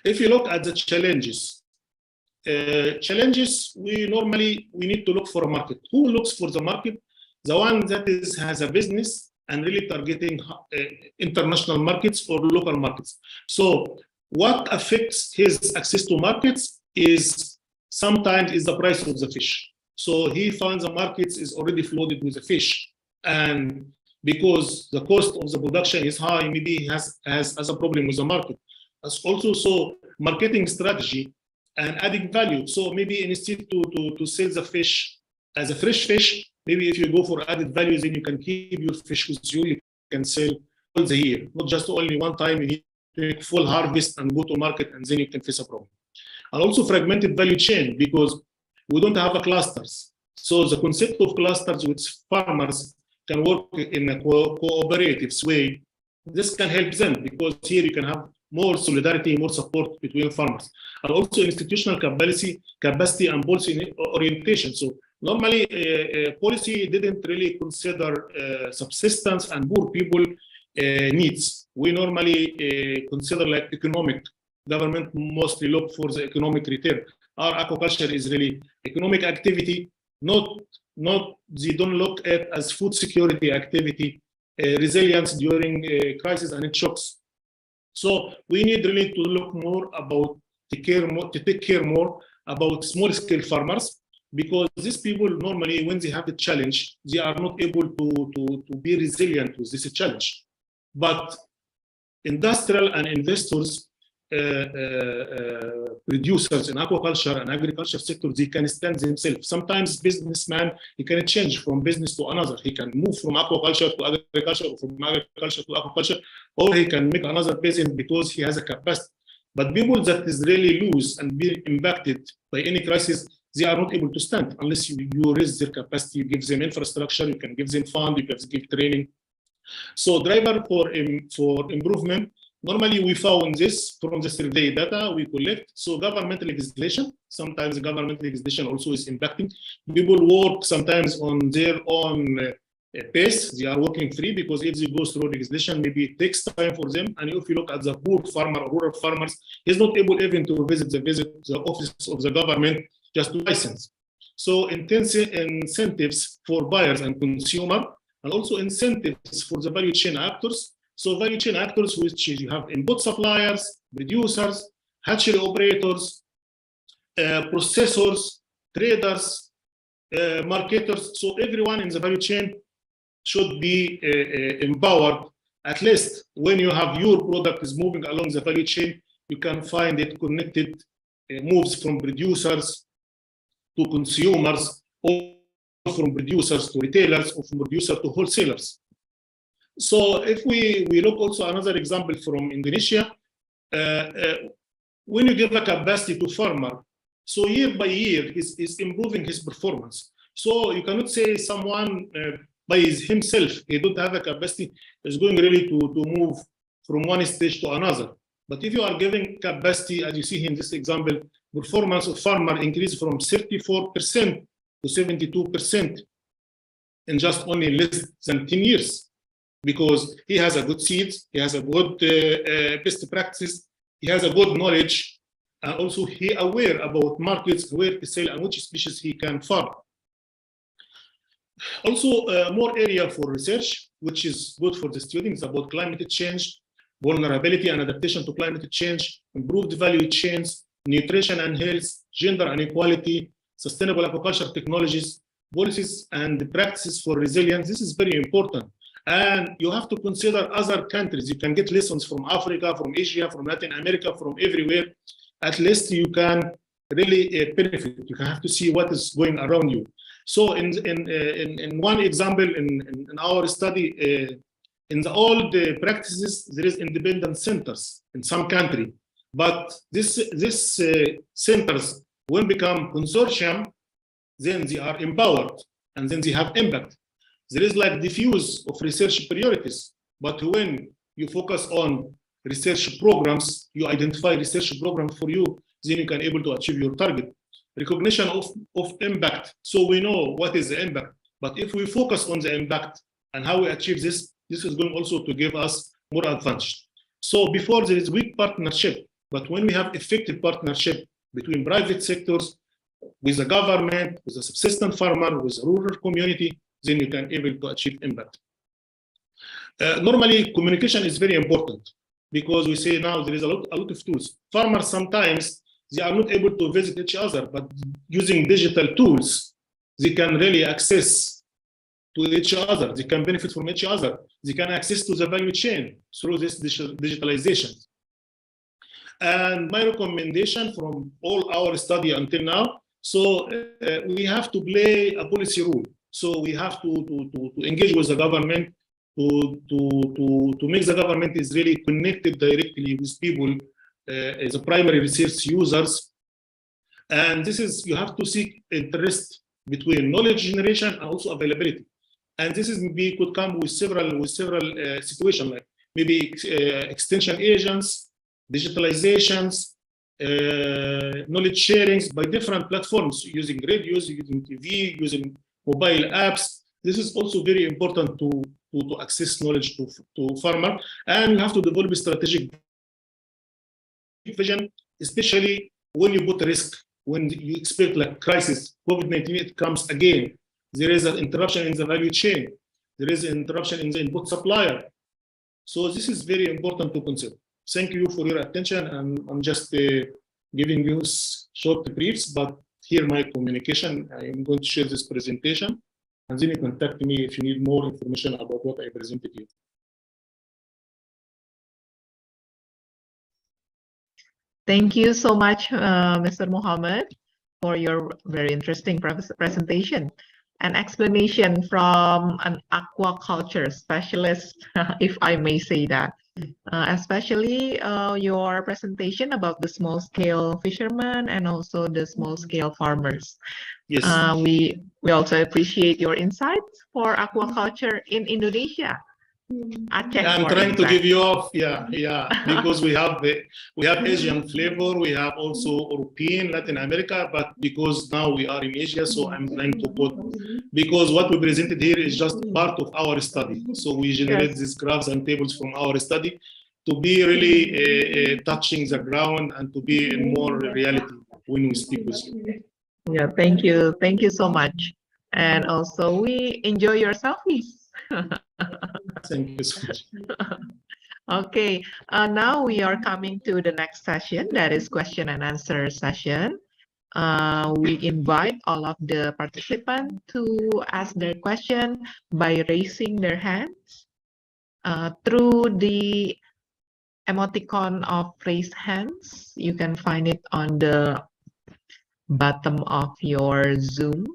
If you look at the challenges, we need to look for a market. Who looks for the market? The one that has a business and really targeting international markets or local markets. So what affects his access to markets is sometimes is the price of the fish. So he finds the markets is already flooded with the fish, and because the cost of the production is high, maybe he has a problem with the market. As also, so marketing strategy and adding value. So maybe instead to sell the fish as a fresh fish, maybe if you go for added value, then you can keep your fish with you. You can sell all the year, not just only one time. You need to make full harvest and go to market, and then you can face a problem. And also fragmented value chain, because we don't have a clusters. So the concept of clusters with farmers can work in a cooperative way. This can help them, because here you can have more solidarity, more support between farmers, and also institutional capacity and policy orientation. So normally, policy didn't really consider subsistence and poor people needs. We normally consider like economic. Government mostly look for the economic return. Our aquaculture is really economic activity, not they don't look at as food security activity, resilience during crisis and shocks. So we need really to look more about to take care more about small scale farmers, because these people normally, when they have a challenge, they are not able to be resilient with this challenge. But industrial and investors, producers in aquaculture and agriculture sector, they can stand themselves. Sometimes businessman, he can change from business to another. He can move from aquaculture to agriculture, or from agriculture to aquaculture, or he can make another business because he has a capacity. But people that is really loose and be impacted by any crisis, they are not able to stand unless you raise their capacity, you give them infrastructure, you can give them fund, you can give training. So driver for improvement, normally we found this from the survey data we collect. So government legislation, sometimes government legislation also is impacting. People work sometimes on their own pace. They are working free because if they go through legislation, maybe it takes time for them. And if you look at the poor farmer or rural farmers, he's not able even to visit the office of the government just to license. So incentives for buyers and consumer, and also incentives for the value chain actors. So value chain actors, which you have input suppliers, producers, hatchery operators, processors, traders, marketers. So everyone in the value chain should be empowered. At least when you have your product is moving along the value chain, you can find it connected, moves from producers to consumers, or from producers to retailers, or from producers to wholesalers. So if we look also another example from Indonesia, when you give a capacity to farmer, so year by year is improving his performance. So you cannot say someone by himself, he don't have a capacity, is going really to move from one stage to another. But if you are giving capacity, as you see in this example, performance of farmer increased from 34% to 72% in just only less than 10 years, because he has a good seeds, he has a good best practices, he has a good knowledge, and also he aware about markets, where to sell and which species he can farm. Also, more area for research, which is good for the students, about climate change, vulnerability and adaptation to climate change, improved value chains, nutrition and health, gender inequality, sustainable aquaculture technologies, policies and practices for resilience. This is very important. And you have to consider other countries. You can get lessons from Africa, from Asia, from Latin America, from everywhere. At least you can really benefit. You have to see what is going around you. So in one example, in our study, in the old practices, there is independent centers in some country. But this centers, when become consortium, then they are empowered and then they have impact. There is like diffuse of research priorities, but when you focus on research programs, you identify research program for you, then you can able to achieve your target. Recognition of impact. So we know what is the impact, but if we focus on the impact and how we achieve this, this is going also to give us more advantage. So before there is weak partnership, but when we have effective partnership between private sectors, with the government, with the subsistence farmer, with the rural community, then you can able to achieve impact. Normally, communication is very important because we say now there is a lot of tools. Farmers sometimes they are not able to visit each other, but using digital tools, they can really access to each other. They can benefit from each other. They can access to the value chain through this digitalization. And my recommendation from all our study until now, so we have to play a policy role. So we have to engage with the government to make the government is really connected directly with people as a primary research users. And this is, you have to seek interest between knowledge generation and also availability. And this is maybe could come with several situations, like maybe extension agents, digitalizations, knowledge sharings by different platforms, using radios, using TV, using mobile apps. This is also very important to access knowledge to farmer. And you have to develop a strategic vision, especially when you put risk, when you expect like crisis, COVID-19, it comes again. There is an interruption in the value chain. There is an interruption in the input supplier. So this is very important to consider. Thank you for your attention. And I'm just giving you short briefs, but hear my communication, I am going to share this presentation, and then you contact me if you need more information about what I presented you. Thank you so much, Mr. Muhammad, for your very interesting presentation and explanation from an aquaculture specialist, if I may say that. Especially your presentation about the small-scale fishermen and also the small-scale farmers. Yes. We also appreciate your insights for aquaculture in Indonesia. I'm trying to give you off, because we have Asian flavor, we have also European, Latin America, but because now we are in Asia, so I'm trying to put, because what we presented here is just part of our study. So we generate these graphs and tables from our study to be really touching the ground and to be in more reality when we speak with you. Yeah, thank you so much. And also we enjoy your selfies. Thank you so much. Okay, now we are coming to the next session, that is question and answer session. We invite all of the participants to ask their question by raising their hands through the emoticon of raised hands. You can find it on the bottom of your Zoom.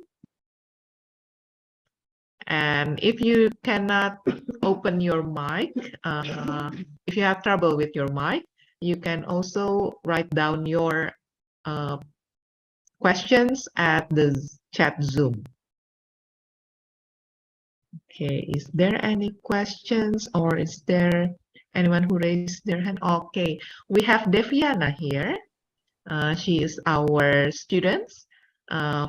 And if you cannot open your mic, if you have trouble with your mic, you can also write down your questions at the chat Zoom. Okay, is there any questions or is there anyone who raised their hand? Okay, we have Deviana here. She is our student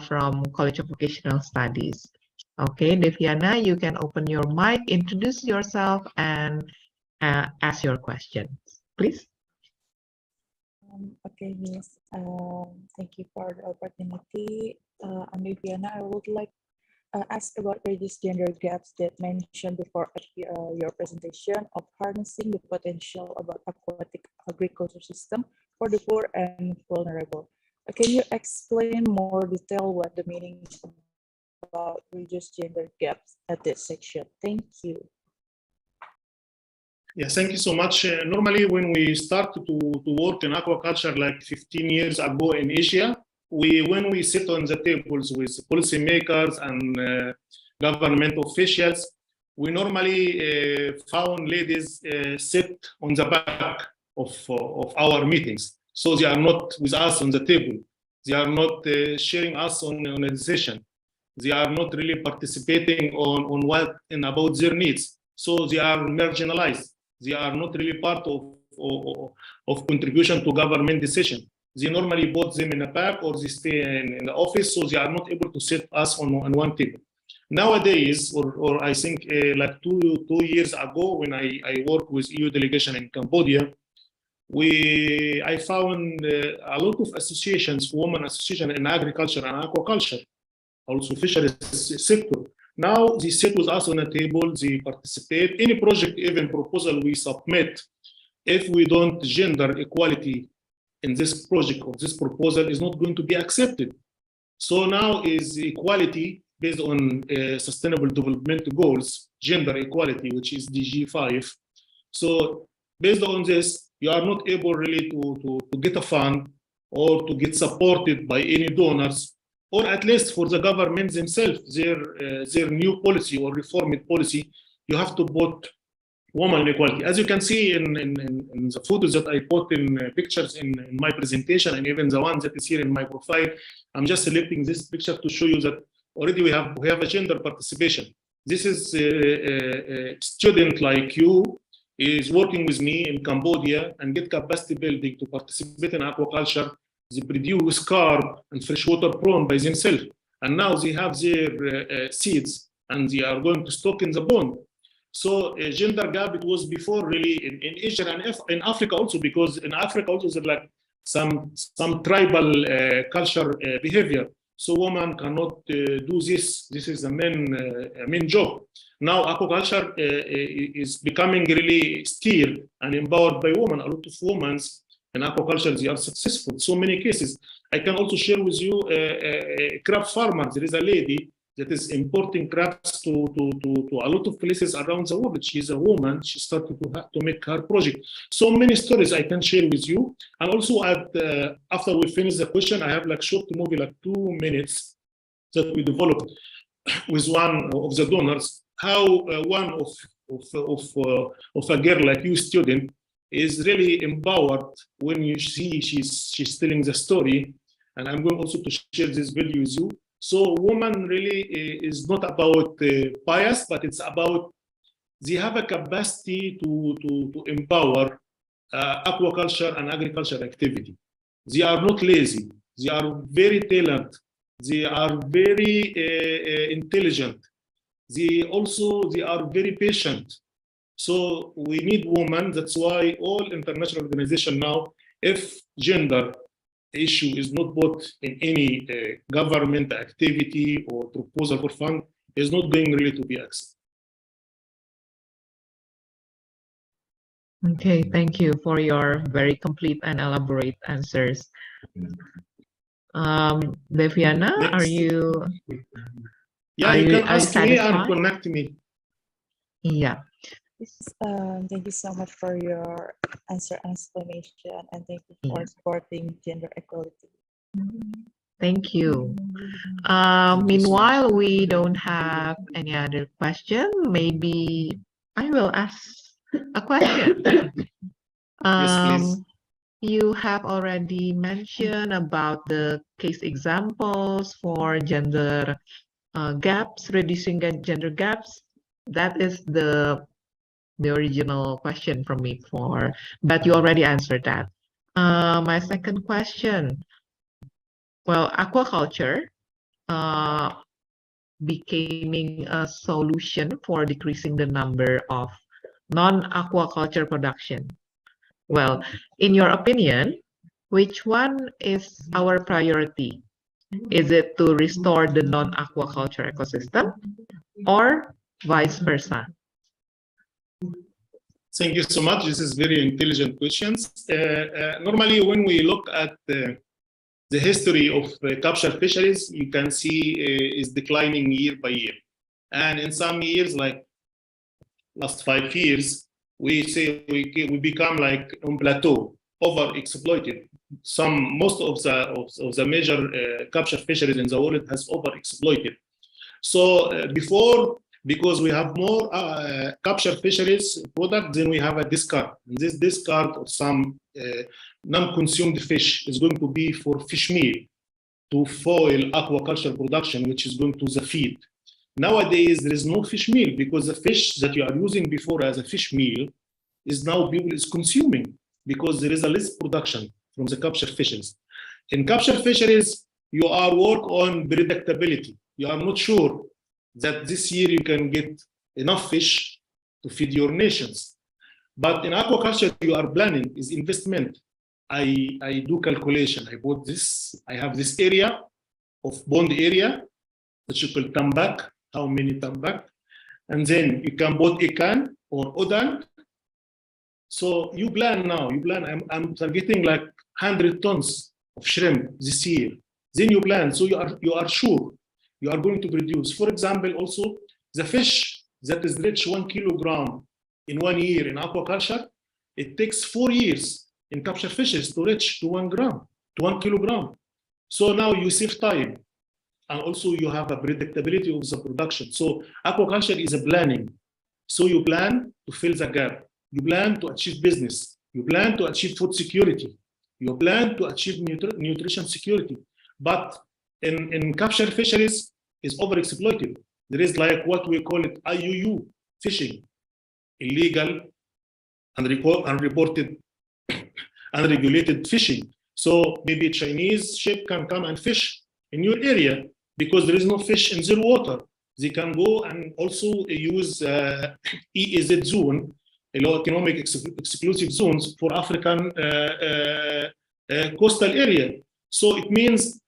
from College of Vocational Studies. Okay, Deviana, you can open your mic, introduce yourself, and ask your questions, please. Okay, Miss. Thank you for the opportunity. I'm Deviana. I would like ask about reduce gender gaps that mentioned before at your presentation of harnessing the potential about aquatic agriculture system for the poor and vulnerable. Can you explain more detail what the meaning is about reduce gender gaps at this section? Thank you. Yes, thank you so much. Normally, when we started to work in aquaculture like 15 years ago in Asia, when we sit on the tables with policymakers and government officials, we normally found ladies sit on the back of our meetings. So they are not with us on the table. They are not sharing us on a decision. They are not really participating on what and about their needs. So they are marginalized. They are not really part of contribution to government decision. They normally put them in a back or they stay in the office, so they are not able to sit us on one table. Nowadays, or I think like two years ago, when I worked with EU delegation in Cambodia, I found a lot of associations, women association in agriculture and aquaculture, also fisheries sector. Now they sit with us on a table, they participate. Any project, even proposal we submit, if we don't gender equality in this project or this proposal is not going to be accepted. So now is equality based on sustainable development goals, gender equality, which is DG 5. So based on this, you are not able really to get a fund or to get supported by any donors, or at least for the government themselves, their new policy or reformed policy, you have to put woman equality. As you can see in the photos that I put in pictures in my presentation, and even the one that is here in my profile, I'm just selecting this picture to show you that already we have a gender participation. This is a student like you is working with me in Cambodia and get capacity building to participate in aquaculture. They produce carp and freshwater prawn by themselves. And now they have their seeds and they are going to stock in the pond. So gender gap, it was before really in Asia and in Africa also, because in Africa also there's like some tribal culture behavior. So women cannot do this. This is a main job. Now aquaculture is becoming really steered and empowered by women. A lot of women In aquaculture, they are successful. So many cases. I can also share with you crab farmers. There is a lady that is importing crabs to a lot of places around the world. She's a woman. She started to make her project. So many stories I can share with you. And also after we finish the question, I have like short movie, like 2 minutes, that we developed with one of the donors. How one of a girl like you, student, is really empowered when you see she's telling the story. And I'm going also to share this video with you. So woman really is not about bias, but it's about they have a capacity to empower aquaculture and agriculture activity. They are not lazy. They are very talented. They are very intelligent. They are very patient. So we need women. That's why all international organizations now, if gender issue is not put in any government activity or proposal for fund, is not going really to be accepted. Okay, thank you for your very complete and elaborate answers. Deviana, Next. are you? Yeah, you can ask me and connect me. Yeah. Thank you so much for your answer and explanation, and thank you for supporting gender equality. Thank you. Meanwhile, we don't have any other question. Maybe I will ask a question. Yes, please. You have already mentioned about the case examples for gender gaps, reducing gender gaps. That is the original question from me but you already answered that. My second question, well, aquaculture becoming a solution for decreasing the number of non-aquaculture production. Well, in your opinion, which one is our priority? Is it to restore the non-aquaculture ecosystem or vice versa? Thank you so much. This is very intelligent questions. Normally, when we look at the history of capture fisheries, you can see is declining year by year. And in some years, like last 5 years, we say we become like on plateau, overexploited. Most of the major capture fisheries in the world has overexploited. So before, because we have more capture fisheries product, then we have a discard. And this discard of some non-consumed fish is going to be for fish meal to foil aquaculture production, which is going to the feed. Nowadays, there is no fish meal because the fish that you are using before as a fish meal is now people is consuming because there is a less production from the capture fisheries. In capture fisheries, you are work on predictability. You are not sure that this year you can get enough fish to feed your nations. But in aquaculture, you are planning is investment. I do calculation. I bought this. I have this area of bond area that you can come back. How many come back? And then you can bought ikan or odan. So you plan now. You plan. I'm targeting like 100 tons of shrimp this year. Then you plan. So you are sure you are going to produce. For example, also the fish that is reach 1 kilogram in 1 year in aquaculture, it takes 4 years in capture fishes to reach to 1 kilogram. So now you save time. And also you have a predictability of the production. So aquaculture is a planning. So you plan to fill the gap. You plan to achieve business. You plan to achieve food security. You plan to achieve nutrition security. But in capture fisheries is overexploited. There is like what we call it IUU fishing, illegal, unreported, unregulated fishing. So maybe Chinese ship can come and fish in your area because there is no fish in their water. They can go and also use EEZ zone, economic exclusive zones for African coastal area. So it means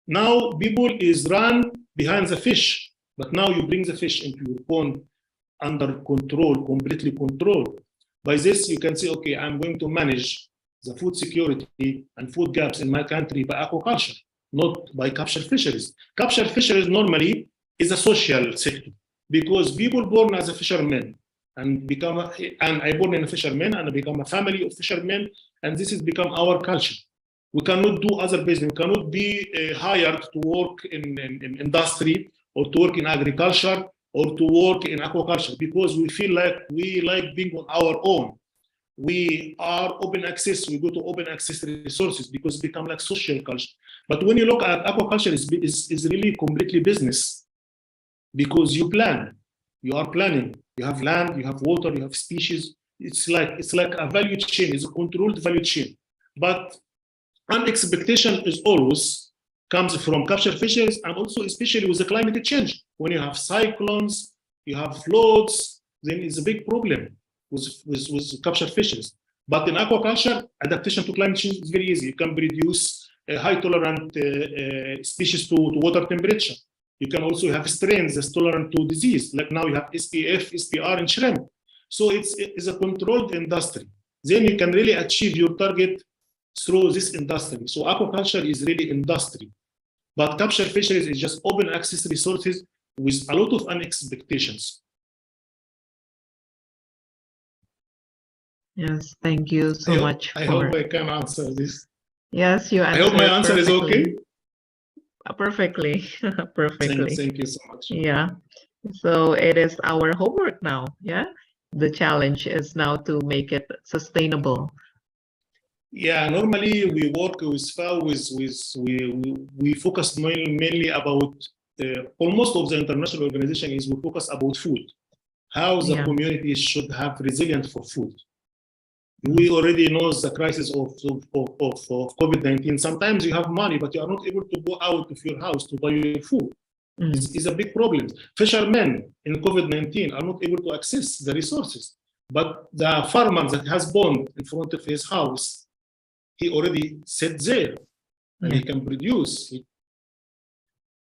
now people is run behind the fish, but now you bring the fish into your pond under control, completely controlled. By this, you can say, okay, I'm going to manage the food security and food gaps in my country by aquaculture, not by capture fisheries. Capture fisheries normally is a social sector because people born as a fisherman and I born in a fisherman and I become a family of fishermen, and this has become our culture. We cannot do other business. We cannot be hired to work in industry or to work in agriculture or to work in aquaculture because we feel like we like being on our own. We are open access. We go to open access resources because it become like social culture. But when you look at aquaculture, is really completely business because you plan. You are planning. You have land. You have water. You have species. It's like a value chain. It's a controlled value chain. But an expectation is always comes from capture fisheries and also especially with the climate change. When you have cyclones, you have floods, then it's a big problem with capture fisheries. But in aquaculture, adaptation to climate change is very easy. You can produce high tolerant species to water temperature. You can also have strains that's tolerant to disease. Like now you have SPF, SPR in shrimp. So it's a controlled industry. Then you can really achieve your target through this industry. So aquaculture is really industry. But capture fisheries is just open access resources with a lot of unexpectations. Yes, thank you so much. I hope I can answer this. Yes, you answered. I hope my answer is okay. Perfectly, perfectly. Thank you so much. Yeah. So it is our homework now. Yeah. The challenge is now to make it sustainable. Yeah, normally we work with FAO we focus mainly about almost of the international organization is we focus about food, how the community should have resilience for food. We already know the crisis of COVID-19. Sometimes you have money, but you are not able to go out of your house to buy your food. It's a big problem. Fishermen in COVID-19 are not able to access the resources, but the farmer that has pond in front of his house, he already set there and he can produce.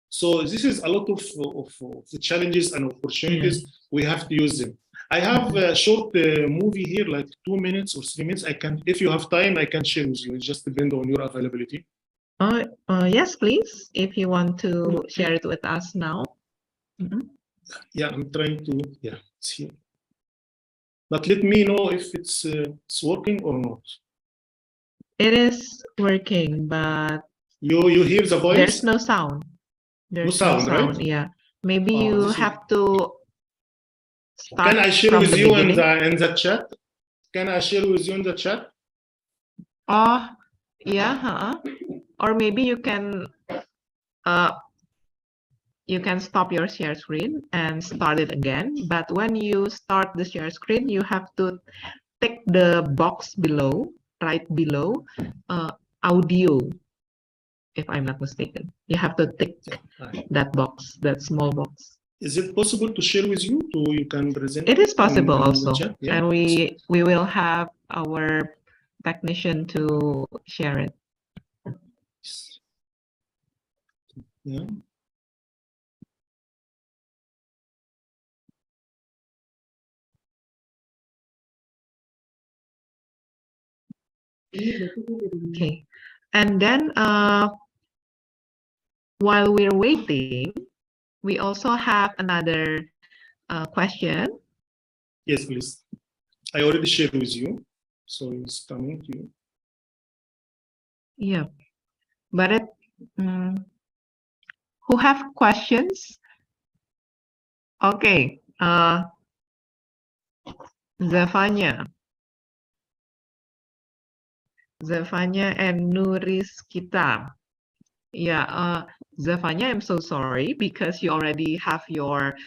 So this is a lot of the challenges and opportunities. We have to use them. I have a short movie here, like 2 minutes or 3 minutes. I can, if you have time, I can share with you. It just depends on your availability. Yes, please. If you want to share it with us now. Yeah, I'm trying to. Yeah, it's here. But let me know if it's working or not. It is working, but you hear the voice? There's no sound. There's no sound, right? Yeah. Maybe you have to start. Can I share with you in the chat? Can I share with you in the chat? Yeah. Or maybe you can stop your share screen and start it again. But when you start the share screen, you have to tick the box below, right below, audio, if I'm not mistaken. You have to tick that box, that small box. Is it possible to share with you? You can present. It is possible also, yeah. And we will have our technician to share it. Yeah. Okay, and then while we're waiting, we also have another question. Yes, please. I already shared with you, so it's coming to you. Yeah, but who have questions? Okay, Zevanya and Nuriskita. Yeah, Zevanya, I'm so sorry because you already have your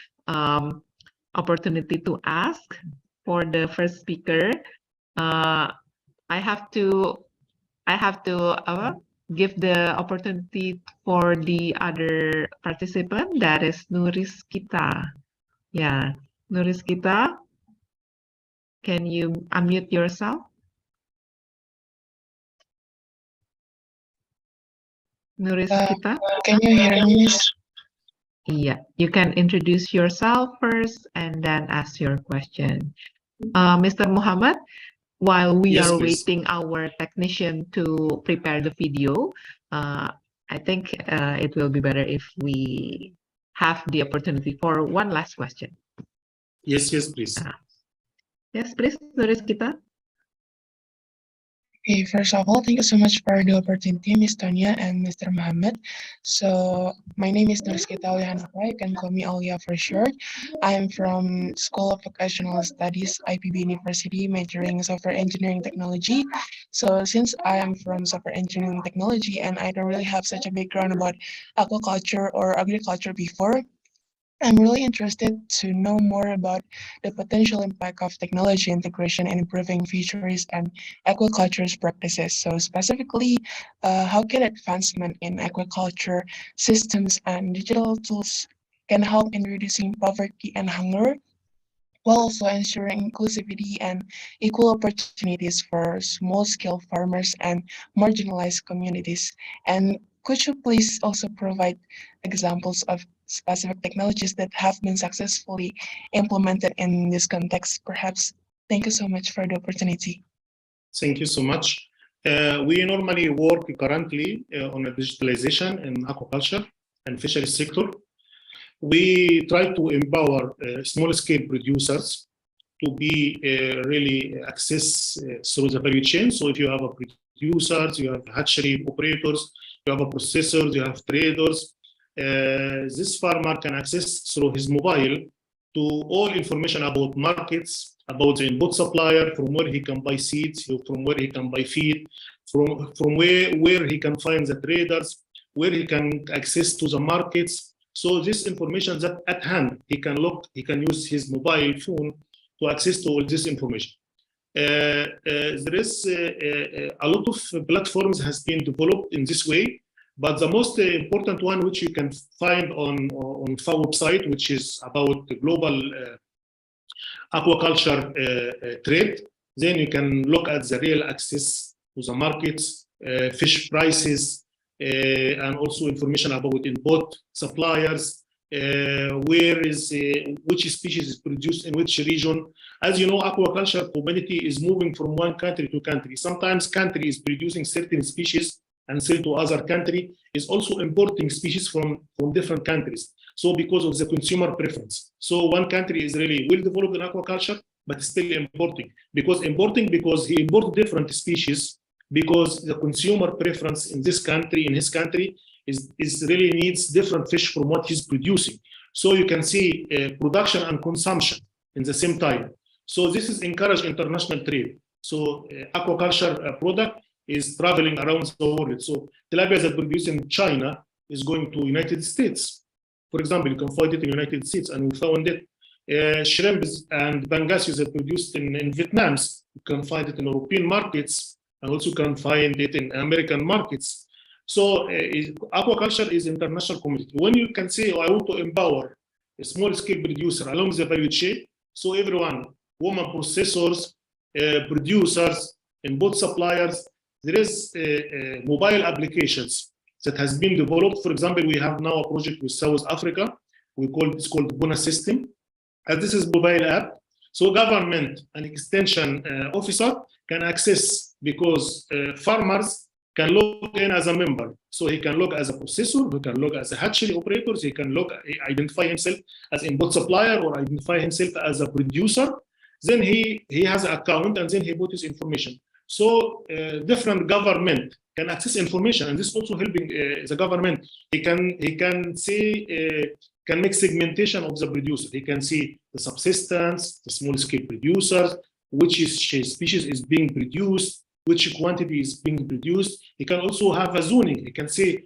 opportunity to ask for the first speaker. I have to give the opportunity for the other participant, that is Nuriskita. Yeah, Nuriskita, can you unmute yourself? Nuriskita? Can you hear me? Yeah, you can introduce yourself first and then ask your question. Mr. Muhammad, while we Yes, are please. waiting our technician to prepare the video, I think it will be better if we have the opportunity for one last question. Yes, please. Yes, please, Nuriskita. Okay, first of all, thank you so much for the opportunity, Ms. Tanya and Mr. Mohammed. So, my name is Nuriskita Olihanapa. You can call me Olia for short. I am from School of Vocational Studies, IPB University, majoring software engineering technology. So, since I am from software engineering technology and I don't really have such a background about aquaculture or agriculture before, I'm really interested to know more about the potential impact of technology integration in improving fisheries and aquaculture practices. So specifically, how can advancement in aquaculture systems and digital tools can help in reducing poverty and hunger, while also ensuring inclusivity and equal opportunities for small-scale farmers and marginalized communities? And could you please also provide examples of specific technologies that have been successfully implemented in this context, perhaps? Thank you so much for the opportunity. Thank you so much. We normally work currently on a digitalization in aquaculture and fisheries sector. We try to empower small-scale producers to be really access through the value chain. So if you have a producers, you have hatchery operators, you have a processors, you have traders, this farmer can access through his mobile to all information about markets, about the input supplier, from where he can buy seeds, from where he can buy feed, from where he can find the traders, where he can access to the markets. So this information that at hand, he can look, he can use his mobile phone to access to all this information. There is a lot of platforms has been developed in this way, but the most important one, which you can find on FAO website, which is about the global aquaculture trade, then you can look at the real access to the markets, fish prices, and also information about input suppliers, which species is produced in which region. As you know, aquaculture community is moving from one country to country. Sometimes country is producing certain species and sell to other country, is also importing species from different countries. So because of the consumer preference. So one country is really well developed in aquaculture, but still importing. Because he imports different species, because the consumer preference in this country, in his country, is really needs different fish from what he's producing. So you can see production and consumption in the same time. So this is encourage international trade. So aquaculture product is traveling around the world. So tilapia that produced in China is going to United States. For example, you can find it in United States, and we found it. Shrimps and pangasius that produced in Vietnam, you can find it in European markets, and also can find it in American markets. So aquaculture is international community. When you can say, oh, I want to empower a small scale producer along the value chain, so everyone, women processors, producers, and both suppliers, there is mobile applications that has been developed. For example, we have now a project with South Africa. It's called Bona System. And this is mobile app. So government and extension officer can access, because farmers can log in as a member. So he can log as a processor, he can log as a hatchery operator, he can identify himself as input supplier or identify himself as a producer. Then he has an account, and then he put his information. So different government can access information, and this also helping the government. He can see, can make segmentation of the producer. He can see the subsistence, the small scale producers, which species is being produced, which quantity is being produced. He can also have a zoning. He can say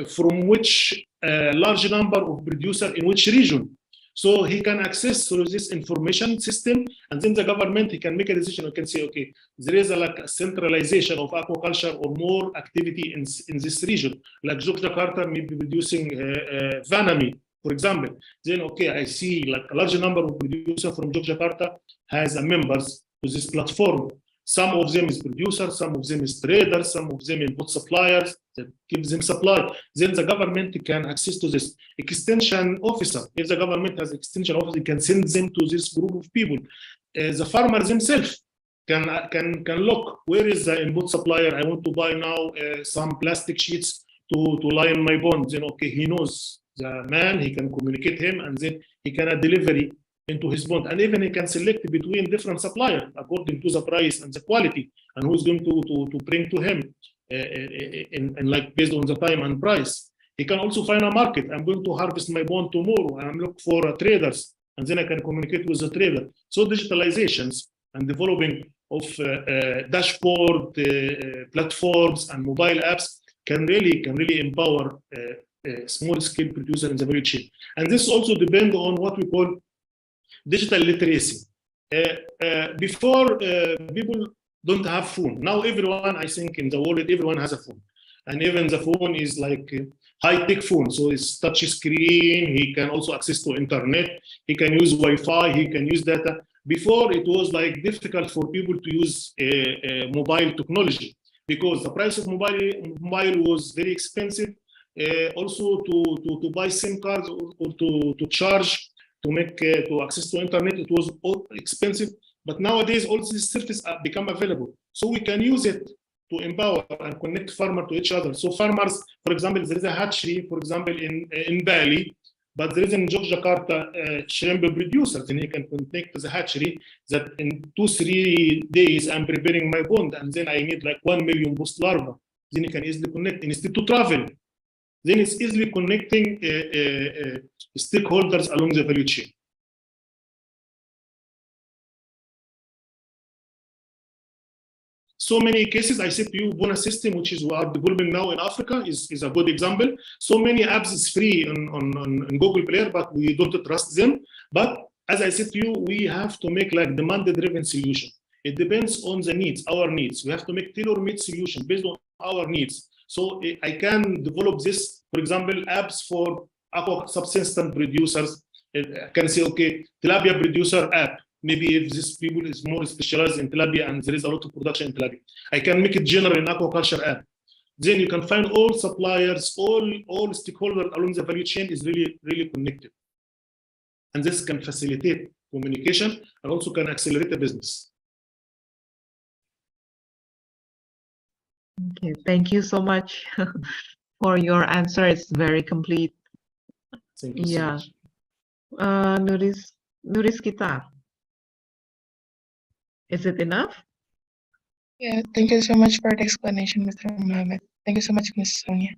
from which large number of producers in which region. So he can access through this information system, and then the government, he can make a decision. He can say, okay, there is a centralization of aquaculture or more activity in this region. Like Jakarta may be producing vanami, for example. Then, okay, I see like a large number of producers from Jakarta has members to this platform. Some of them is producers, some of them is traders, some of them input suppliers that gives them supply. Then the government can access to this extension officer. If the government has extension officer, it can send them to this group of people. The farmers themselves can look where is the input supplier. I want to buy now some plastic sheets to line my bond. Then okay, he knows the man, he can communicate him, and then he can delivery into his bond, and even he can select between different suppliers according to the price and the quality, and who's going to bring to him and like based on the time and price. He can also find a market. I'm going to harvest my bond tomorrow, and I'm looking for traders, and then I can communicate with the trader. So digitalizations and developing of dashboard platforms and mobile apps can really empower small scale producer in the value chain. And this also depends on what we call digital literacy. Before people don't have phone. Now everyone, I think in the world, everyone has a phone. And even the phone is like high-tech phone. So it's touch screen, he can also access to internet, he can use Wi-Fi, he can use data. Before it was like difficult for people to use mobile technology because the price of mobile was very expensive. Also to buy SIM cards or to charge, to access to internet, it was expensive. But nowadays, all these services become available. So we can use it to empower and connect farmers to each other. So farmers, for example, there is a hatchery, for example, in Bali, but there is in Jakarta shrimp producer. Then he can connect to the hatchery that in 2-3 days, I'm preparing my bond, and then I need like 1 million post larva. Then you can easily connect instead to travel. Then it's easily connecting stakeholders along the value chain. So many cases, I said to you, bonus system, which is we are developing now in Africa, is a good example. So many apps is free on Google Play, but we don't trust them. But as I said to you, we have to make like demand-driven solution. It depends on the needs, our needs. We have to make tailor-made solution based on our needs. So I can develop this, for example, apps for aqua subsistence producers. I can say, okay, tilapia producer app. Maybe if this people is more specialized in tilapia and there is a lot of production in tilapia, I can make it general in aquaculture app. Then you can find all suppliers, all stakeholders along the value chain is really connected. And this can facilitate communication and also can accelerate the business. Okay, thank you so much for your answer. It's very complete. Thank you so much. Nuris kita. Is it enough? Yeah, thank you so much for the explanation, Mr. Mohammed. Thank you so much, Ms. Sonia.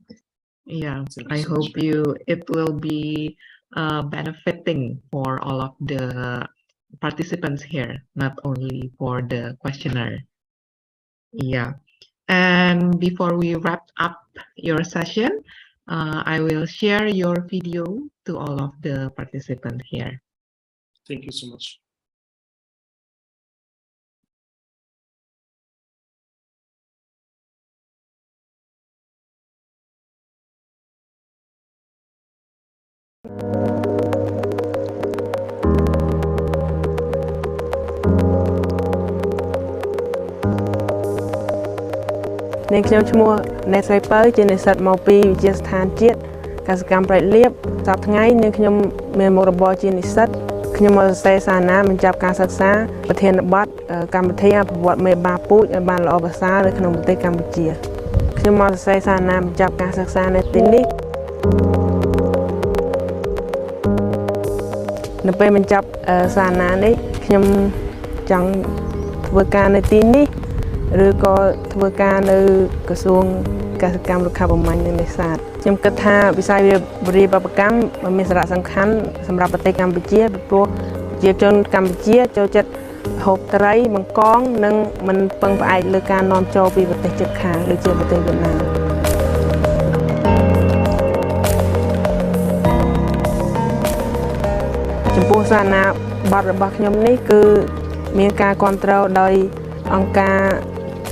Yeah, I hope it will be benefiting for all of the participants here, not only for the questioner. Yeah. And before we wrap up your session, I will share your video to all of the participants here. Thank you so much. Nênខ្ញុំឈ្មោះអ្នកស្រីពៅជានិស្សិតមកពីវិទ្យាស្ថានជាតិកសិកម្មប្រៃលៀបសប្តាហ៍ថ្ងៃនឹងខ្ញុំមានមុខរបរជានិស្សិតខ្ញុំមកសរសេរសារណាបញ្ចប់ការសិក្សាប្រធានបទកម្មវិធីអភិវឌ្ឍមេបាពូជឲ្យបានល្អប្រសើរនៅក្នុងប្រទេសកម្ពុជាខ្ញុំមកសរសេរសារណាបញ្ចប់ការសិក្សានៅទីនេះនៅពេលបញ្ចប់សារណានេះខ្ញុំចង់ធ្វើការនៅទីនេះឬក៏ធ្វើការនៅក្រសួងកសិកម្មរុក្ខាប្រមាញ់និងនេសាទខ្ញុំគិតថាវិស័យវិរិយបព្វកម្មមានសារៈសំខាន់សម្រាប់ប្រទេសកម្ពុជាពីព្រោះប្រជាជនកម្ពុជាចូលចិត្តហូបត្រីបង្កងនិងមិនពឹងផ្អែកលើការនាំចូលពីប្រទេសជិតខាងដូចជាប្រទេសវៀតណាមចំពោះសារណាបទរបស់ខ្ញុំនេះគឺមានការគាំទ្រដោយអង្គការ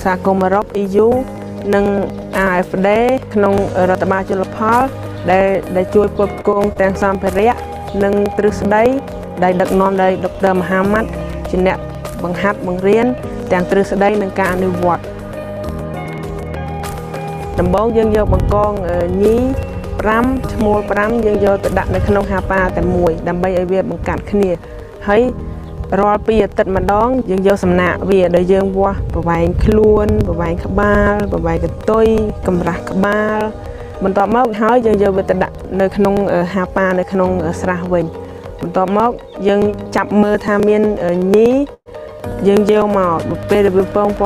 សហគមន៍អឺរ៉ុប EU និង AFD ក្នុងរដ្ឋបាលជលផលដែលជួយផ្គត់ផ្គង់ទាំងសម្ភារៈនិងទ្រឹស្ដីដែលដឹកនាំដោយដុកទ័រមហាម៉ាត់ជាអ្នកបង្ហាត់បង្រៀនទាំងទ្រឹស្ដីនិងការអនុវត្តដំបូងយើងយកបង្កងញី5ឈ្មោល5យើងយកទៅដាក់នៅក្នុងហាប៉ាតែមួយដើម្បីឲ្យវាបង្កាត់គ្នាហើយ រាល់ពីអាទិត្យម្ដងយើងយកសំណាក់វាដែលយើងវាស់ប្រវែងខ្លួនប្រវែងក្បាលប្រវែងកន្ទុយកម្រាស់ក្បាលបន្ទាប់មកហើយយើងយកវាទៅដាក់នៅក្នុងហាប៉ានៅក្នុងស្រះវិញបន្ទាប់មកយើងចាប់មើលថាមានញីយើងយកមកពេលដែលវាពងព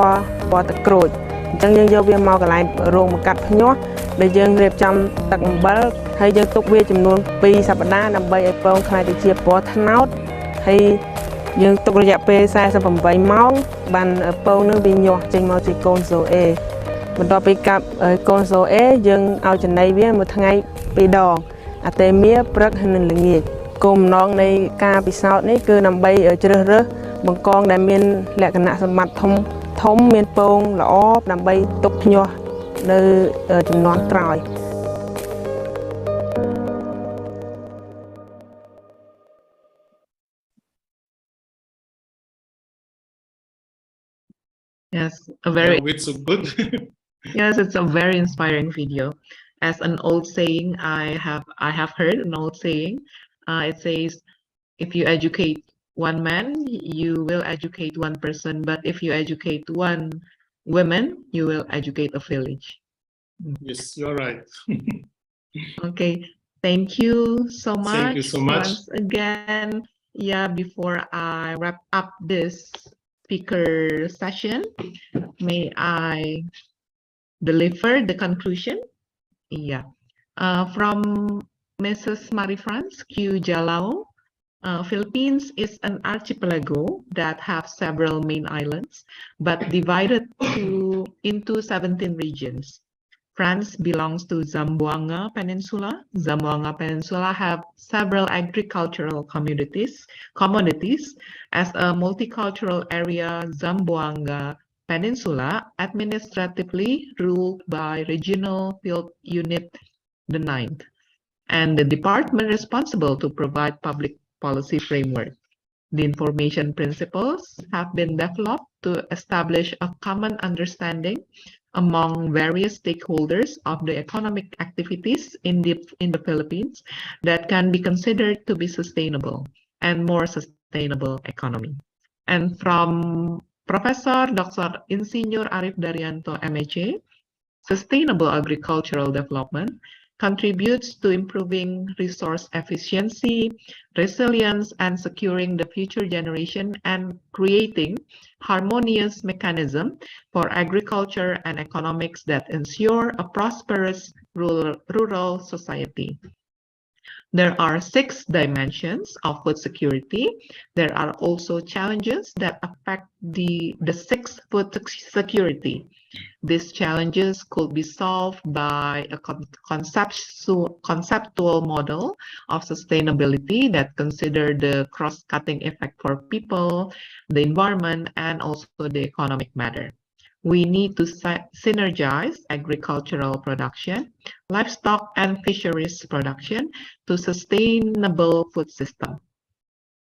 ណ៌ទឹកក្រូចអញ្ចឹងយើងយកវាមកកន្លែងរោងបង្កាត់ភ្ញាស់ដែលយើងរៀបចំទឹកអំបិលហើយយើងទុកវាចំនួន2សប្តាហ៍ដើម្បីឲ្យពងខ្លាយទៅជាពណ៌ត្នោតហើយយើងទុករយៈពេល48ម៉ោងបានពងនឹងវាញាស់ចេញមកជាកូនសូអេបន្ទាប់ពីកាប់កូនសូអេយើងឲ្យចំណីវាមួយថ្ងៃ2ដងអាតេមៀព្រឹកហើយនិងល្ងាចគោលបំណងនៃការពិសោធន៍នេះគឺដើម្បីជ្រើសរើសបង្កងដែលមានលក្ខណៈសម្បត្តិធំមានពងល្អដើម្បីទុកភ្ញាស់នៅជំនាន់ក្រោយ Yes, a very it's so good. yes, it's a very inspiring video. As an old saying, I have heard an old saying. It says, if you educate one man, you will educate one person. But if you educate one woman, you will educate a village. Yes, you're right. Okay, thank you so much. Thank you so much. Once again, yeah, before I wrap up this speaker session, may I deliver the conclusion? Yeah. From Mrs. Marie-France Q. Jalao, Philippines is an archipelago that have several main islands, but divided into 17 regions. France belongs to Zamboanga Peninsula. Zamboanga Peninsula have several agricultural commodities. As a multicultural area, Zamboanga Peninsula administratively ruled by Regional Field Unit the 9th, and the department responsible to provide public policy framework. The information principles have been developed to establish a common understanding among various stakeholders of the economic activities in the Philippines that can be considered to be sustainable and more sustainable economy. And from Professor Dr. Insinyur Arif Daryanto, MHA, sustainable agricultural development contributes to improving resource efficiency, resilience, and securing the future generation and creating harmonious mechanism for agriculture and economics that ensure a prosperous rural society. There are 6 dimensions of food security. There are also challenges that affect the 6th food security. These challenges could be solved by a conceptual model of sustainability that consider the cross-cutting effect for people, the environment, and also the economic matter. We need to synergize agricultural production, livestock, and fisheries production to sustainable food system.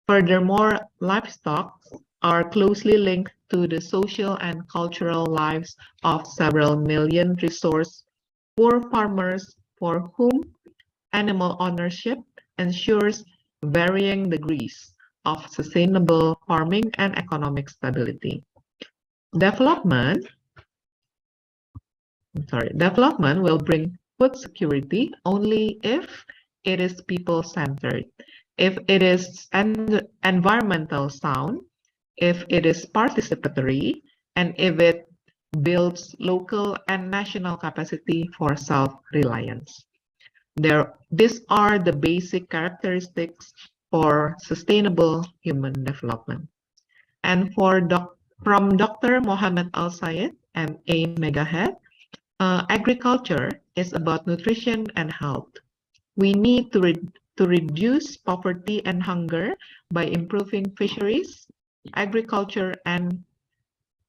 Furthermore, livestock are closely linked to the social and cultural lives of several million resource-poor farmers for whom animal ownership ensures varying degrees of sustainable farming and economic stability. Development will bring food security only if it is people-centered, if it is environmental sound, if it is participatory, and if it builds local and national capacity for self-reliance. These are the basic characteristics for sustainable human development. And from Dr. Mohammed Al-Sayed, MA Megahead, agriculture is about nutrition and health. We need to reduce poverty and hunger by improving fisheries, agriculture, and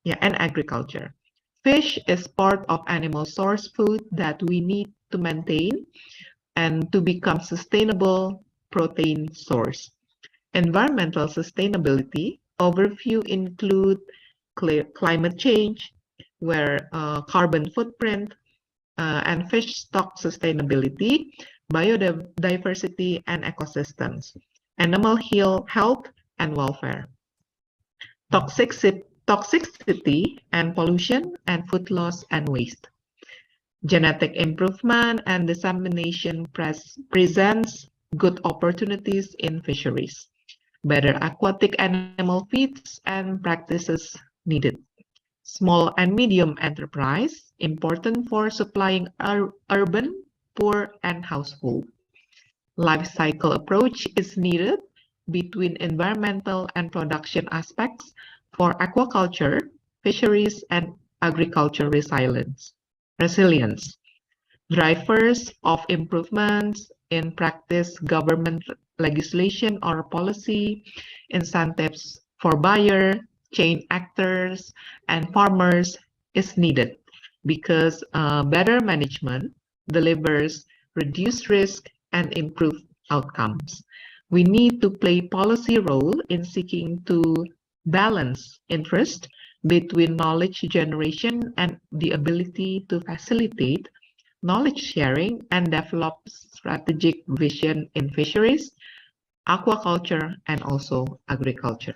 agriculture. Fish is part of animal source food that we need to maintain and to become sustainable protein source. Environmental sustainability overview include climate change, where carbon footprint and fish stock sustainability, biodiversity and ecosystems, animal health and welfare. toxicity and pollution, and food loss and waste. Genetic improvement and dissemination presents good opportunities in fisheries. Better aquatic animal feeds and practices needed. Small and medium enterprise, important for supplying urban, poor, and household. Life cycle approach is needed between environmental and production aspects for aquaculture, fisheries, and agriculture resilience. Drivers of improvements in practice, government legislation or policy, incentives for buyer, chain actors, and farmers is needed because better management delivers reduced risk and improved outcomes. We need to play policy role in seeking to balance interest between knowledge generation and the ability to facilitate knowledge sharing and develop strategic vision in fisheries, aquaculture, and also agriculture.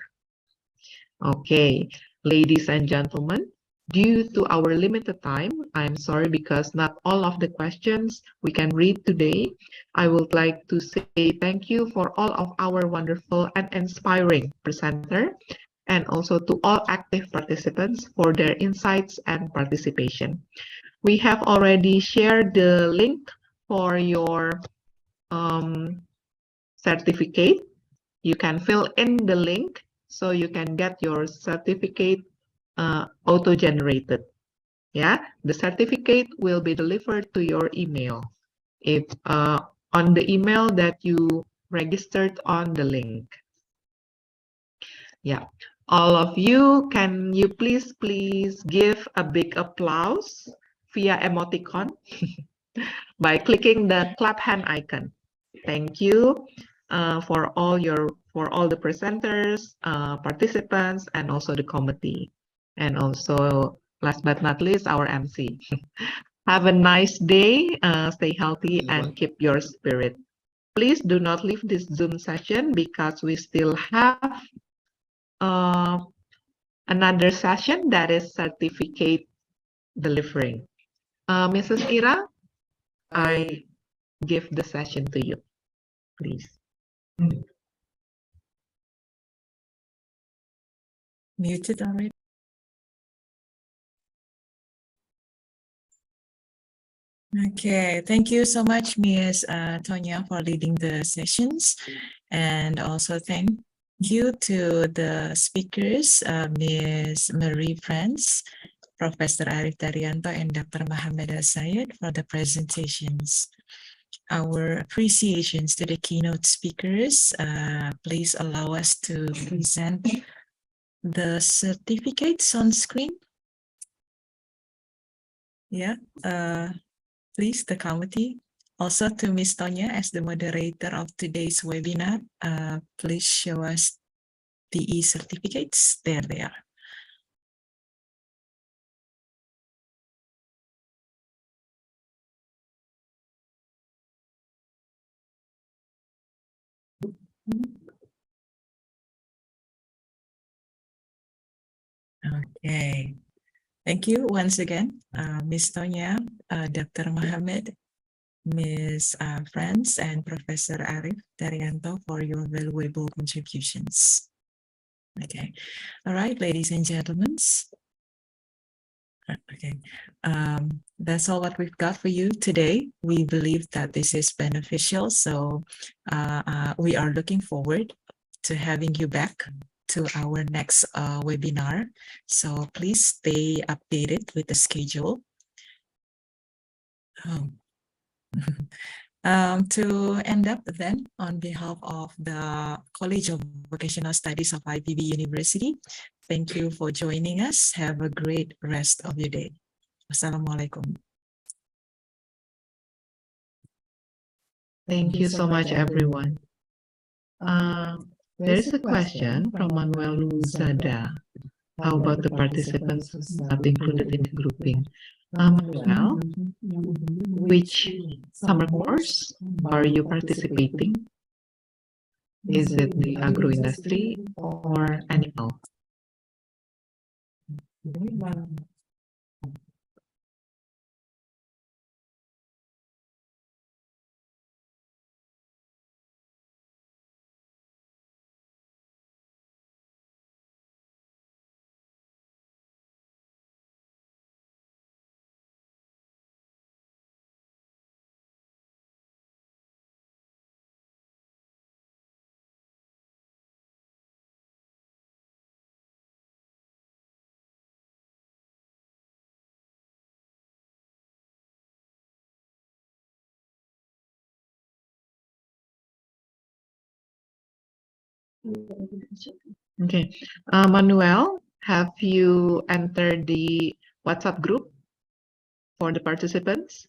Okay, ladies and gentlemen, due to our limited time, I'm sorry because not all of the questions we can read today. I would like to say thank you for all of our wonderful and inspiring presenter, and also to all active participants for their insights and participation. We have already shared the link for your certificate. You can fill in the link so you can get your certificate auto-generated. Yeah, the certificate will be delivered to your email if on the email that you registered on the link. Yeah, all of you, can you please give a big applause via emoticon by clicking the clap hand icon. Thank you for all the presenters, participants, and also the committee, and also last but not least our MC. Have a nice day, stay healthy, and keep your spirit. Please do not leave this Zoom session because we still have another session that is certificate delivering. Mrs. Ira, I give the session to you, please. Muted already. Okay, thank you so much, Ms. Tonya, for leading the sessions, and also thank you to the speakers, Ms. Marie France, Professor Arif Daryanto, and Dr. Mohammed Al-Sayed for the presentations. Our appreciations to the keynote speakers. Please allow us to present the certificates on screen. Yeah, please, the committee. Also to Ms. Tonya as the moderator of today's webinar, please show us the e-certificates. There they are. Okay, thank you once again, Ms. Tonya, Dr. Mohammed, Ms. France, and Professor Arif Daryanto for your valuable contributions. Okay, all right, ladies and gentlemen. Okay, that's all what we've got for you today. We believe that this is beneficial, so we are looking forward to having you back to our next webinar. So please stay updated with the schedule. To end up then, on behalf of the College of Vocational Studies of IPB University, thank you for joining us. Have a great rest of your day. Wassalamualaikum. Thank you so much, everyone. There is a question from Manuel Luzada. How about the participants not included in the grouping? Manuel, which summer course are you participating? Is it the agro industry or animal? Okay, Manuel, have you entered the WhatsApp group for the participants?